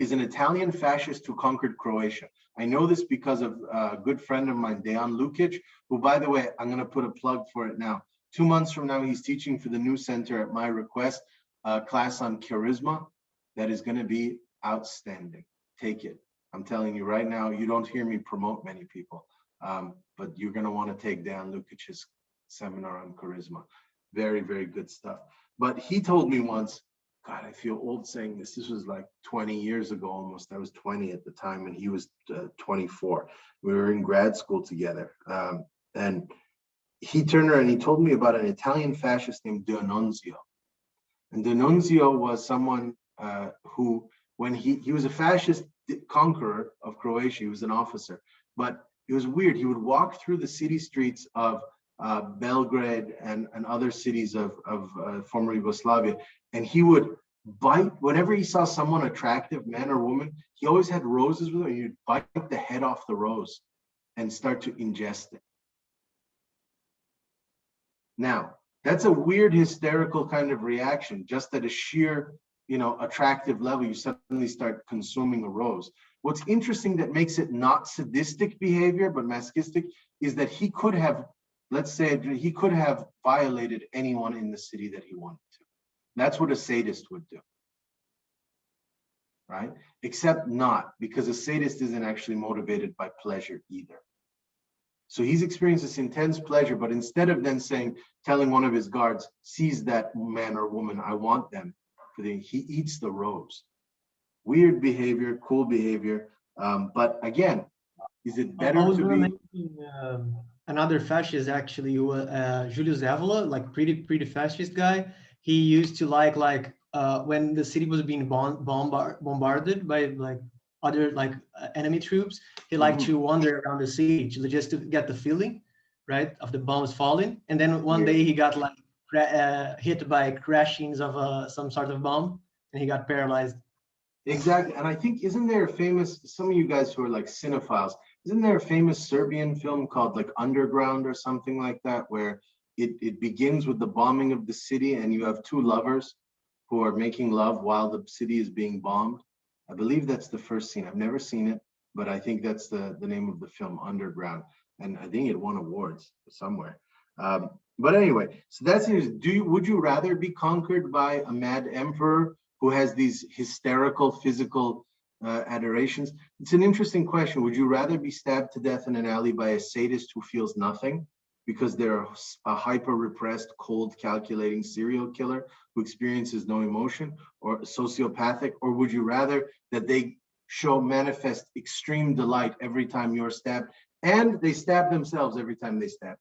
is an Italian fascist who conquered Croatia. I know this because of a good friend of mine, Dejan Lukic, who, by the way, I'm gonna put a plug for it now. 2 months from now, he's teaching for the new center at my request, a class on charisma that is gonna be outstanding. Take it. I'm telling you right now, you don't hear me promote many people, but you're gonna wanna take Dejan Lukic's seminar on charisma. Very, very good stuff. But he told me once, God, I feel old saying this. This was like 20 years ago almost. I was 20 at the time and he was 24. We were in grad school together. And he turned around and he told me about an Italian fascist named D'Annunzio. And D'Annunzio was someone who, when he was a fascist conqueror of Croatia, he was an officer. But it was weird. He would walk through the city streets of Belgrade and other cities of former Yugoslavia, and he would bite, whenever he saw someone attractive, man or woman, he always had roses with him, and he'd bite the head off the rose and start to ingest it. Now, that's a weird hysterical kind of reaction, just at a sheer, attractive level, you suddenly start consuming a rose. What's interesting that makes it not sadistic behavior, but masochistic, is that he could have, let's say, he could have violated anyone in the city that he wanted to. That's what a sadist would do, right? Except not, because a sadist isn't actually motivated by pleasure either. So he's experienced this intense pleasure, but instead of then telling one of his guards, seize that man or woman, I want them, he eats the rose. Weird behavior, cool behavior. But again, is it better to be? Mention, another fascist actually, Julius Evola, like pretty fascist guy. He used to like when the city was being bombarded by other enemy troops, he liked to wander around the city just to get the feeling, right, of the bombs falling. And then one day he got hit by crashings of some sort of bomb, and he got paralyzed. Exactly. And I think, isn't there a famous, some of you guys who are like cinephiles, isn't there a famous Serbian film called like Underground or something like that, where it begins with the bombing of the city and you have two lovers who are making love while the city is being bombed? I believe that's the first scene. I've never seen it, but I think that's the name of the film, Underground. And I think it won awards somewhere. But anyway, so that's it. Would you rather be conquered by a mad emperor who has these hysterical physical adorations? It's an interesting question. Would you rather be stabbed to death in an alley by a sadist who feels nothing because they're a hyper-repressed, cold, calculating serial killer who experiences no emotion, or sociopathic? Or would you rather that they manifest extreme delight every time you're stabbed, and they stab themselves every time they stab?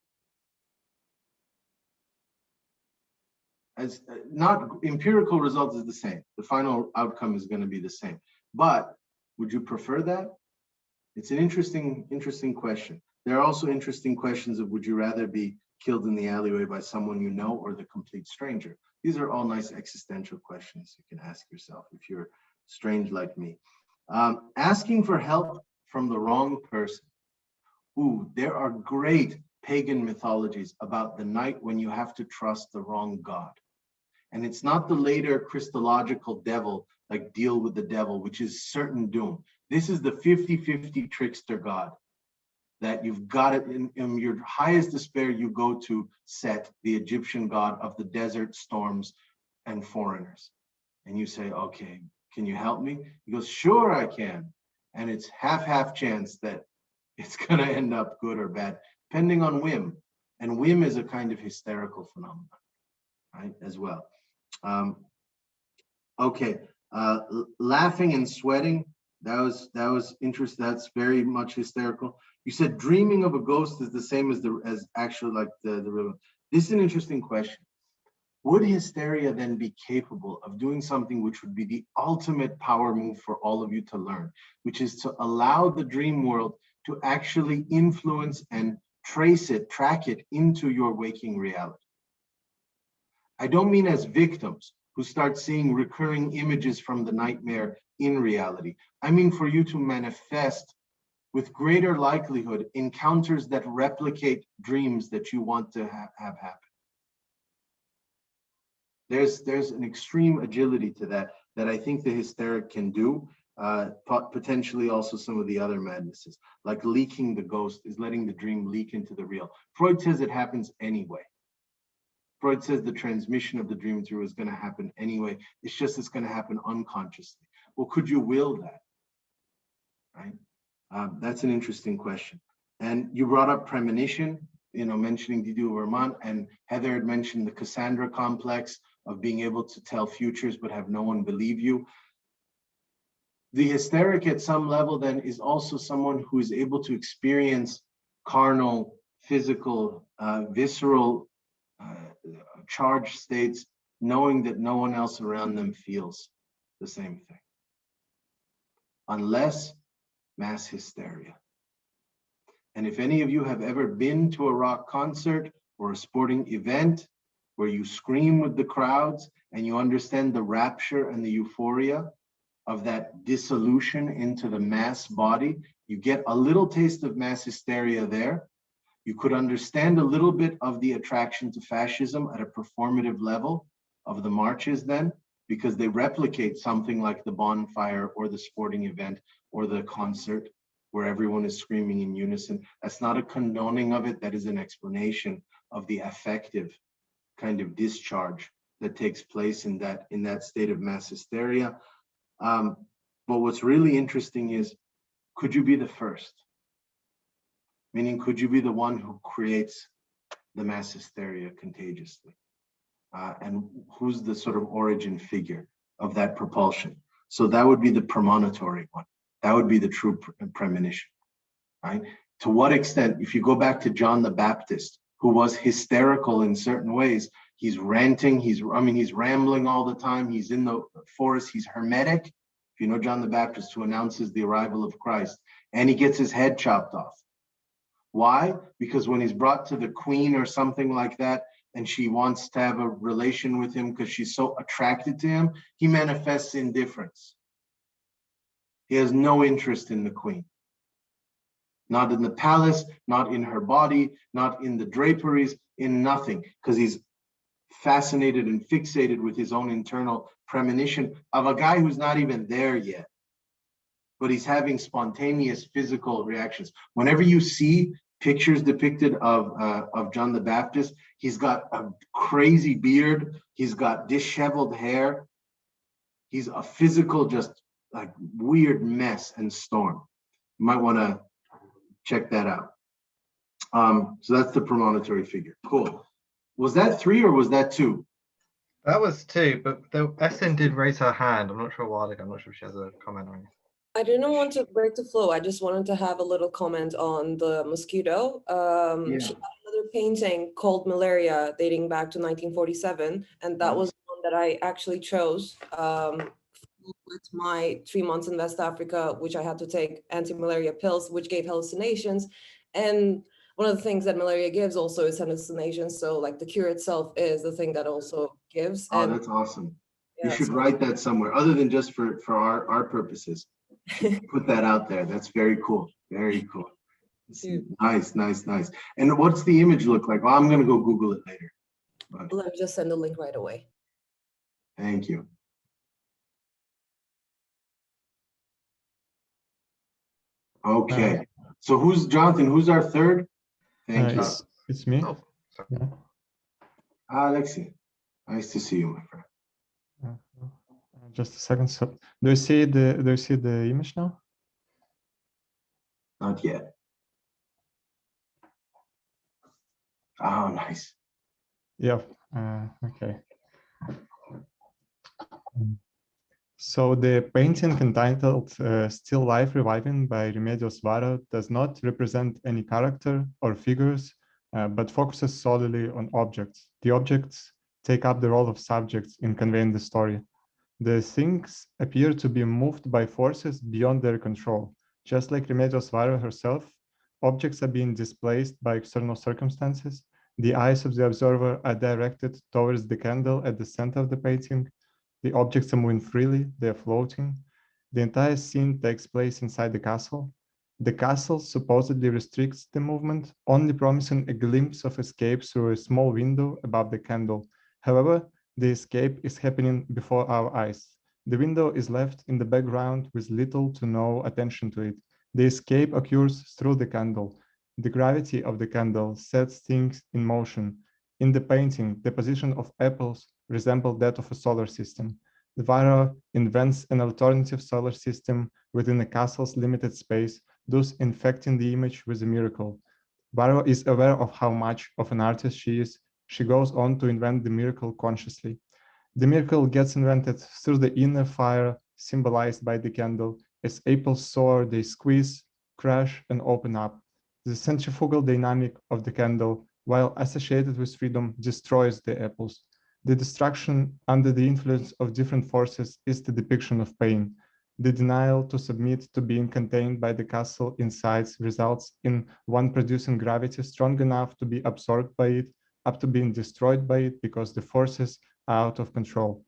As not empirical results is the same. The final outcome is going to be the same. But would you prefer that? It's an interesting question. There are also interesting questions of, would you rather be killed in the alleyway by someone you know or the complete stranger? These are all nice existential questions you can ask yourself if you're strange like me. Asking for help from the wrong person. Ooh, there are great pagan mythologies about the night when you have to trust the wrong god. And it's not the later Christological devil, like deal with the devil, which is certain doom. This is the 50-50 trickster god that you've got it in your highest despair. You go to Set, the Egyptian god of the desert, storms, and foreigners. And you say, okay, can you help me? He goes, sure, I can. And it's half chance that it's going to end up good or bad, depending on whim. And whim is a kind of hysterical phenomenon, right, as well. Okay, laughing and sweating, that was interesting. That's very much hysterical. You said dreaming of a ghost is the same as actually like the real. This is an interesting question. Would hysteria then be capable of doing something which would be the ultimate power move for all of you to learn, which is to allow the dream world to actually influence and track it into your waking reality? I don't mean as victims who start seeing recurring images from the nightmare in reality. I mean for you to manifest with greater likelihood encounters that replicate dreams that you want to have happen. There's an extreme agility to that I think the hysteric can do. Potentially also some of the other madnesses, like leaking the ghost is letting the dream leak into the real. Freud says it happens anyway. Freud says the transmission of the dream through is going to happen anyway. It's going to happen unconsciously. Well, could you will that? Right? That's an interesting question. And you brought up premonition, mentioning Didier Vermont, and Heather had mentioned the Cassandra complex of being able to tell futures but have no one believe you. The hysteric at some level then is also someone who is able to experience carnal, physical, visceral charged states, knowing that no one else around them feels the same thing. Unless mass hysteria. And if any of you have ever been to a rock concert or a sporting event where you scream with the crowds and you understand the rapture and the euphoria of that dissolution into the mass body, you get a little taste of mass hysteria there. You could understand a little bit of the attraction to fascism at a performative level of the marches then, because they replicate something like the bonfire or the sporting event or the concert where everyone is screaming in unison. That's not a condoning of it. That is an explanation of the affective kind of discharge that takes place in that state of mass hysteria. But what's really interesting is, could you be the first? Meaning, could you be the one who creates the mass hysteria contagiously? And who's the sort of origin figure of that propulsion? So that would be the premonitory one. That would be the true premonition, right? To what extent, if you go back to John the Baptist, who was hysterical in certain ways, he's ranting, he's rambling all the time, he's in the forest, he's hermetic. If you know John the Baptist, who announces the arrival of Christ, and he gets his head chopped off. Why? Because when he's brought to the queen or something like that, and she wants to have a relation with him because she's so attracted to him, he manifests indifference. He has no interest in the queen. Not in the palace, not in her body, not in the draperies, in nothing, because he's fascinated and fixated with his own internal premonition of a guy who's not even there yet, but he's having spontaneous physical reactions. Whenever you see pictures depicted of John the Baptist, he's got a crazy beard, he's got disheveled hair, he's a physical, just like weird mess and storm. You might want to check that out. So that's the premonitory figure. Cool. Was that 3 or was that 2? That was 2, but Essen did raise her hand. I'm not sure why. I'm not sure if she has a comment or anything. I didn't want to break the flow. I just wanted to have a little comment on the mosquito. She had another painting called Malaria dating back to 1947, and that was one that I actually chose with my 3 months in West Africa, which I had to take anti-malaria pills, which gave hallucinations. And one of the things that malaria gives also is hallucinations. So like the cure itself is the thing that also gives. Oh, that's awesome. Yeah, you should write that somewhere, other than just for our purposes. Put that out there. That's very cool. Very cool. Nice, nice, nice. And what's the image look like? Well, I'm going to go Google it later. But Let me just send the link right away. thank you. Okay. So who's Jonathan? Who's our third? Thank you. It's me. Oh, Yeah. Alexi, nice to see you, my friend. Just a second. So do you see the image now? Not yet. Oh, nice. Yeah. Okay. So the painting entitled Still Life Reviving by Remedios Varo does not represent any character or figures, but focuses solely on objects. The objects take up the role of subjects in conveying the story. The things appear to be moved by forces beyond their control. Just like Remedios Varo herself, objects are being displaced by external circumstances. The eyes of the observer are directed towards the candle at the center of the painting. The objects are moving freely, they're floating. The entire scene takes place inside the castle. The castle supposedly restricts the movement, only promising a glimpse of escape through a small window above the candle. However, the escape is happening before our eyes. The window is left in the background with little to no attention to it. The escape occurs through the candle. The gravity of the candle sets things in motion. In the painting, the position of apples resembles that of a solar system. Varo invents an alternative solar system within the castle's limited space, thus infecting the image with a miracle. Varo is aware of how much of an artist she is. She goes on to invent the miracle consciously. The miracle gets invented through the inner fire symbolized by the candle. As apples soar, they squeeze, crash, and open up. The centrifugal dynamic of the candle, while associated with freedom, destroys the apples. The destruction under the influence of different forces is the depiction of pain. The denial to submit to being contained by the castle inside results in one producing gravity strong enough to be absorbed by it, up to being destroyed by it because the forces are out of control.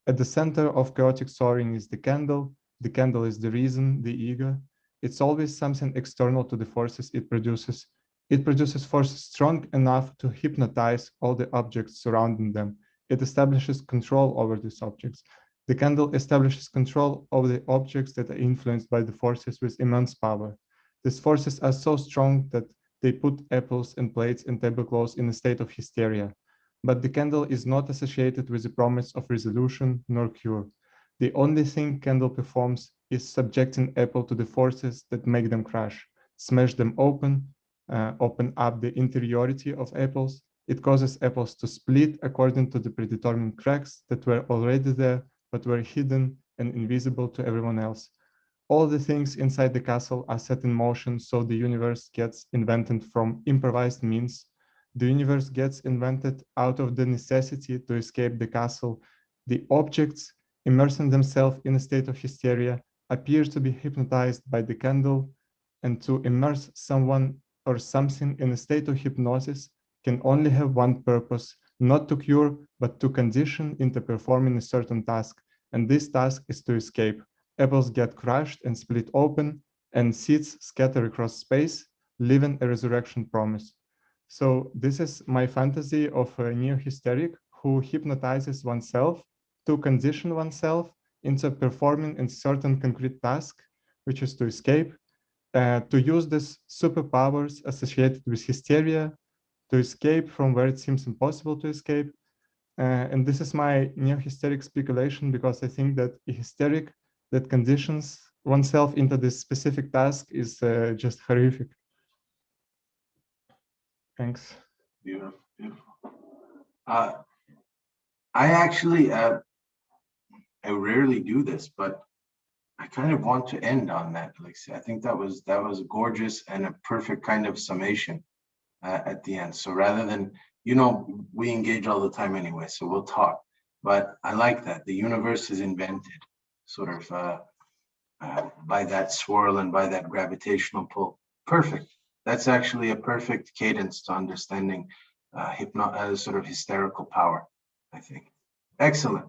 At the center of chaotic soaring is the candle. The candle is the reason, the ego. It's always something external to the forces it produces. It produces forces strong enough to hypnotize all the objects surrounding them. It establishes control over these objects. The candle establishes control over the objects that are influenced by the forces with immense power. These forces are so strong that they put apples and plates and tablecloths in a state of hysteria. But the candle is not associated with the promise of resolution nor cure. The only thing candle performs is subjecting apple to the forces that make them crash, smash them open up the interiority of apples. It causes apples to split according to the predetermined cracks that were already there, but were hidden and invisible to everyone else. All the things inside the castle are set in motion, so the universe gets invented from improvised means. The universe gets invented out of the necessity to escape the castle. The objects, immersing themselves in a state of hysteria, appear to be hypnotized by the candle, and to immerse someone or something in a state of hypnosis can only have one purpose, not to cure, but to condition into performing a certain task. And this task is to escape. Apples get crushed and split open, and seeds scatter across space, leaving a resurrection promise. So this is my fantasy of a neo-hysteric who hypnotizes oneself to condition oneself into performing a certain concrete task, which is to escape, to use these superpowers associated with hysteria to escape from where it seems impossible to escape. And this is my neo-hysteric speculation, because I think that a hysteric that conditions oneself into this specific task is just horrific. Thanks. Beautiful, beautiful. I actually, I rarely do this, but I kind of want to end on that, Alexia. I think that was gorgeous and a perfect kind of summation at the end. So rather than, we engage all the time anyway, so we'll talk. But I like that. The universe is invented sort of by that swirl and by that gravitational pull. Perfect. That's actually a perfect cadence to understanding sort of hysterical power, I think. Excellent.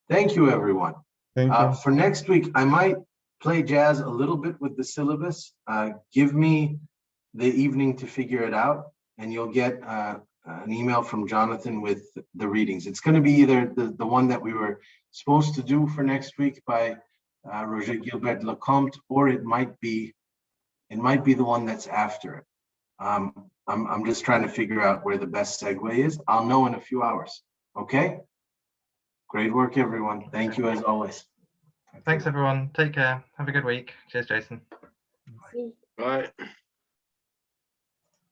Thank you, everyone. Thank you. For next week, I might play jazz a little bit with the syllabus. Give me the evening to figure it out, and you'll get an email from Jonathan with the readings. It's going to be either the one that we were supposed to do for next week by Roger Gilbert Lecomte, or it might be the one that's after it. I'm just trying to figure out where the best segue is. I'll know in a few hours. Okay? Great work, everyone. Thank you as always. Thanks, everyone. Take care. Have a good week. Cheers, Jason. Bye.